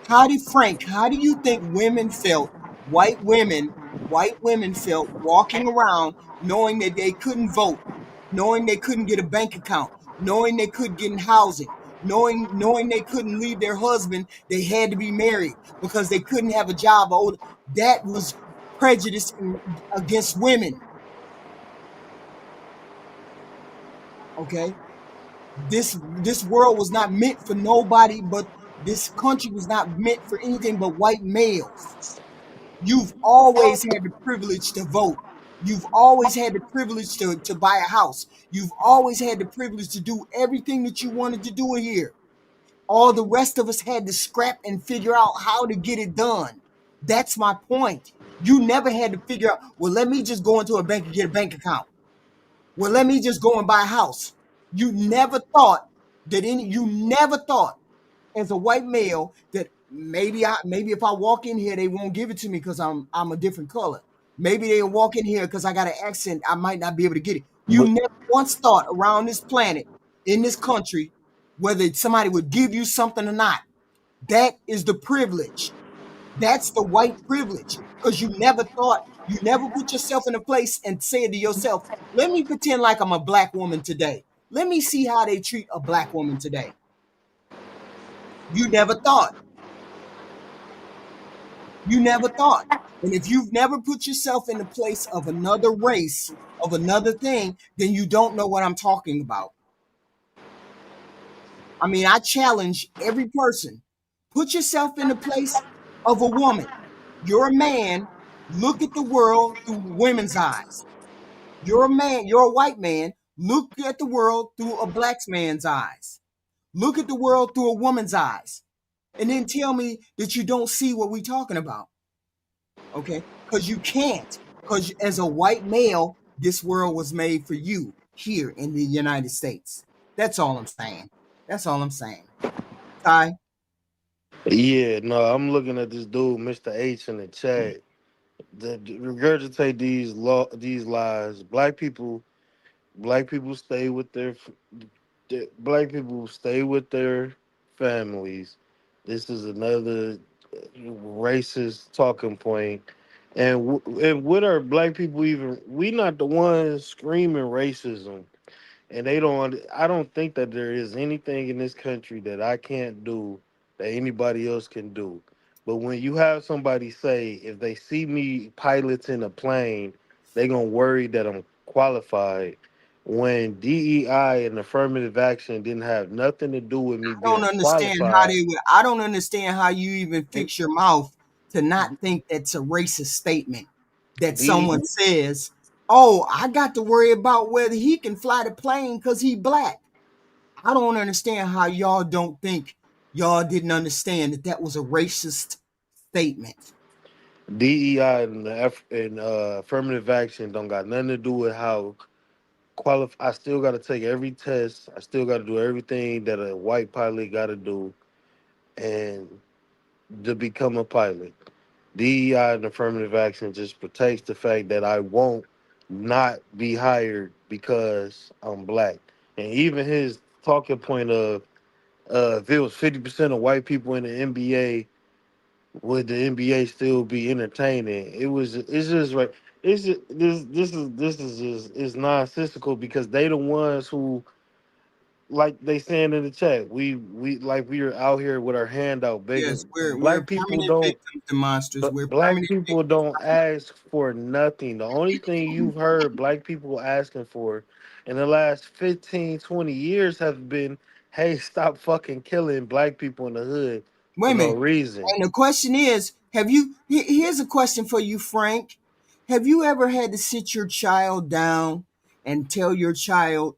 Speaker 1: How do you think women felt, white women, white women felt walking around knowing that they couldn't vote, knowing they couldn't get a bank account, knowing they couldn't get in housing, knowing they couldn't leave their husband, they had to be married because they couldn't have a job. That was prejudice against women. Okay. This world was not meant for nobody but this country was not meant for anything but white males. You've always had the privilege to vote. You've always had the privilege to buy a house. You've always had the privilege to do everything that you wanted to do here. All the rest of us had to scrap and figure out how to get it done. That's my point. You never had to figure out, well, let me just go into a bank and get a bank account. Well, let me just go and buy a house. You never thought you never thought as a white male that Maybe if I walk in here, they won't give it to me because I'm a different color. Maybe they'll walk in here because I got an accent. I might not be able to get it. You
Speaker 7: But
Speaker 1: never once thought around this planet, in this country, whether somebody would give you something or not. That is the privilege. That's the white privilege. Because you never put yourself in a place and said to yourself, let me pretend like I'm a black woman today. Let me see how they treat a black woman today. You never thought. You never thought. And if you've never put yourself in the place of another race, of another thing, then you don't know what I'm talking about. I mean, I challenge every person. Put yourself in the place of a woman. You're a man. Look at the world through women's eyes. You're a man. You're a white man. Look at the world through a black man's eyes. Look at the world through a woman's eyes. And then tell me that you don't see what we're talking about. Okay? Because you can't. Because as a white male, this world was made for you here in the United States. That's all I'm saying. That's all I'm saying. Ty,
Speaker 7: yeah, no, I'm looking at this dude, Mr. H, in the chat. That regurgitate these lies. Black people stay with black people stay with their families. This is another racist talking point. And what are black people even? We not the ones screaming racism, and they don't. I don't think that there is anything in this country that I can't do that anybody else can do. But when you have somebody say, if they see me piloting a plane, they gonna worry that I'm qualified. When DEI and affirmative action didn't have nothing to do with me
Speaker 1: don't
Speaker 7: being
Speaker 1: understand how
Speaker 7: qualified,
Speaker 1: they would. I don't understand how you even
Speaker 7: and
Speaker 1: fix your mouth to not think that's a racist statement that
Speaker 7: D
Speaker 1: someone says, "Oh, I got to worry about whether he can fly the plane because he black." I don't understand how y'all don't think y'all didn't understand that that was a racist statement.
Speaker 7: DEI and affirmative action don't got nothing to do with how I still got to take every test. I still got to do everything that a white pilot got to do, and to become a pilot. DEI and affirmative action just protects the fact that I won't not be hired because I'm black. And even his talking point of if it was 50% of white people in the NBA, would the NBA still be entertaining? It's just like this is just it's nonsensical because they the ones who, like they saying in the chat, we like we are out here with our hand out
Speaker 1: Yes,
Speaker 7: begging.
Speaker 1: we're
Speaker 7: Black people
Speaker 1: permanent
Speaker 7: don't
Speaker 1: victims to monsters. We're
Speaker 7: Black
Speaker 1: permanent
Speaker 7: people
Speaker 1: victims.
Speaker 7: don't ask for nothing. The only thing you've heard black people asking for in the last 15, 20 years have been, hey, stop fucking killing black people in the hood
Speaker 1: Wait
Speaker 7: for
Speaker 1: a
Speaker 7: no
Speaker 1: minute.
Speaker 7: reason.
Speaker 1: And the question is, here's a question for you, Frank. Have you ever had to sit your child down and tell your child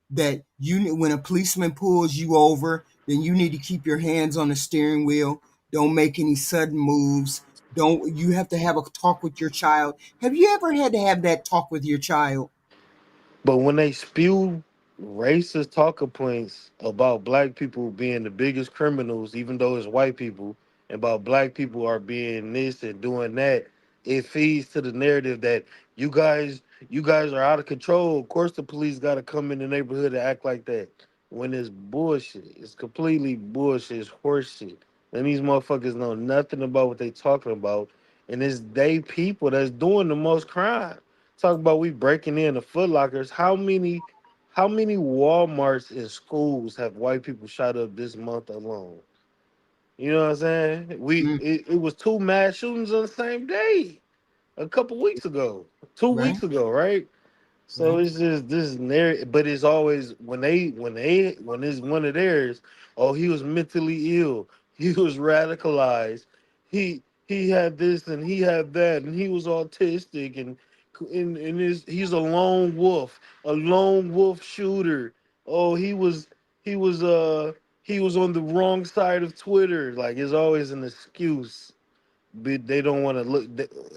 Speaker 1: that when a policeman pulls you over, then you need to keep your hands on the steering wheel. Don't make any sudden moves. Don't you have to have a talk with your child? Have you ever had to have that talk with your child?
Speaker 7: But when they spew racist talking points about black people being the biggest criminals, even though it's white people, and about black people are being this and doing that, it feeds to the narrative that you guys are out of control. Of course the police gotta come in the neighborhood and act like that. When it's bullshit. It's completely bullshit. It's horseshit. And these motherfuckers know nothing about what they talking about. And it's they people that's doing the most crime. Talk about we breaking in the Foot Lockers. How many Walmarts and schools have white people shot up this month alone? You know what I'm saying?
Speaker 1: Mm,
Speaker 7: It was two mass shootings on the same day a couple weeks ago, two
Speaker 1: right,
Speaker 7: weeks ago, right? So
Speaker 1: right.
Speaker 7: it's just this narrative, but it's always when it's one of theirs. Oh, he was mentally ill. He was radicalized. He had this and he had that, and he was autistic, and he's a lone wolf shooter. Oh, he was on the wrong side of Twitter. Like it's always an excuse, but they don't want to look.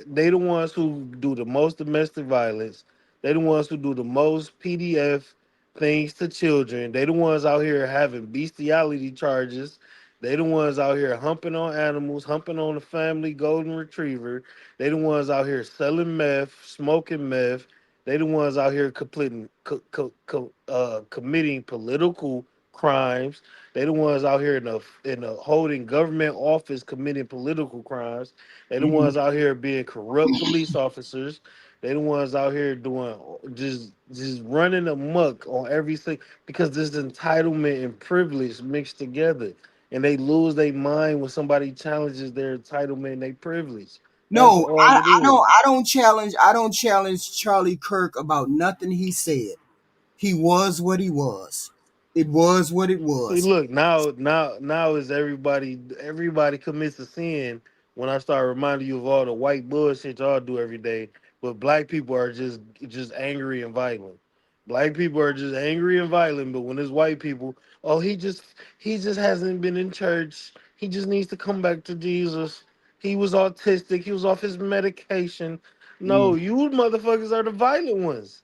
Speaker 7: They the ones who do the most domestic violence. They the ones who do the most PDF things to children. They the ones out here having bestiality charges. They the ones out here humping on animals, humping on the family golden retriever. They the ones out here selling meth, smoking meth. They the ones out here committing political crimes. They the ones out here in the holding government office committing political crimes. They the
Speaker 1: Mhm.
Speaker 7: ones out here being corrupt police officers. They the ones out here doing just running amok on every single because this entitlement and privilege mixed together, and they lose their mind when somebody challenges their entitlement and their privilege. That's
Speaker 1: No,
Speaker 7: all it is.
Speaker 1: I don't challenge Charlie Kirk about nothing he said. He was what he was. It was what it
Speaker 7: See,
Speaker 1: was.
Speaker 7: look now is everybody commits a sin when I start reminding you of all the white bullshit y'all do every day. But black people are just angry and violent. Black people are just angry and violent. But when it's white people, oh he just hasn't been in church. He just needs to come back to Jesus. He was autistic. He was off his medication. No,
Speaker 1: Mm,
Speaker 7: you motherfuckers are the violent ones.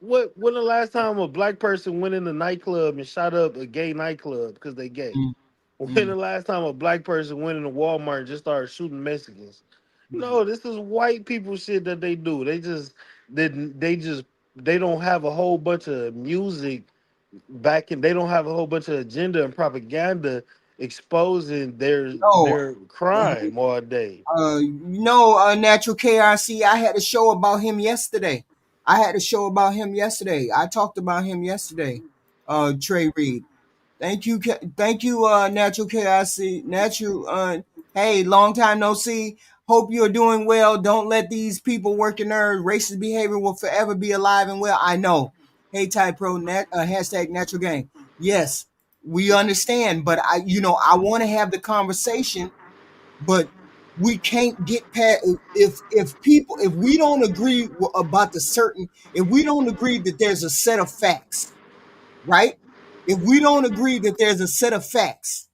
Speaker 7: What? When the last time a black person went in a nightclub and shot up a gay nightclub because they gay?
Speaker 1: mm,
Speaker 7: When
Speaker 1: mm,
Speaker 7: the last time a black person went in a Walmart and just started shooting Mexicans?
Speaker 1: mm.
Speaker 7: No, this is white people shit that they do. They don't have a whole bunch of music back in. They don't have a whole bunch of agenda and propaganda exposing their
Speaker 1: No,
Speaker 7: their crime all day.
Speaker 1: Natural KRC. I had a show about him yesterday. I talked about him yesterday. Trey Reed. Thank you, Natural KIC. Natural, hey, long time no see. Hope you're doing well. Don't let these people work your nerves. Racist behavior will forever be alive and well. I know. Hey, Type Pro, hashtag Natural Gang. Yes, we understand, but I want to have the conversation, but we can't get past if we don't agree about if we don't agree that there's a set of facts, right? If we don't agree that there's a set of facts,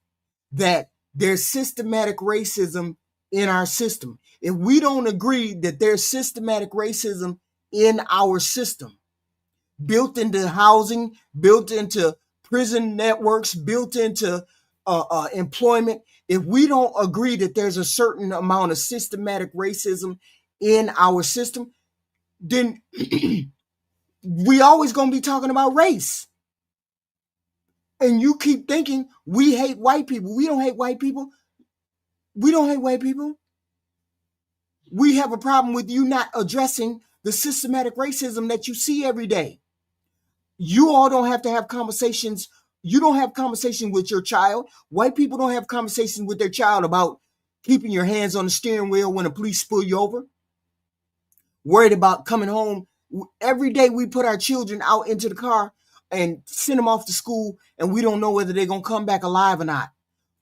Speaker 1: that there's systematic racism in our system, if we don't agree that there's systematic racism in our system, built into housing, built into prison networks, built into employment, if we don't agree that there's a certain amount of systematic racism in our system, then we always going to be talking about race. And you keep thinking we hate white people. We don't hate white people. We don't hate white people. We have a problem with you not addressing the systematic racism that you see every day. You all don't have to have conversations. You don't have conversations with your child. White people don't have conversations with their child about keeping your hands on the steering wheel when the police pull you over. Worried about coming home. Every day we put our children out into the car and send them off to school, and we don't know whether they're going to come back alive or not.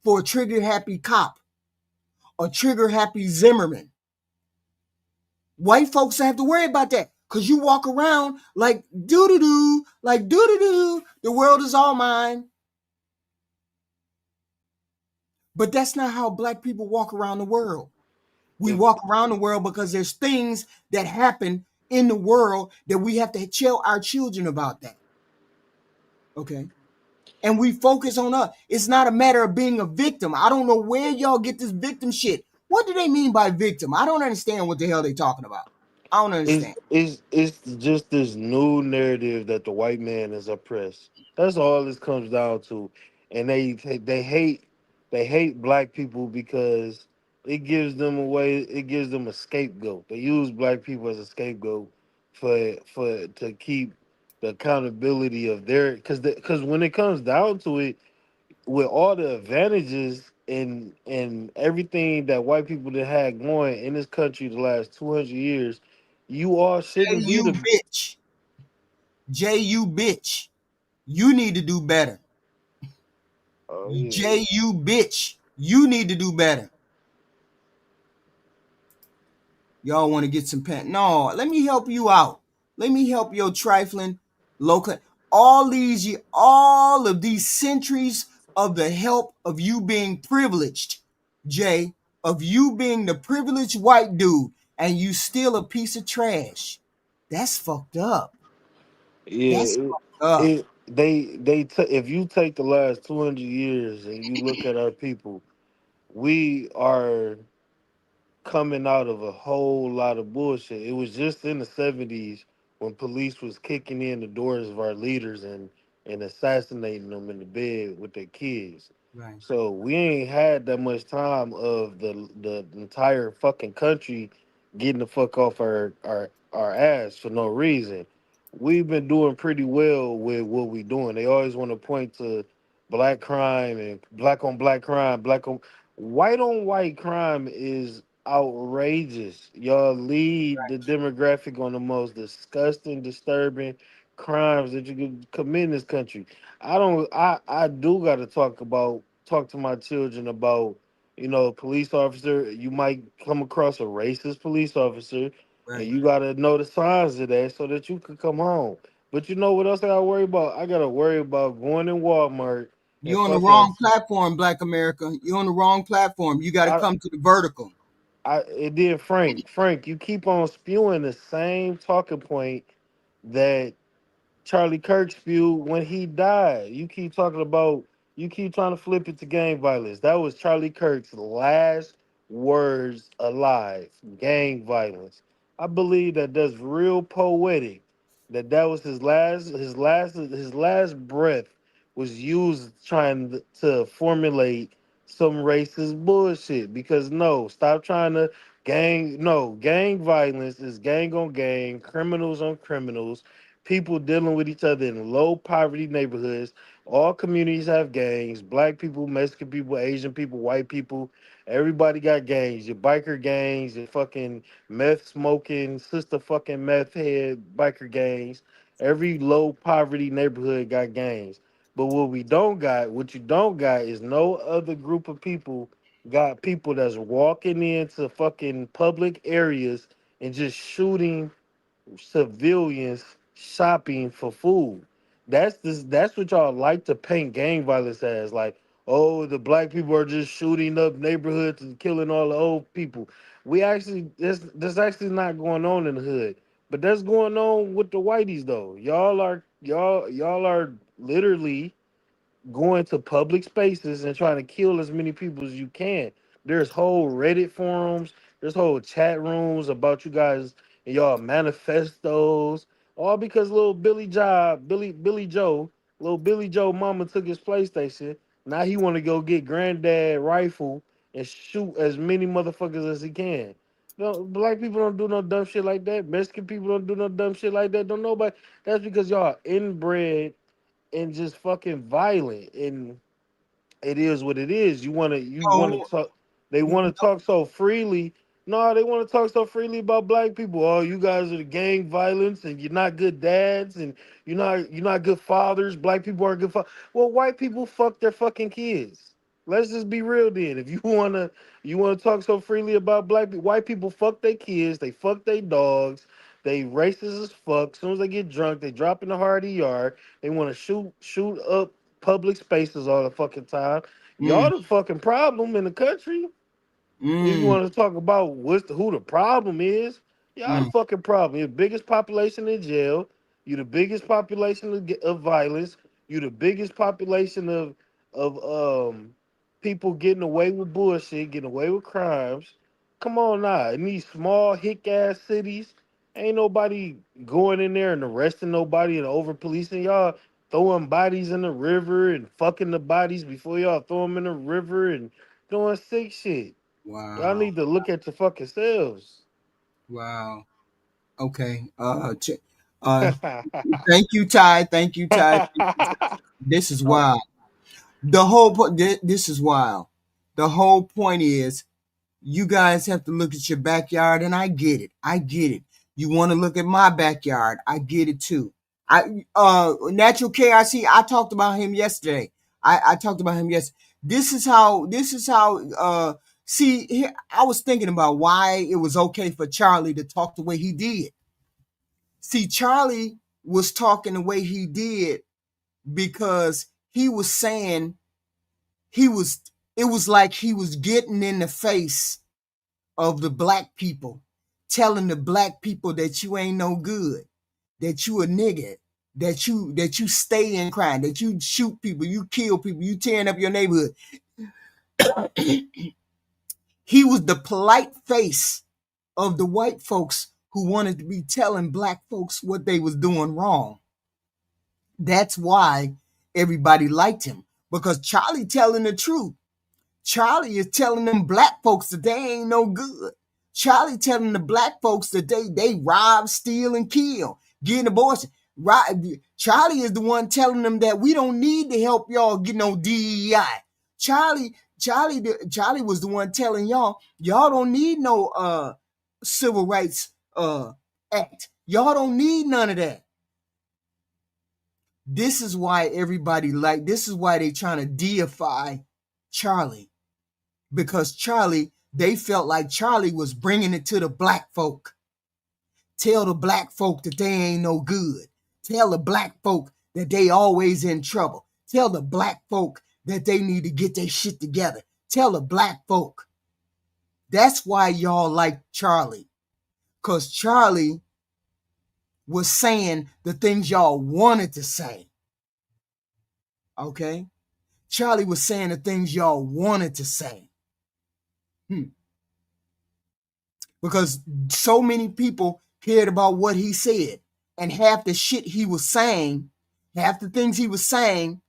Speaker 1: For a trigger happy cop, a trigger happy Zimmerman. White folks don't have to worry about that because you walk around like doo-doo-doo, like doo-doo-doo. The world is all mine. But that's not how black people walk around the world. We
Speaker 7: If
Speaker 1: walk around the world because there's things that happen in the world that we have to tell our children about that. Okay. And we focus on us. It's not a matter of being a victim. I don't know where y'all get this victim shit. What do they mean by victim? I don't understand what the hell they talking about. I don't
Speaker 7: It's
Speaker 1: understand.
Speaker 7: it's it's just this new narrative that the white man is oppressed. That's all this comes down to, and they hate black people because it gives them a way. It gives them a scapegoat. They use black people as a scapegoat for to keep the accountability of their because when it comes down to it, with all the advantages and everything that white people that had going in this country the last 200 years, you all
Speaker 1: J
Speaker 7: shouldn't be
Speaker 1: you
Speaker 7: the.
Speaker 1: bitch. J you bitch. You need to do better.
Speaker 7: Oh yeah.
Speaker 1: J you bitch. You need to do better. Y'all want to get some pen? No, let me help you out. Let me help your trifling local. All of these centuries of the help of you being privileged, Jay, of you being the privileged white dude, and you still a piece of trash. That's fucked up.
Speaker 7: Yeah,
Speaker 1: That's fucked up.
Speaker 7: if you take the last 200 years and you look at our people, we are coming out of a whole lot of bullshit. It was just in the 70s when police was kicking in the doors of our leaders and assassinating them in the bed with their kids.
Speaker 1: Right.
Speaker 7: So we ain't had that much time of the entire fucking country getting the fuck off our ass for no reason. We've been doing pretty well with what we doing. They always want to point to black crime and black on black crime, black on white crime is outrageous. Y'all lead the demographic on the most disgusting, disturbing crimes that you could commit in this country. I do gotta talk to my children about, police officer, you might come across a racist police officer and
Speaker 1: Right.
Speaker 7: you gotta know the signs of that so that you could come home. But you know what else I gotta worry about? I gotta worry about going in Walmart and
Speaker 1: You're on the
Speaker 7: fucking
Speaker 1: wrong platform, Black America. You're on the wrong platform. You got to
Speaker 7: I,
Speaker 1: come to the vertical.
Speaker 7: it did Frank, you keep on spewing the same talking point that Charlie Kirk spewed when he died. You keep trying to flip it to gang violence. That was Charlie Kirk's last words alive. Gang violence. I believe that that's real poetic. That was his last breath was used trying to formulate some racist bullshit. Because no, stop trying to gang violence is gang on gang, criminals on criminals, people dealing with each other in low poverty neighborhoods. All communities have gangs. Black people, Mexican people, Asian people, white people. Everybody got gangs. Your biker gangs, your fucking meth smoking, sister fucking meth head biker gangs. Every low poverty neighborhood got gangs. But what you don't got is no other group of people got people that's walking into fucking public areas and just shooting civilians shopping for food. That's what y'all like to paint gang violence as. Like, oh, the black people are just shooting up neighborhoods and killing all the old people. We actually There's actually not going on in the hood. But that's going on with the whiteys though. Y'all are literally going to public spaces and trying to kill as many people as you can. There's whole Reddit forums, there's whole chat rooms about you guys and y'all manifestos, all because little Billy Joe mama took his PlayStation. Now he want to go get granddad rifle and shoot as many motherfuckers as he can. No, black people don't do no dumb shit like that. Mexican people don't do no dumb shit like that. Don't nobody. That's because y'all inbred and just fucking violent. And it is what it is. You want to
Speaker 1: So,
Speaker 7: talk. They want to talk so freely. No, they want to talk so freely about black people. Oh, you guys are the gang violence, and you're not good dads, and you're not good fathers. Black people aren't good fathers. Well, white people fuck their fucking kids. Let's just be real, then. If you wanna talk so freely about black people, white people fuck their kids. They fuck their dogs. They racist as fuck. As soon as they get drunk, they drop in the heart of the yard. They want to shoot up public spaces all the fucking time.
Speaker 1: mm,
Speaker 7: Y'all the fucking problem in the country. If you
Speaker 1: mm,
Speaker 7: want to talk about who the problem is, y'all the
Speaker 1: mm,
Speaker 7: fucking problem. You're the biggest population in jail. You the biggest population of violence. You the biggest population of people getting away with bullshit, getting away with crimes. Come on now, in these small hick ass cities, ain't nobody going in there and arresting nobody and over policing y'all. Throwing bodies in the river and fucking the bodies before y'all throw them in the river and doing sick shit. Y'all
Speaker 1: wow.
Speaker 7: need to look at your fucking selves.
Speaker 1: Wow. Okay. Uh, thank you, Ty. Thank you, Ty. This is
Speaker 7: Uh,
Speaker 1: wild. The whole point. This is wild. The whole point is you guys have to look at your backyard, and I get it. I get it. You want to look at my backyard. I get it too. Natural KRC, I talked about him yesterday. I talked about him yesterday. This is how see here, I was thinking about why it was okay for Charlie to talk the way he did. See, Charlie was talking the way he did because he was saying he was it was like he was getting in the face of the black people, telling the black people that you ain't no good, that you a nigga, that you stay in crime, that you shoot people, you kill people, you tearing up your neighborhood. He was the polite face of the white folks who wanted to be telling black folks what they was doing wrong. That's why everybody liked him, because Charlie telling the truth. Charlie is telling them black folks that they ain't no good. Charlie telling the black folks that they rob, steal, and kill, get an abortion. Charlie is the one telling them that we don't need to help y'all get no DEI. Charlie was the one telling y'all don't need no civil rights act. Y'all don't need none of that. This is why this is why they trying to deify Charlie. Because they felt like Charlie was bringing it to the black folk. Tell the black folk that they ain't no good. Tell the black folk that they always in trouble. Tell the black folk that they need to get their shit together. Tell the black folk. That's why y'all like Charlie. Because Charlie was saying the things y'all wanted to say. Okay? Charlie was saying the things y'all wanted to say. Because so many people cared about what he said. And half the shit he was saying, half the things he was saying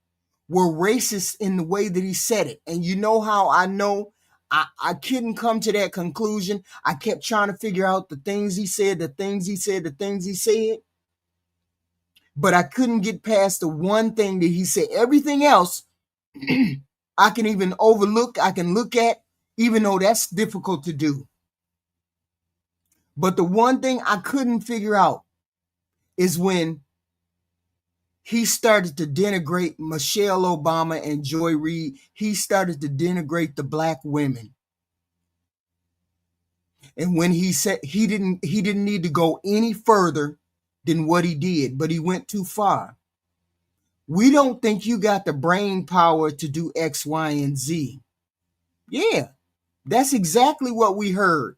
Speaker 1: were racist in the way that he said it. And you know how I know I couldn't come to that conclusion? I kept trying to figure out the things he said. But I couldn't get past the one thing that he said. Everything else, I can even overlook, I can look at, even though that's difficult to do. But the one thing I couldn't figure out is when he started to denigrate Michelle Obama and Joy Reid. He started to denigrate the black women. And when he said he didn't need to go any further than what he did, but he went too far. We don't think you got the brain power to do X, Y, and Z. Yeah, that's exactly what we heard.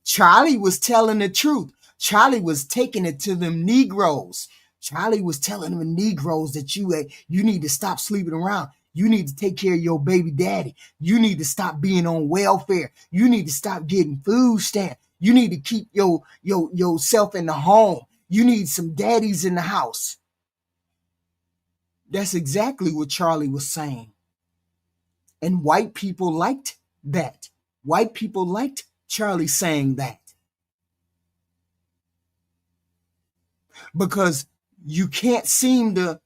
Speaker 1: Charlie was telling the truth. Charlie was taking it to them Negroes. Charlie was telling them Negroes that you need to stop sleeping around. You need to take care of your baby daddy. You need to stop being on welfare. You need to stop getting food stamps. You need to keep yourself in the home. You need some daddies in the house. That's exactly what Charlie was saying. And white people liked that. White people liked Charlie saying that. Because you can't seem to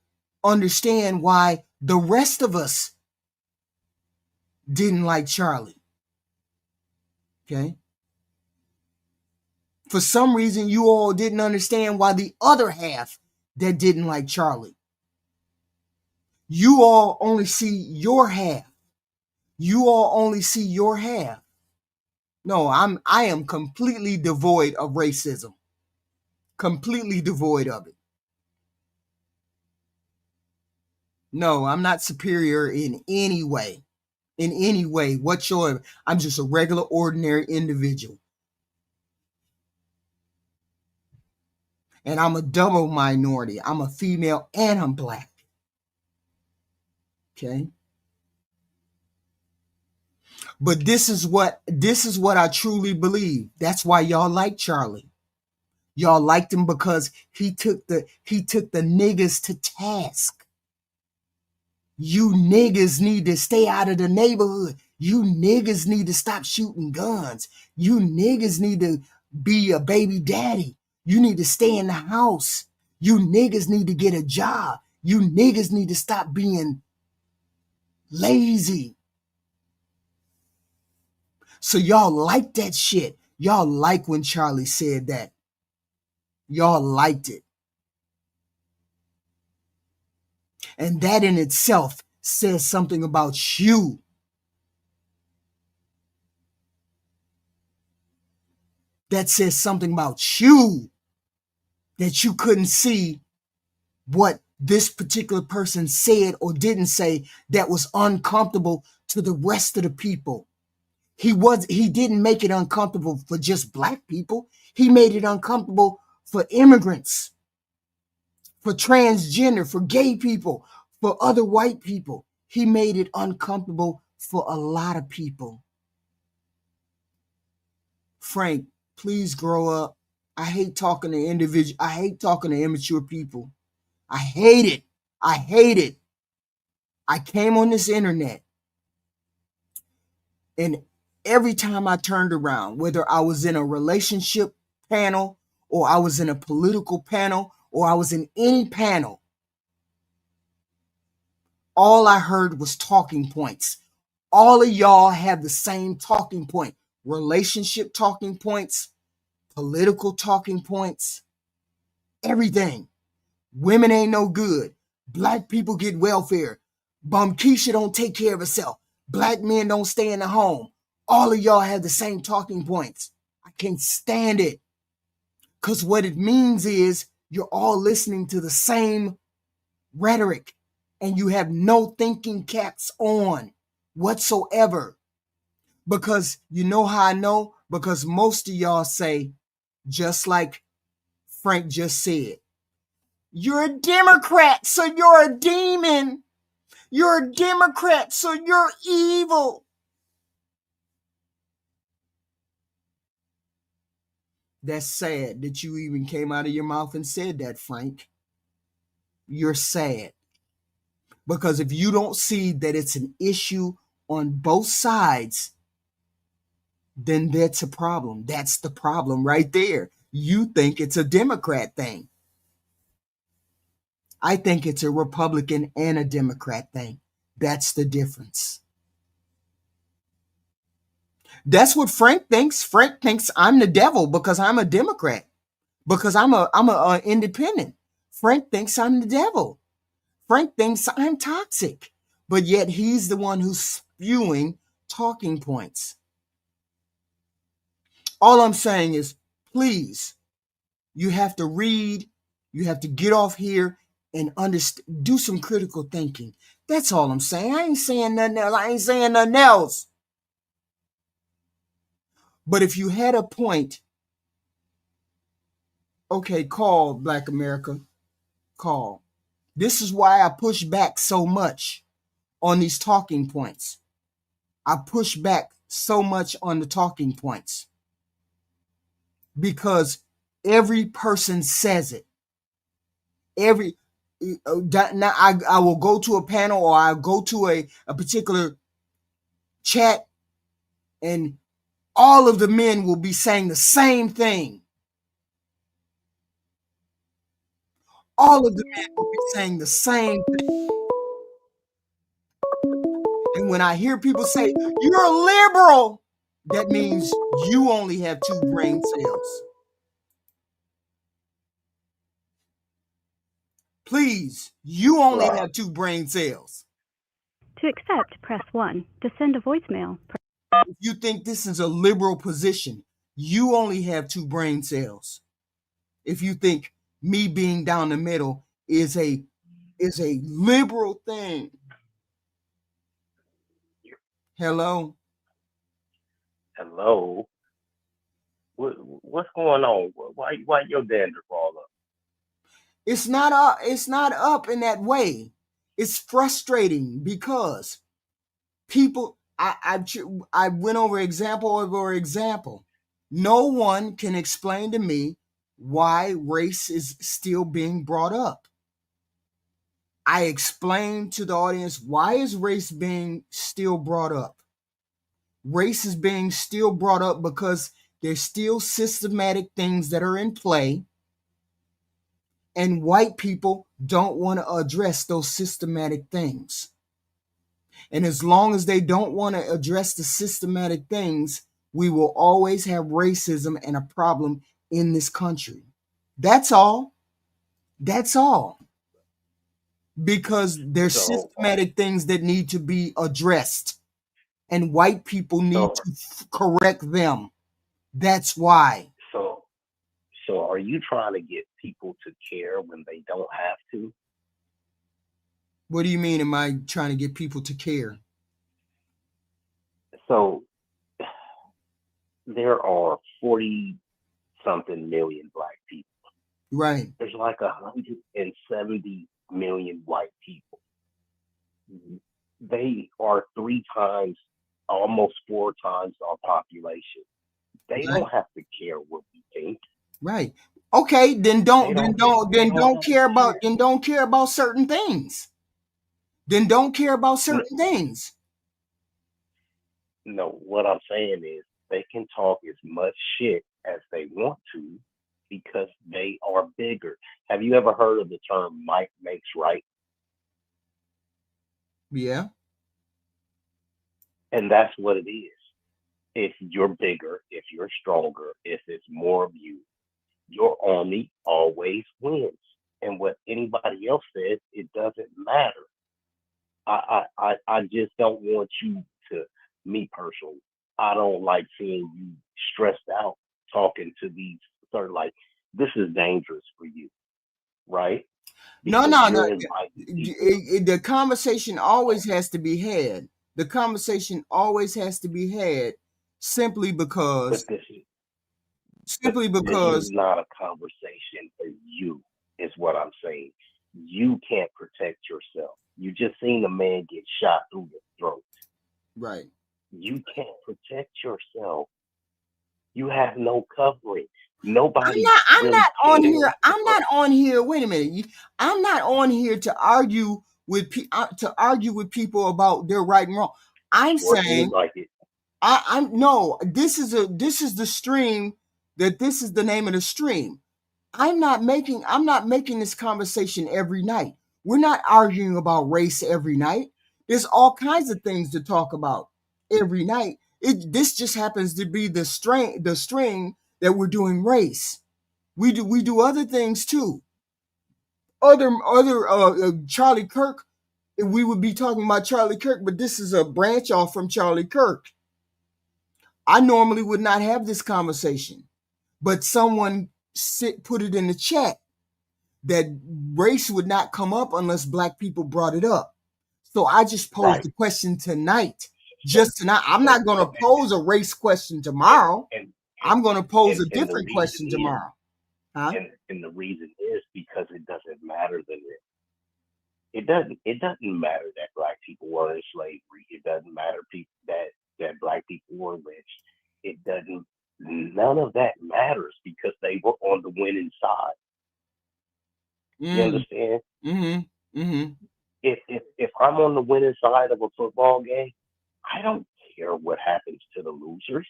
Speaker 1: understand why the rest of us didn't like Charlie. Okay? For some reason, you all didn't understand why the other half that didn't like Charlie. You all only see your half. You all only see your half. No, I am completely devoid of racism. Completely devoid of it. No, I'm not superior in any way. In any way whatsoever. I'm just a regular, ordinary individual. And I'm a double minority. I'm a female and I'm black. Okay? But this is what I truly believe. That's why y'all like Charlie. Y'all liked him because he took the niggas to task. You niggas need to stay out of the neighborhood. You niggas need to stop shooting guns. You niggas need to be a baby daddy. You need to stay in the house. You niggas need to get a job. You niggas need to stop being lazy. So y'all like that shit. Y'all like when Charlie said that. Y'all liked it. And that in itself says something about you. That says something about you. That you couldn't see what this particular person said or didn't say that was uncomfortable to the rest of the people. He didn't make it uncomfortable for just black people. He made it uncomfortable for immigrants, for transgender, for gay people, for other white people. He made it uncomfortable for a lot of people. Frank, please grow up. I hate talking to individuals. I hate talking to immature people. I hate it. I hate it. I came on this internet, and every time I turned around, whether I was in a relationship panel or I was in a political panel or I was in any panel, all I heard was talking points. All of y'all have the same talking point: relationship talking points, political talking points, everything. Women ain't no good. Black people get welfare. Keisha don't take care of herself. Black men don't stay in the home. All of y'all have the same talking points. I can't stand it. Because what it means is you're all listening to the same rhetoric and you have no thinking caps on whatsoever. Because you know how I know? Because most of y'all say, just like Frank just said, you're a Democrat, so you're a demon. You're a Democrat, so you're evil. That's sad that you even came out of your mouth and said that, Frank. You're sad. Because if you don't see that it's an issue on both sides, then that's a problem. That's the problem right there. You think it's a Democrat thing. I think it's a Republican and a Democrat thing. That's the difference. That's what Frank thinks. Frank thinks I'm the devil because I'm a Democrat, because I'm a independent. Frank thinks I'm the devil. Frank thinks I'm toxic, but yet he's the one who's spewing talking points. All I'm saying is, please, you have to read, you have to get off here and understand, do some critical thinking. That's all I'm saying. I ain't saying nothing else. I ain't saying nothing else. But if you had a point, okay, call Black America, call. This is why I push back so much on these talking points. I push back so much on the talking points because every person says it. Now I will go to a panel or I'll go to a particular chat and all of the men will be saying the same thing. All of the men will be saying the same thing. And when I hear people say, you're a liberal, that means you only have 2 brain cells. Please, you only have 2 brain cells.
Speaker 3: To accept, press 1. To send a voicemail,
Speaker 1: If you think this is a liberal position, you only have 2 brain cells. If you think me being down the middle is a liberal thing. Hello?
Speaker 8: Hello. What's going on? Why your dandruff all up?
Speaker 1: It's not up in that way. It's frustrating because people I went over example over example. No one can explain to me why race is still being brought up. I explained to the audience, why is race being still brought up? Race is being still brought up because there's still systematic things that are in play, and white people don't want to address those systematic things. And as long as they don't want to address the systematic things, we will always have racism and a problem in this country. That's all. That's all. Because there's systematic things that need to be addressed, and white people need to correct them. That's why.
Speaker 8: So are you trying to get people to care when they don't have to?
Speaker 1: What do you mean, am I trying to get people to care?
Speaker 8: So there are 40 something million black people.
Speaker 1: Right.
Speaker 8: There's like 170 million white people. They are 3 times, almost 4 times our population. They
Speaker 1: Right.
Speaker 8: don't have to care what we think.
Speaker 1: Right. Okay, then
Speaker 8: They
Speaker 1: don't then
Speaker 8: don't. They,
Speaker 1: don't
Speaker 8: they
Speaker 1: then
Speaker 8: don't
Speaker 1: don't
Speaker 8: have to
Speaker 1: care about
Speaker 8: care.
Speaker 1: then don't care about certain things. Then don't care about
Speaker 8: No,
Speaker 1: certain things.
Speaker 8: no, what I'm saying is they can talk as much shit as they want to because they are bigger. Have you ever heard of the term "might makes right"?
Speaker 1: Yeah.
Speaker 8: And that's what it is. If you're bigger, if you're stronger, if it's more of you, your army always wins. And what anybody else says, it doesn't matter. I just don't want you to, me personally, I don't like seeing you stressed out talking to these sort of like, this is dangerous for you, right?
Speaker 1: No,
Speaker 8: Because
Speaker 1: no, no.
Speaker 8: you're inviting people,
Speaker 1: The conversation always has to be had. The conversation always has to be had simply
Speaker 8: but
Speaker 1: because
Speaker 8: but
Speaker 1: simply
Speaker 8: this is
Speaker 1: because
Speaker 8: not a conversation for you, is what I'm saying. You can't protect yourself. You just seen a man get shot through the throat.
Speaker 1: right.
Speaker 8: You can't protect yourself. You have no covering.
Speaker 1: I'm
Speaker 8: Nobody
Speaker 1: not. I'm
Speaker 8: really
Speaker 1: not on
Speaker 8: cares.
Speaker 1: here. I'm not on here. Wait a minute. I'm not on here to argue with to argue with people about their right and wrong. I'm
Speaker 8: Sure seems
Speaker 1: saying
Speaker 8: like it.
Speaker 1: I'm no. This is the stream. That this is the name of the stream. I'm not making this conversation every night. We're not arguing about race every night. There's all kinds of things to talk about every night. This just happens to be the string that we're doing race. We do other things too. Other Charlie Kirk. We would be talking about Charlie Kirk, but this is a branch off from Charlie Kirk. I normally would not have this conversation, but someone put it in the chat that race would not come up unless black people brought it up. So I just posed
Speaker 8: Right.
Speaker 1: the question tonight.
Speaker 8: So
Speaker 1: Just tonight. I'm
Speaker 8: so
Speaker 1: not going to
Speaker 8: so
Speaker 1: pose a race question
Speaker 8: and
Speaker 1: tomorrow.
Speaker 8: and and
Speaker 1: I'm going to pose a
Speaker 8: and the
Speaker 1: different
Speaker 8: reason
Speaker 1: question
Speaker 8: is
Speaker 1: tomorrow. Huh?
Speaker 8: and the reason is because it doesn't matter the it doesn't matter that black people were in slavery. It doesn't matter that black people were lynched. It doesn't none of that matters because they were on the winning side. You
Speaker 1: Mm,
Speaker 8: understand?
Speaker 1: mm-hmm. Mm-hmm.
Speaker 8: If I'm on the winning side of a football game, I don't care what happens to the losers.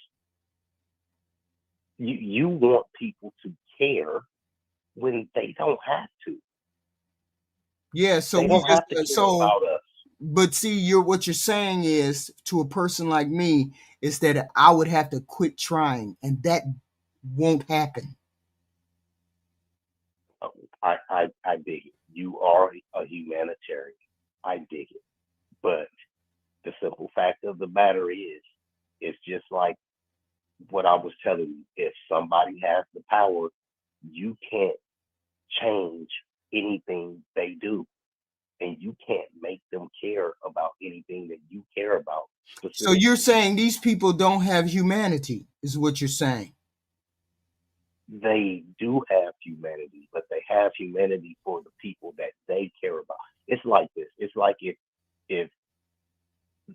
Speaker 8: You want people to care when they don't have to.
Speaker 1: Yeah. So
Speaker 8: They
Speaker 1: we
Speaker 8: don't
Speaker 1: just
Speaker 8: have to care
Speaker 1: so.
Speaker 8: about us.
Speaker 1: But see, what you're saying is to a person like me is that I would have to quit trying, and that won't happen.
Speaker 8: I dig it. You are a humanitarian. I dig it. But the simple fact of the matter is, it's just like what I was telling you. If somebody has the power, you can't change anything they do. And you can't make them care about anything that you care about
Speaker 1: So you're
Speaker 8: specifically.
Speaker 1: saying these people don't have humanity, is what you're saying.
Speaker 8: They do have humanity, but they have humanity for the people that they care about. It's like this. It's like if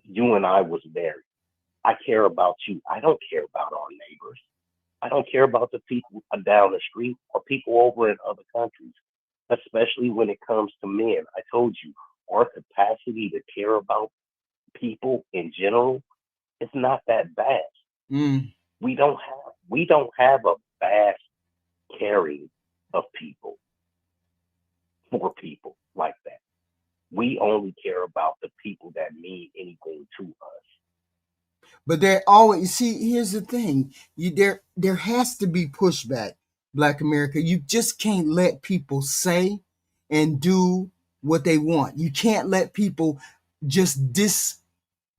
Speaker 8: you and I was married, I care about you. I don't care about our neighbors. I don't care about the people down the street or people over in other countries, especially when it comes to men. I told you our capacity to care about people in general is not that vast.
Speaker 1: Mm.
Speaker 8: We don't have a vast caring of people for people like that. We only care about the people that mean anything to us.
Speaker 1: But there always see. Here's the thing: there has to be pushback. Black America, you just can't let people say and do what they want. You can't let people just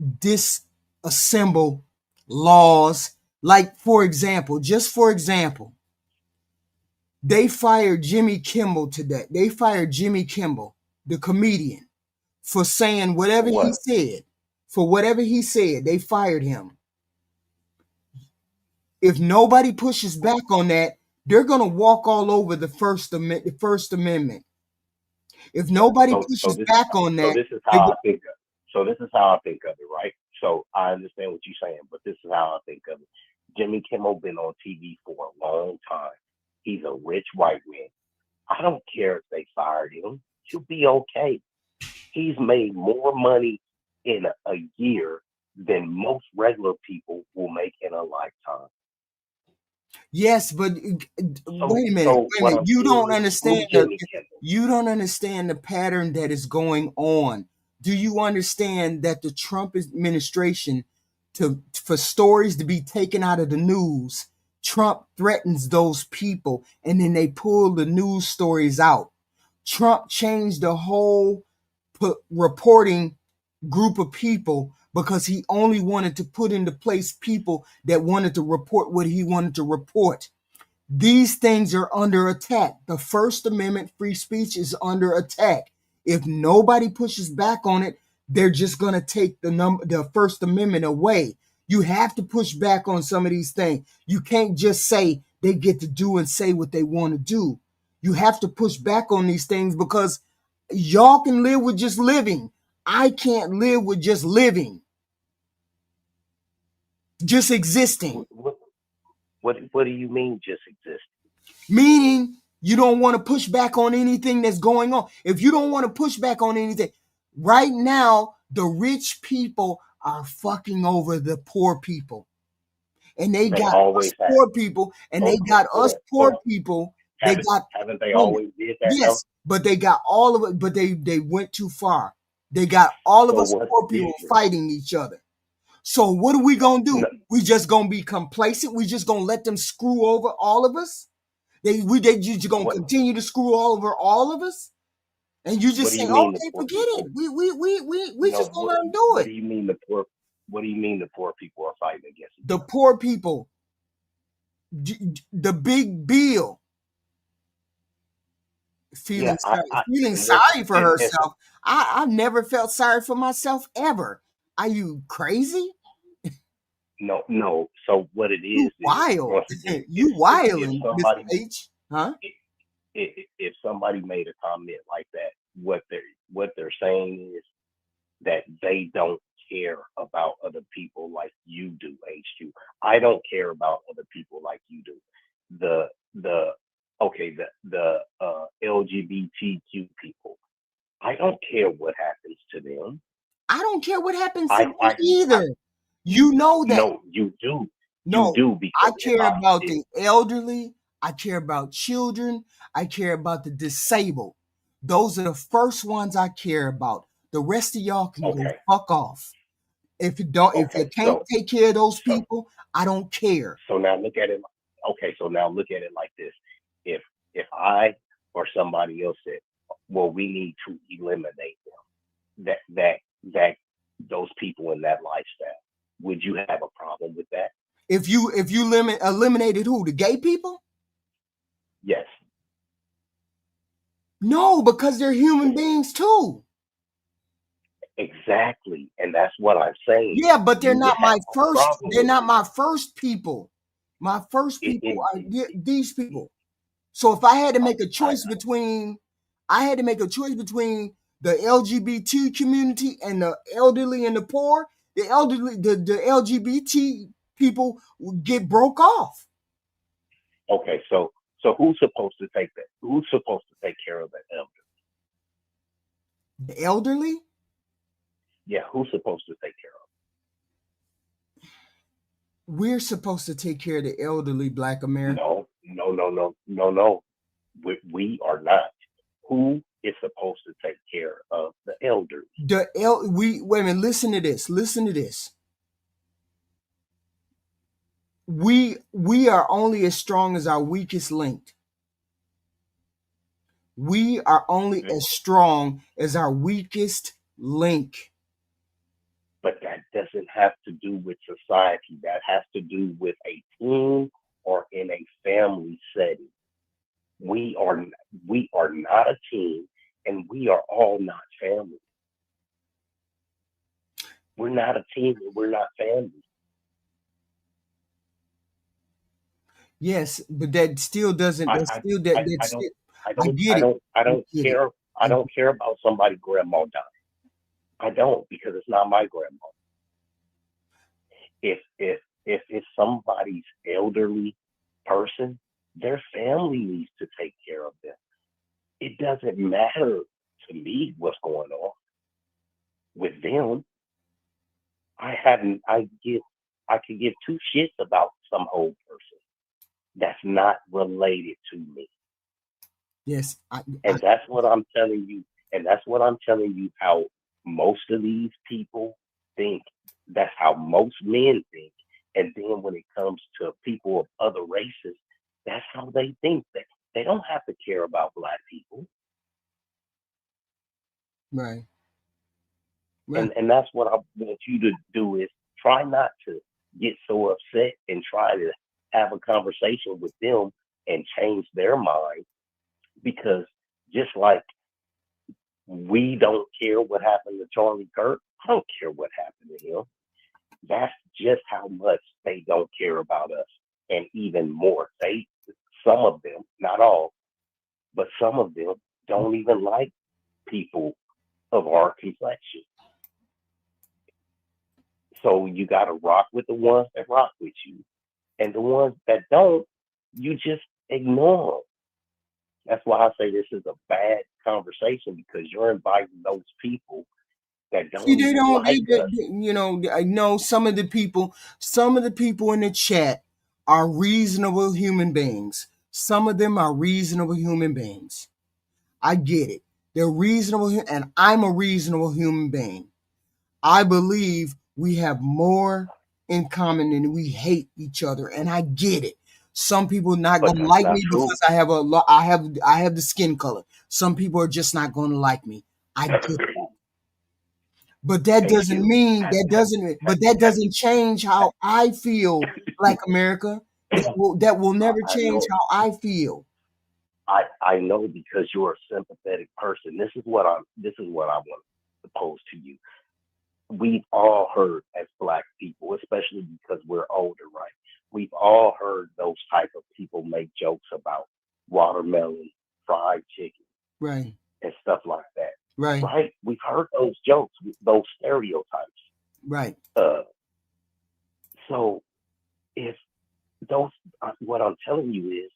Speaker 1: disassemble laws. Like just for example, they fired Jimmy Kimmel today. They fired Jimmy Kimmel, the comedian, for saying
Speaker 8: For
Speaker 1: whatever he
Speaker 8: what?
Speaker 1: said. For whatever he said, they fired him. If nobody pushes back on that, They're going to walk all over the First Amendment. If nobody pushes back on
Speaker 8: so
Speaker 1: that,
Speaker 8: this is how I think of so this is how I think of it, right? So I understand what you're saying, but this is how I think of it. Jimmy Kimmel been on TV for a long time. He's a rich white man. I don't care if they fired him. He'll be okay. He's made more money in a year than most regular people will make in a lifetime.
Speaker 1: yes, but wait a minute,
Speaker 8: So what I'm
Speaker 1: You
Speaker 8: saying
Speaker 1: don't
Speaker 8: is,
Speaker 1: understand
Speaker 8: screw Jimmy Kimmel.
Speaker 1: you don't understand the pattern that is going on. Do you understand that the Trump administration, for stories to be taken out of the news, Trump threatens those people and then they pull the news stories out. Trump changed the whole reporting group of people because he only wanted to put into place people that wanted to report what he wanted to report. These things are under attack. The First Amendment, free speech, is under attack. If nobody pushes back on it, they're just going to take the First Amendment away. You have to push back on some of these things. You can't just say they get to do and say what they want to do. You have to push back on these things because y'all can live with just living. I can't live with just living, just existing.
Speaker 8: What do you mean just exist?
Speaker 1: Meaning you don't want to push back on anything that's going on. If you don't want to push back on anything, right now, the rich people are fucking over the poor people. And they got us poor people, and they got us poor people. They got,
Speaker 8: haven't they always did that?
Speaker 1: yes, but they got all of it, but they went too far. They got all of us poor people fighting each other. So what are we gonna do? We just gonna be complacent? We just gonna let them screw over all of us? They just gonna continue to screw all over all of us? And you just say, okay, forget it. We just gonna let them do it.
Speaker 8: What do you mean the poor? What do you mean the poor people are fighting against
Speaker 1: the poor people? The big bill. Feeling sorry for herself. I've never felt sorry for myself ever. Are you crazy?
Speaker 8: No. So what it is?
Speaker 1: Wild. You wilding, Mr. H. Huh?
Speaker 8: If somebody made a comment like that, what they're saying is that they don't care about other people like you do, H2. I don't care about other people like you do. The LGBTQ people. I don't care what happens to them.
Speaker 1: I don't care what happens to me either. You know that.
Speaker 8: No, you do.
Speaker 1: No,
Speaker 8: you do, because
Speaker 1: I care about the elderly. I care about children. I care about the disabled. Those are the first ones I care about. The rest of y'all can go fuck off. If you can't take care of those people, I don't care.
Speaker 8: So now look at it. So now look at it like this. If I or somebody else said, well, we need to eliminate them, that those people in that lifestyle, would you have a problem with that?
Speaker 1: If you eliminated who? The gay people?
Speaker 8: Yes.
Speaker 1: No, because they're human beings too.
Speaker 8: Exactly, and that's what I'm saying.
Speaker 1: Yeah, but they're not my first. They're not my first people. My first people are these people. So if I had to make a choice between, the LGBT community and the elderly and the poor, the LGBT people would get broke off.
Speaker 8: Okay, so who's supposed to take that? Who's supposed to take care of the elderly?
Speaker 1: The elderly?
Speaker 8: Yeah, who's supposed to take care of them?
Speaker 1: We're supposed to take care of the elderly, Black America.
Speaker 8: No. We are not. Who is supposed to take care of the elders?
Speaker 1: Wait a minute, listen to this. We are only as strong as our weakest link. We are only as strong as our weakest link.
Speaker 8: But that doesn't have to do with society. That has to do with a team or in a family setting. We are not a team, and we are all not family. We're not a team, and we're not family.
Speaker 1: Yes, but that still doesn't. That
Speaker 8: I,
Speaker 1: still that
Speaker 8: I,
Speaker 1: that
Speaker 8: I don't,
Speaker 1: still. I get it.
Speaker 8: I
Speaker 1: I
Speaker 8: don't
Speaker 1: get it.
Speaker 8: care. I
Speaker 1: I
Speaker 8: don't care about somebody grandma dying. I don't, because it's not my grandma. If it's somebody's elderly person, their family needs to take care of them. It doesn't matter to me what's going on with them. I haven't. I could give two shits about some old person that's not related to me.
Speaker 1: yes.
Speaker 8: And that's what I'm telling you. And that's what I'm telling you, how most of these people think. That's how most men think. And then when it comes to people of other races, that's how they think. That they don't have to care about black people.
Speaker 1: Right. Right.
Speaker 8: And that's what I want you to do, is try not to get so upset, and try to have a conversation with them and change their mind. Because just like we don't care what happened to Charlie Kirk, I don't care what happened to him. That's just how much they don't care about us. And even more, some of them, not all, but some of them don't even like people of our complexion. So you got to rock with the ones that rock with you, and the ones that don't, you just ignore them. That's why I say this is a bad conversation, because you're inviting those people that
Speaker 1: See,
Speaker 8: don't
Speaker 1: they
Speaker 8: even
Speaker 1: don't.
Speaker 8: like us.
Speaker 1: You know, I know some of the people. Some of the people in the chat are reasonable human beings. Some of them are reasonable human beings. I get it. They're reasonable, and I'm a reasonable human being. I believe we have more in common than we hate each other, and I get it. Some people not
Speaker 8: But
Speaker 1: gonna
Speaker 8: that's
Speaker 1: like
Speaker 8: not
Speaker 1: me
Speaker 8: true.
Speaker 1: because I have a lot. I have the skin color. Some people are just not gonna like me. I get it. But that
Speaker 8: Thank
Speaker 1: doesn't
Speaker 8: you.
Speaker 1: mean that doesn't. But that doesn't change how I feel. Like America, that will never
Speaker 8: I
Speaker 1: change
Speaker 8: know.
Speaker 1: how I feel.
Speaker 8: I know, because you're a sympathetic person. This is what I want to pose to you. We've all heard, as black people, especially because we're older, right? We've all heard those type of people make jokes about watermelon, fried chicken,
Speaker 1: Right.
Speaker 8: and stuff like that.
Speaker 1: Right.
Speaker 8: Right? We've heard those jokes, those stereotypes.
Speaker 1: Right.
Speaker 8: Uh, so if those, what I'm telling you is,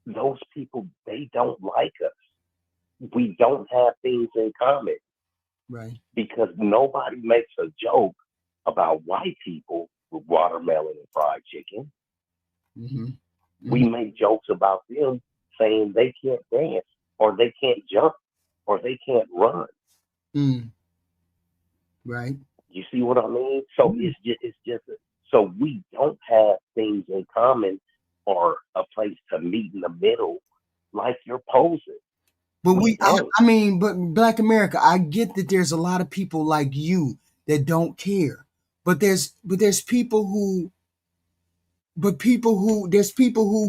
Speaker 8: those people, they don't like us. We don't have things in common,
Speaker 1: Right.
Speaker 8: because nobody makes a joke about white people with watermelon and fried chicken.
Speaker 1: Mm-hmm.
Speaker 8: We make jokes about them, saying they can't dance, or they can't jump, or they can't run.
Speaker 1: Mm-hmm. Right.
Speaker 8: You see what I mean? So it's just so we don't have things in common, or a place to meet in the middle, like you're posing.
Speaker 1: But
Speaker 8: We don't.
Speaker 1: but Black America, I get that there's a lot of people like you that don't care. But there's people who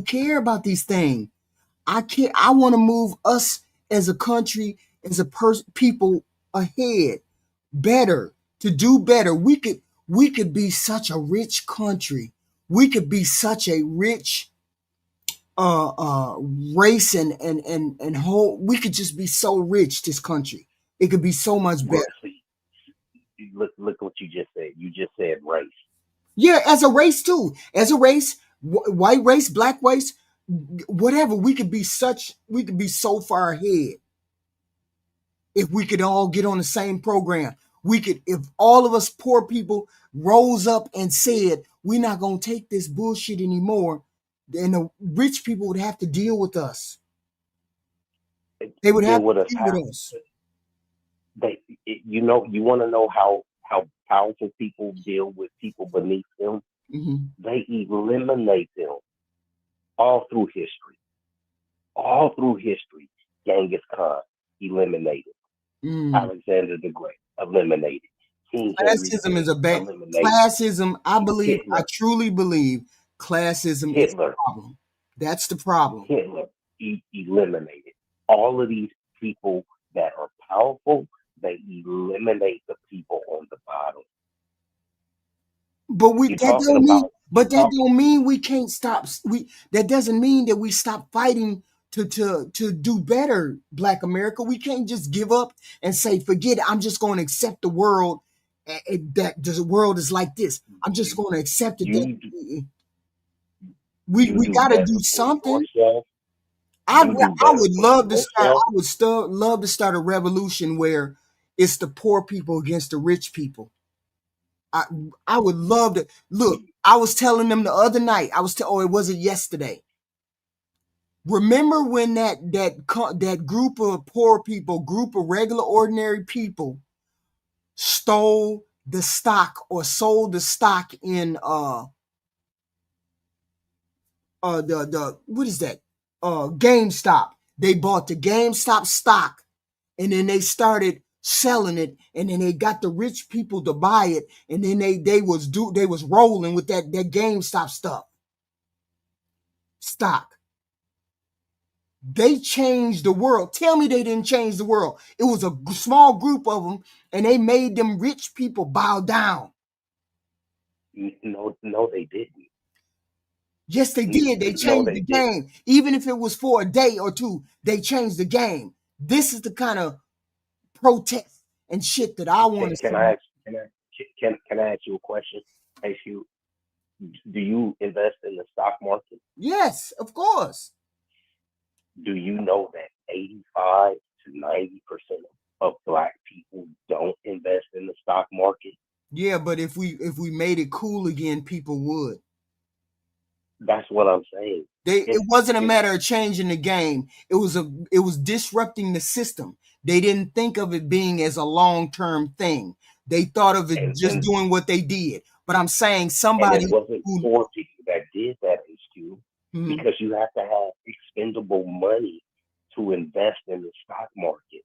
Speaker 1: care about these things. I want to move us as a country, as a people ahead, better, to do better. We could be such a rich country. We could be such a rich uh uh race and whole. We could just be so rich, this country. It could be so much better.
Speaker 8: Well, see, look what you just said. You just said race.
Speaker 1: Yeah, as a race too. As a race, white race, black race, whatever. We could be so far ahead if we could all get on the same program. We could, if all of us poor people rose up and said, we're not going to take this bullshit anymore, then the rich people would have to deal with us. They would
Speaker 8: Deal
Speaker 1: have to
Speaker 8: with us
Speaker 1: deal
Speaker 8: how?
Speaker 1: with us.
Speaker 8: You want to know how powerful people deal with people beneath them?
Speaker 1: Hmm.
Speaker 8: They eliminate them all through history. All through history, Genghis Khan eliminated.
Speaker 1: Mm.
Speaker 8: Alexander the Great eliminated. King Henry
Speaker 1: Classism is
Speaker 8: VIII
Speaker 1: a bad
Speaker 8: eliminated.
Speaker 1: classism. I
Speaker 8: Hitler,
Speaker 1: truly believe classism is the
Speaker 8: Hitler,
Speaker 1: problem. That's the problem.
Speaker 8: Hitler eliminated. All of these people that are powerful, they eliminate the people on the bottom.
Speaker 1: But
Speaker 8: You're talking about
Speaker 1: that
Speaker 8: talk,
Speaker 1: don't mean we can't stop. That doesn't mean that we stop fighting to do better, Black America. We can't just give up and say, forget it. I'm just going to accept the world, that the world is like this. I'm just going to accept it. That
Speaker 8: you
Speaker 1: we
Speaker 8: you do
Speaker 1: got to
Speaker 8: better
Speaker 1: do
Speaker 8: for
Speaker 1: something.
Speaker 8: yourself.
Speaker 1: I
Speaker 8: You do
Speaker 1: I
Speaker 8: better
Speaker 1: would
Speaker 8: for
Speaker 1: love to start.
Speaker 8: yourself.
Speaker 1: I would still love to start a revolution where it's the poor people against the rich people. I I would love to look. I was telling them the other night. Oh, it wasn't yesterday. Remember when that group of poor people, group of regular ordinary people, stole the stock or sold the stock in the what is that, GameStop. They bought the GameStop stock, and then they started selling it, and then they got the rich people to buy it, and then they was rolling with that GameStop stock. They changed the world. Tell me they didn't change the world. It was a small group of them, and they made them rich people bow down.
Speaker 8: No, no, they didn't.
Speaker 1: Yes, they did. They
Speaker 8: No,
Speaker 1: changed
Speaker 8: they
Speaker 1: the
Speaker 8: didn't.
Speaker 1: game. Even if it was for a day or two, they changed the game. This is the kind of protest and shit that I want to
Speaker 8: Can
Speaker 1: see.
Speaker 8: I ask? Can I ask you a question? Ask you, do you invest in the stock market?
Speaker 1: Yes, of course.
Speaker 8: Do you know that 85 to 90% of black people don't invest in the stock market?
Speaker 1: Yeah, but if we made it cool again, people would.
Speaker 8: That's what I'm saying.
Speaker 1: It
Speaker 8: It's
Speaker 1: wasn't a
Speaker 8: it's
Speaker 1: matter of changing the game. It was disrupting the system. They didn't think of it being as a long-term thing. They thought of it
Speaker 8: and
Speaker 1: just doing what they did. But I'm saying
Speaker 8: and
Speaker 1: somebody
Speaker 8: it wasn't
Speaker 1: who
Speaker 8: poor people that did that, HQ,
Speaker 1: Mhm.
Speaker 8: because you have to have expendable money to invest in the stock market.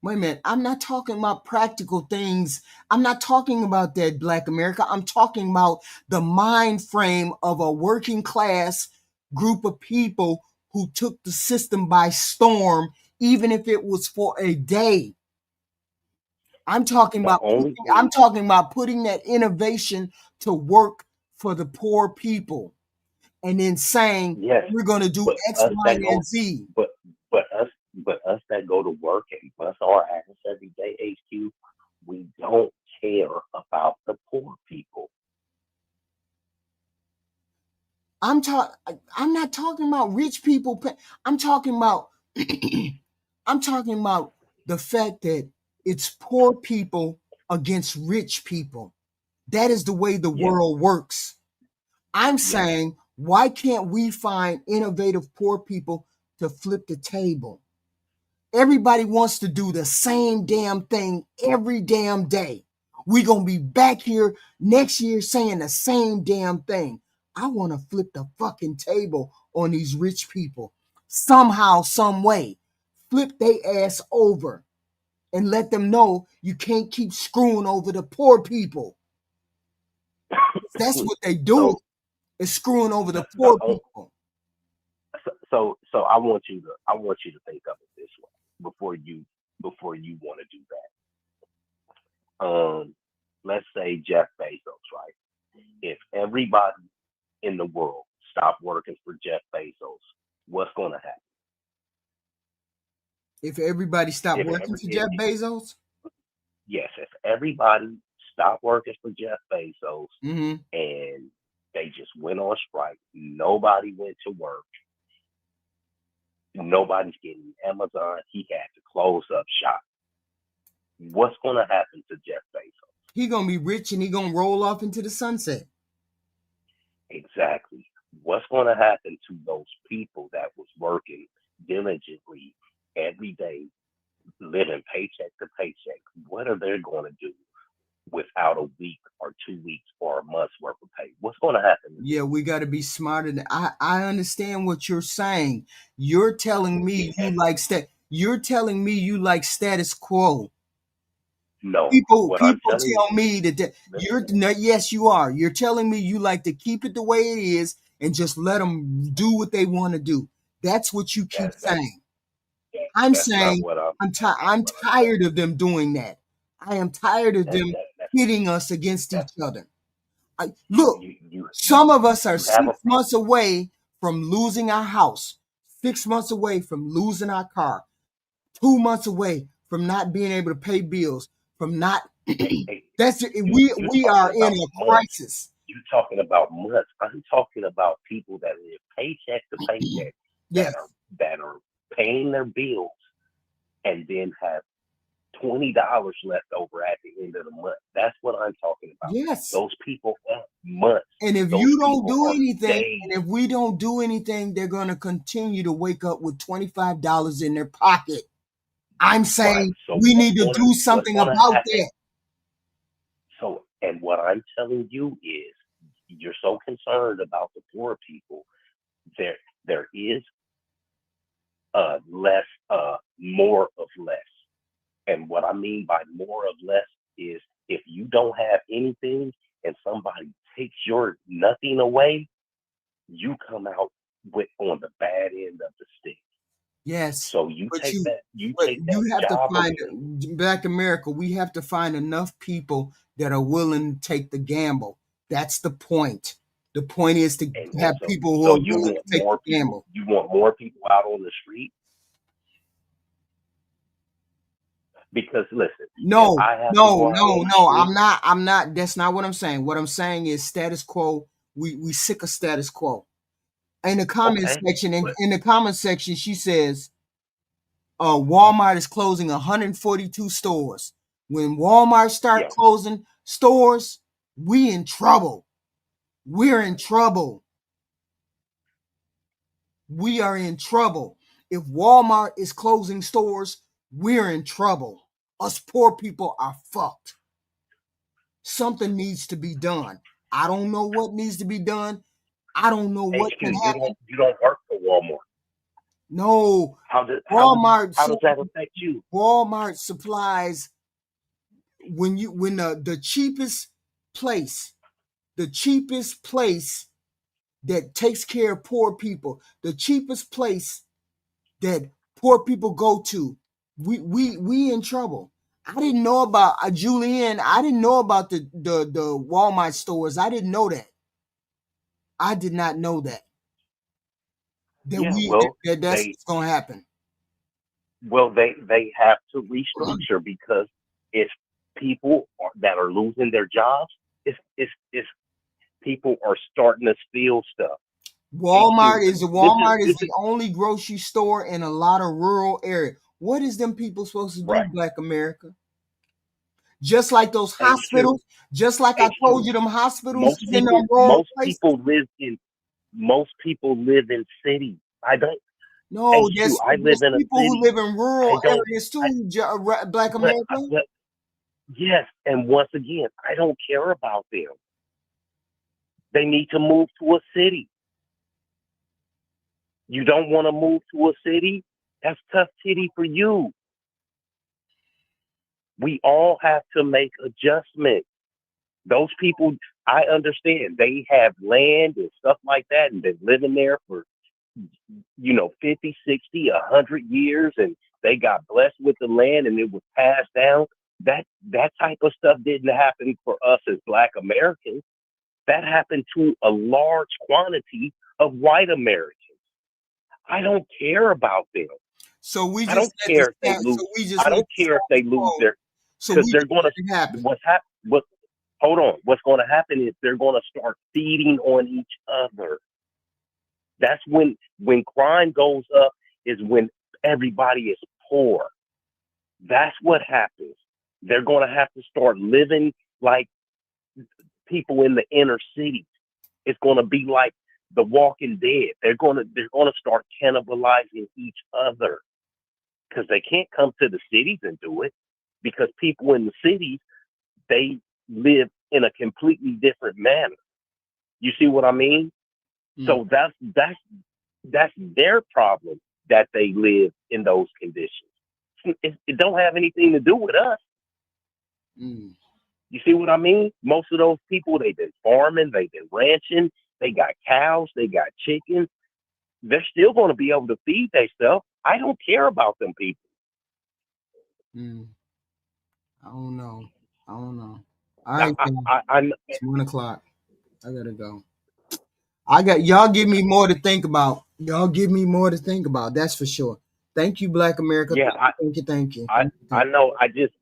Speaker 1: Wait a minute. I'm not talking about practical things. I'm not talking about that, Black America. I'm talking about the mind frame of a working class group of people who took the system by storm, even if it was for a day. I'm talking
Speaker 8: The
Speaker 1: about
Speaker 8: only
Speaker 1: I'm
Speaker 8: thing,
Speaker 1: talking about putting that innovation to work for the poor people, and then saying
Speaker 8: yes,
Speaker 1: we're going to do
Speaker 8: but
Speaker 1: X,
Speaker 8: us
Speaker 1: Y,
Speaker 8: that
Speaker 1: and
Speaker 8: go,
Speaker 1: Z.
Speaker 8: but us that go to work and bust our ass every day, HQ, we don't care about the poor people.
Speaker 1: I'm not talking about rich people. I'm talking about I'm talking about the fact that it's poor people against rich people. That is the way the
Speaker 8: Yes,
Speaker 1: world works. I'm
Speaker 8: yes,
Speaker 1: saying, why can't we find innovative poor people to flip the table? Everybody wants to do the same damn thing every damn day. We're going to be back here next year saying the same damn thing. I want to flip the fucking table on these rich people somehow, some way. Flip they ass over and let them know you can't keep screwing over the poor people. That's what they do,
Speaker 8: so
Speaker 1: is screwing over the
Speaker 8: the
Speaker 1: poor people.
Speaker 8: so I want you to think of it this way before you want to do that. Let's say Jeff Bezos, right? If everybody in the world stopped working for Jeff Bezos, what's going to happen?
Speaker 1: If everybody stopped
Speaker 8: If
Speaker 1: working
Speaker 8: every
Speaker 1: for Jeff Bezos,
Speaker 8: yes, if everybody stopped working for Jeff Bezos
Speaker 1: mm-hmm.
Speaker 8: and they just went on strike, nobody went to work, nobody's getting Amazon, he had to close up shop. What's going to happen to Jeff Bezos?
Speaker 1: He gonna be rich and he gonna roll off into the sunset.
Speaker 8: Exactly. What's going to happen to those people that was working diligently every day, living paycheck to paycheck? What are they going to do without a week or 2 weeks or a month's worth of pay? What's going to happen to
Speaker 1: Yeah, we got to be smarter. I understand what you're saying. You're telling
Speaker 8: them?
Speaker 1: me You're telling me you like status quo.
Speaker 8: No,
Speaker 1: People
Speaker 8: what I'm
Speaker 1: people
Speaker 8: telling you,
Speaker 1: tell me that you're
Speaker 8: listen,
Speaker 1: no, yes you are. You're telling me you like to keep it the way it is and just let them do what they want to do. That's what you keep
Speaker 8: that that
Speaker 1: saying. I'm
Speaker 8: that's not
Speaker 1: saying
Speaker 8: what I'm
Speaker 1: I'm
Speaker 8: saying.
Speaker 1: tired of them doing that. I am tired of
Speaker 8: That
Speaker 1: them
Speaker 8: that that
Speaker 1: pitting us against each
Speaker 8: that's
Speaker 1: other. Look,
Speaker 8: you
Speaker 1: some of us are
Speaker 8: you have a
Speaker 1: 6 months away from losing our house, 6 months away from losing our car, 2 months away from not being able to pay bills, from not. That's it.
Speaker 8: you
Speaker 1: We
Speaker 8: talking
Speaker 1: are in
Speaker 8: about
Speaker 1: a
Speaker 8: months.
Speaker 1: crisis.
Speaker 8: You talking about months. I'm talking about people that live paycheck to paycheck
Speaker 1: Yes,
Speaker 8: that are paying their bills and then have $20 left over at the end of the month. That's what I'm talking about.
Speaker 1: yes.
Speaker 8: Those people are months.
Speaker 1: And if
Speaker 8: Those
Speaker 1: you don't
Speaker 8: people
Speaker 1: do
Speaker 8: are
Speaker 1: anything,
Speaker 8: days.
Speaker 1: and if we don't do anything, they're going to continue to wake up with $25 in their pocket. I'm
Speaker 8: Right.
Speaker 1: saying
Speaker 8: So
Speaker 1: we need to do
Speaker 8: what's
Speaker 1: something
Speaker 8: gonna
Speaker 1: about
Speaker 8: happen?
Speaker 1: that.
Speaker 8: So, and what I'm telling you is, you're so concerned about the poor people. There is less, more of less. And what I mean by more of less is, if you don't have anything and somebody takes your nothing away, you come out with on the bad end of the stick.
Speaker 1: Yes,
Speaker 8: So you
Speaker 1: but
Speaker 8: take
Speaker 1: you
Speaker 8: that
Speaker 1: have to
Speaker 8: job
Speaker 1: find
Speaker 8: away.
Speaker 1: Black America. We have to find enough people that are willing to take the gamble. That's the point. The point is to
Speaker 8: And
Speaker 1: have people who
Speaker 8: so
Speaker 1: are willing to take the gamble.
Speaker 8: you want more people out on the street. Because listen, if
Speaker 1: No,
Speaker 8: I have to
Speaker 1: no,
Speaker 8: go out
Speaker 1: no,
Speaker 8: on the
Speaker 1: no.
Speaker 8: street,
Speaker 1: I'm not. That's not what I'm saying. What I'm saying is status quo. We sick of status quo. In the comment
Speaker 8: okay,
Speaker 1: section,
Speaker 8: but
Speaker 1: in the comment section, she says, Walmart is closing 142 stores. When Walmart start
Speaker 8: yeah,
Speaker 1: closing stores, we in trouble. We're in trouble. We are in trouble. If Walmart is closing stores, we're in trouble. Us poor people are fucked. Something needs to be done. I don't know what needs to be done. I don't know what
Speaker 8: HQ,
Speaker 1: can happen.
Speaker 8: you don't work for Walmart.
Speaker 1: No,
Speaker 8: How does
Speaker 1: Walmart.
Speaker 8: that affect you?
Speaker 1: Walmart supplies when the place, the cheapest place that takes care of poor people, the cheapest place that poor people go to, we in trouble. I didn't know about Julianne. I didn't know about the Walmart stores. I didn't know that. I did not know that
Speaker 8: Yeah, well,
Speaker 1: that's
Speaker 8: they
Speaker 1: what's gonna happen.
Speaker 8: they have to restructure, because if that are losing their jobs, it's people are starting to steal stuff. HQ,
Speaker 1: Walmart is
Speaker 8: this
Speaker 1: the
Speaker 8: is
Speaker 1: only grocery store in a lot of rural areas. What is them people supposed to do,
Speaker 8: right.
Speaker 1: Black America? Just like those
Speaker 8: HQ,
Speaker 1: hospitals, just like I told
Speaker 8: HQ.
Speaker 1: you, them hospitals
Speaker 8: Most
Speaker 1: is in them
Speaker 8: people,
Speaker 1: rural
Speaker 8: most
Speaker 1: places.
Speaker 8: people live in most people live in cities. I don't.
Speaker 1: No,
Speaker 8: HQ. I live
Speaker 1: there's
Speaker 8: in a
Speaker 1: people who
Speaker 8: city.
Speaker 1: live in
Speaker 8: I
Speaker 1: rural
Speaker 8: don't.
Speaker 1: areas
Speaker 8: I
Speaker 1: too, Black
Speaker 8: but
Speaker 1: America.
Speaker 8: but yes, and once again, I don't care about them. They need to move to a city. You don't want to move to a city? That's tough city for you. We all have to make adjustments. Those people, I understand, they have land and stuff like that and been living there for 50, 60, 100 years, and they got blessed with the land and it was passed down. That type of stuff didn't happen for us as Black Americans. That happened to a large quantity of white Americans. I don't care about them.
Speaker 1: So we
Speaker 8: I
Speaker 1: just
Speaker 8: don't
Speaker 1: let the
Speaker 8: care if they lose.
Speaker 1: so we just
Speaker 8: I
Speaker 1: let
Speaker 8: don't
Speaker 1: the
Speaker 8: care if they
Speaker 1: status
Speaker 8: lose
Speaker 1: quo.
Speaker 8: their,
Speaker 1: So
Speaker 8: because
Speaker 1: we
Speaker 8: they're
Speaker 1: just
Speaker 8: going
Speaker 1: let
Speaker 8: to,
Speaker 1: it happen.
Speaker 8: what, hold on. What's going to happen is they're going to start feeding on each other. That's when crime goes up, is when everybody is poor. That's what happens. They're going to have to start living like people in the inner cities. It's going to be like The Walking Dead. They're going to start cannibalizing each other, because they can't come to the cities and do it, because people in the cities, they live in a completely different manner. You see what I mean?
Speaker 1: Mm,
Speaker 8: So that's their problem, that they live in those conditions. It don't have anything to do with us.
Speaker 1: mm.
Speaker 8: You see what I mean? Most of those people, they've been farming, they've been ranching, they got cows, they got chickens. They're still going to be able to feed themselves. I don't care about them people.
Speaker 1: Mm. I don't know. I don't know. All
Speaker 8: I,
Speaker 1: right,
Speaker 8: I,
Speaker 1: then.
Speaker 8: I, I
Speaker 1: It's 1 o'clock. I gotta go. I got y'all. Give me more to think about. Y'all give me more to think about. That's for sure. Thank you, Black America.
Speaker 8: Yeah,
Speaker 1: Thank you. Thank you.
Speaker 8: I
Speaker 1: Thank you.
Speaker 8: I
Speaker 1: Thank you.
Speaker 8: know. I just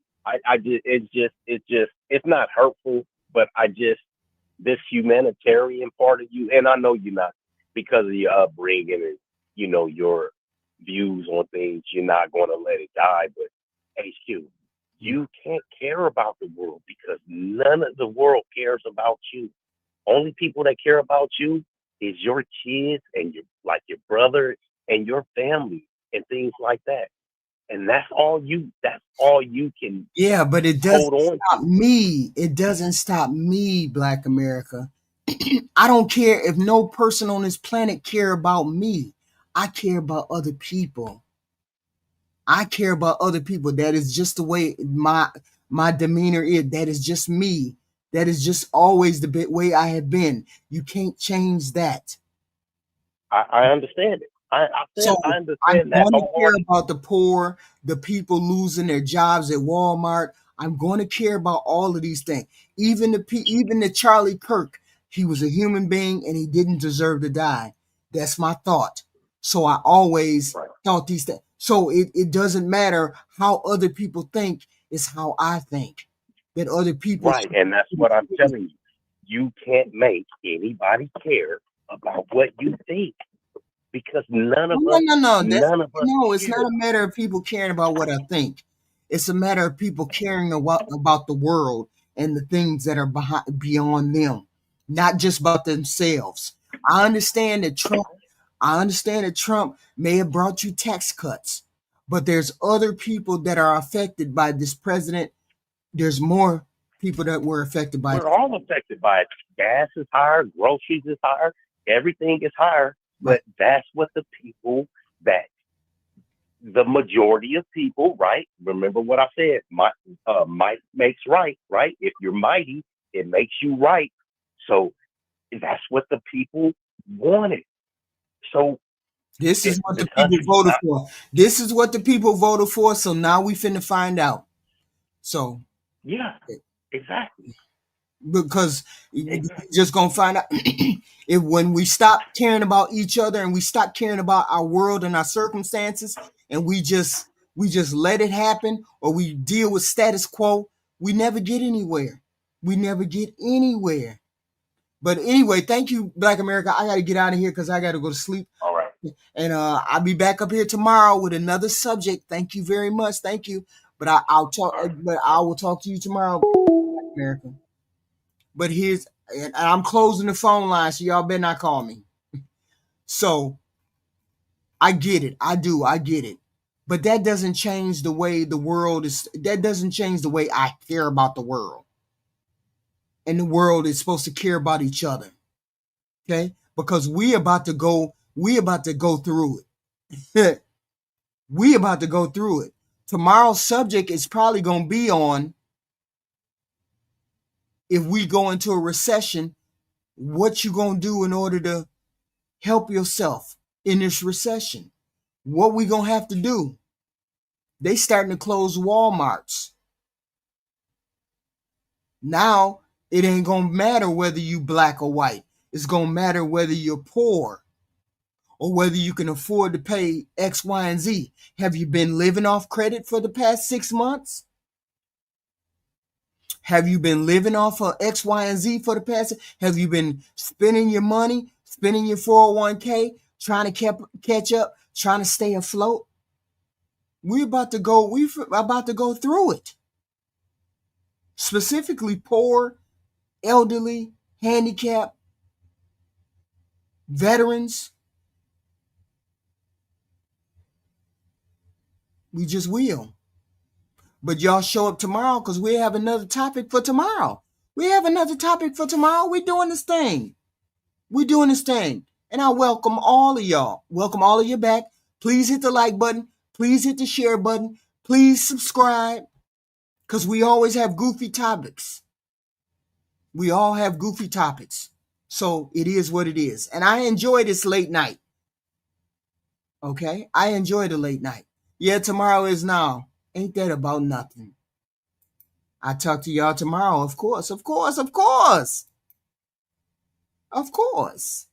Speaker 8: it's not hurtful, but I just this humanitarian part of you, and I know you're not because of your upbringing and your views on things. You're not going to let it die, but HQ, you can't care about the world because none of the world cares about you. Only people that care about you is your kids and your brother and your family and things like that. And that's all you can
Speaker 1: Yeah, but it doesn't
Speaker 8: hold on
Speaker 1: stop
Speaker 8: to.
Speaker 1: me. It doesn't stop me, Black America. I don't care if no person on this planet care about me. I care about other people. I care about other people. That is just the way my demeanor is. That is just me. That is just always the way I have been. You can't change that.
Speaker 8: I understand it.
Speaker 1: So
Speaker 8: I
Speaker 1: I'm
Speaker 8: understand that
Speaker 1: going to care
Speaker 8: wholeheartedly.
Speaker 1: about the poor, the people losing their jobs at Walmart. I'm going to care about all of these things. Even the Charlie Kirk, he was a human being and he didn't deserve to die. That's my thought. So I always
Speaker 8: Right.
Speaker 1: thought these things. So it doesn't matter how other people think, it's how I think. That other people
Speaker 8: Right. And that's what I'm telling you. You can't make anybody care about what you think because none of
Speaker 1: no,
Speaker 8: us
Speaker 1: no, no.
Speaker 8: none of us
Speaker 1: No, it's not
Speaker 8: care.
Speaker 1: a matter of people caring about what I think. It's a matter of people caring about the world and the things that are beyond them, not just about themselves. I understand that Trump. I understand that Trump may have brought you tax cuts, but there's other people that are affected by this president. There's more people that were affected by
Speaker 8: We're all affected by it. Gas is higher, groceries is higher, everything is higher.
Speaker 1: by
Speaker 8: But that's what that the majority of people, right? Remember what I said. Might makes right, right? If you're mighty, it makes you right. So that's what the people wanted. So
Speaker 1: This is what
Speaker 8: the
Speaker 1: the people
Speaker 8: country's
Speaker 1: voted
Speaker 8: not.
Speaker 1: for. This is what the people voted for. So now we finna find out. So
Speaker 8: Yeah, exactly,
Speaker 1: because we
Speaker 8: exactly.
Speaker 1: just gonna find out if when we stop caring about each other and we stop caring about our world and our circumstances and we just let it happen or we deal with status quo, we never get anywhere. We never get anywhere. But anyway, thank you, Black America. I gotta get out of here because I gotta go to sleep.
Speaker 8: All right,
Speaker 1: And I'll be back up here tomorrow with another subject. Thank you very much. Thank you. But I'll talk.
Speaker 8: all right.
Speaker 1: But I will talk to you tomorrow, America. But and I'm closing the phone line, so y'all better not call me. So I get it. I do. I get it. But that doesn't change the way the world is. That doesn't change the way I care about the world. And the world is supposed to care about each other. Okay? Because we about to go. We about to go through it. We about to go through it. Tomorrow's subject is probably going to be on if we go into a recession, what you going to do in order to help yourself in this recession. What we going to have to do. They starting to close Walmarts. Now it ain't going to matter whether you black or white. It's going to matter whether you're poor or whether you can afford to pay X, Y, and Z. Have you been living off credit for the past 6 months? Have you been living off of X, Y, and Z for the past? Have you been spending your money, spending your 401k, trying to catch up, trying to stay afloat? We're about to go. We're about to go through it. Specifically, poor, elderly, handicapped, veterans. We just will. But y'all show up tomorrow because we have another topic for tomorrow. We have another topic for tomorrow. We're doing this thing. We're doing this thing. And I welcome all of y'all. Welcome all of you back. Please hit the like button. Please hit the share button. Please subscribe. Because we always have goofy topics. We all have goofy topics. So it is what it is. And I enjoy this late night. Okay? I enjoy the late night. Yeah, tomorrow is now. Ain't that about nothing? I talk to y'all tomorrow, of course, of course, of course. Of course.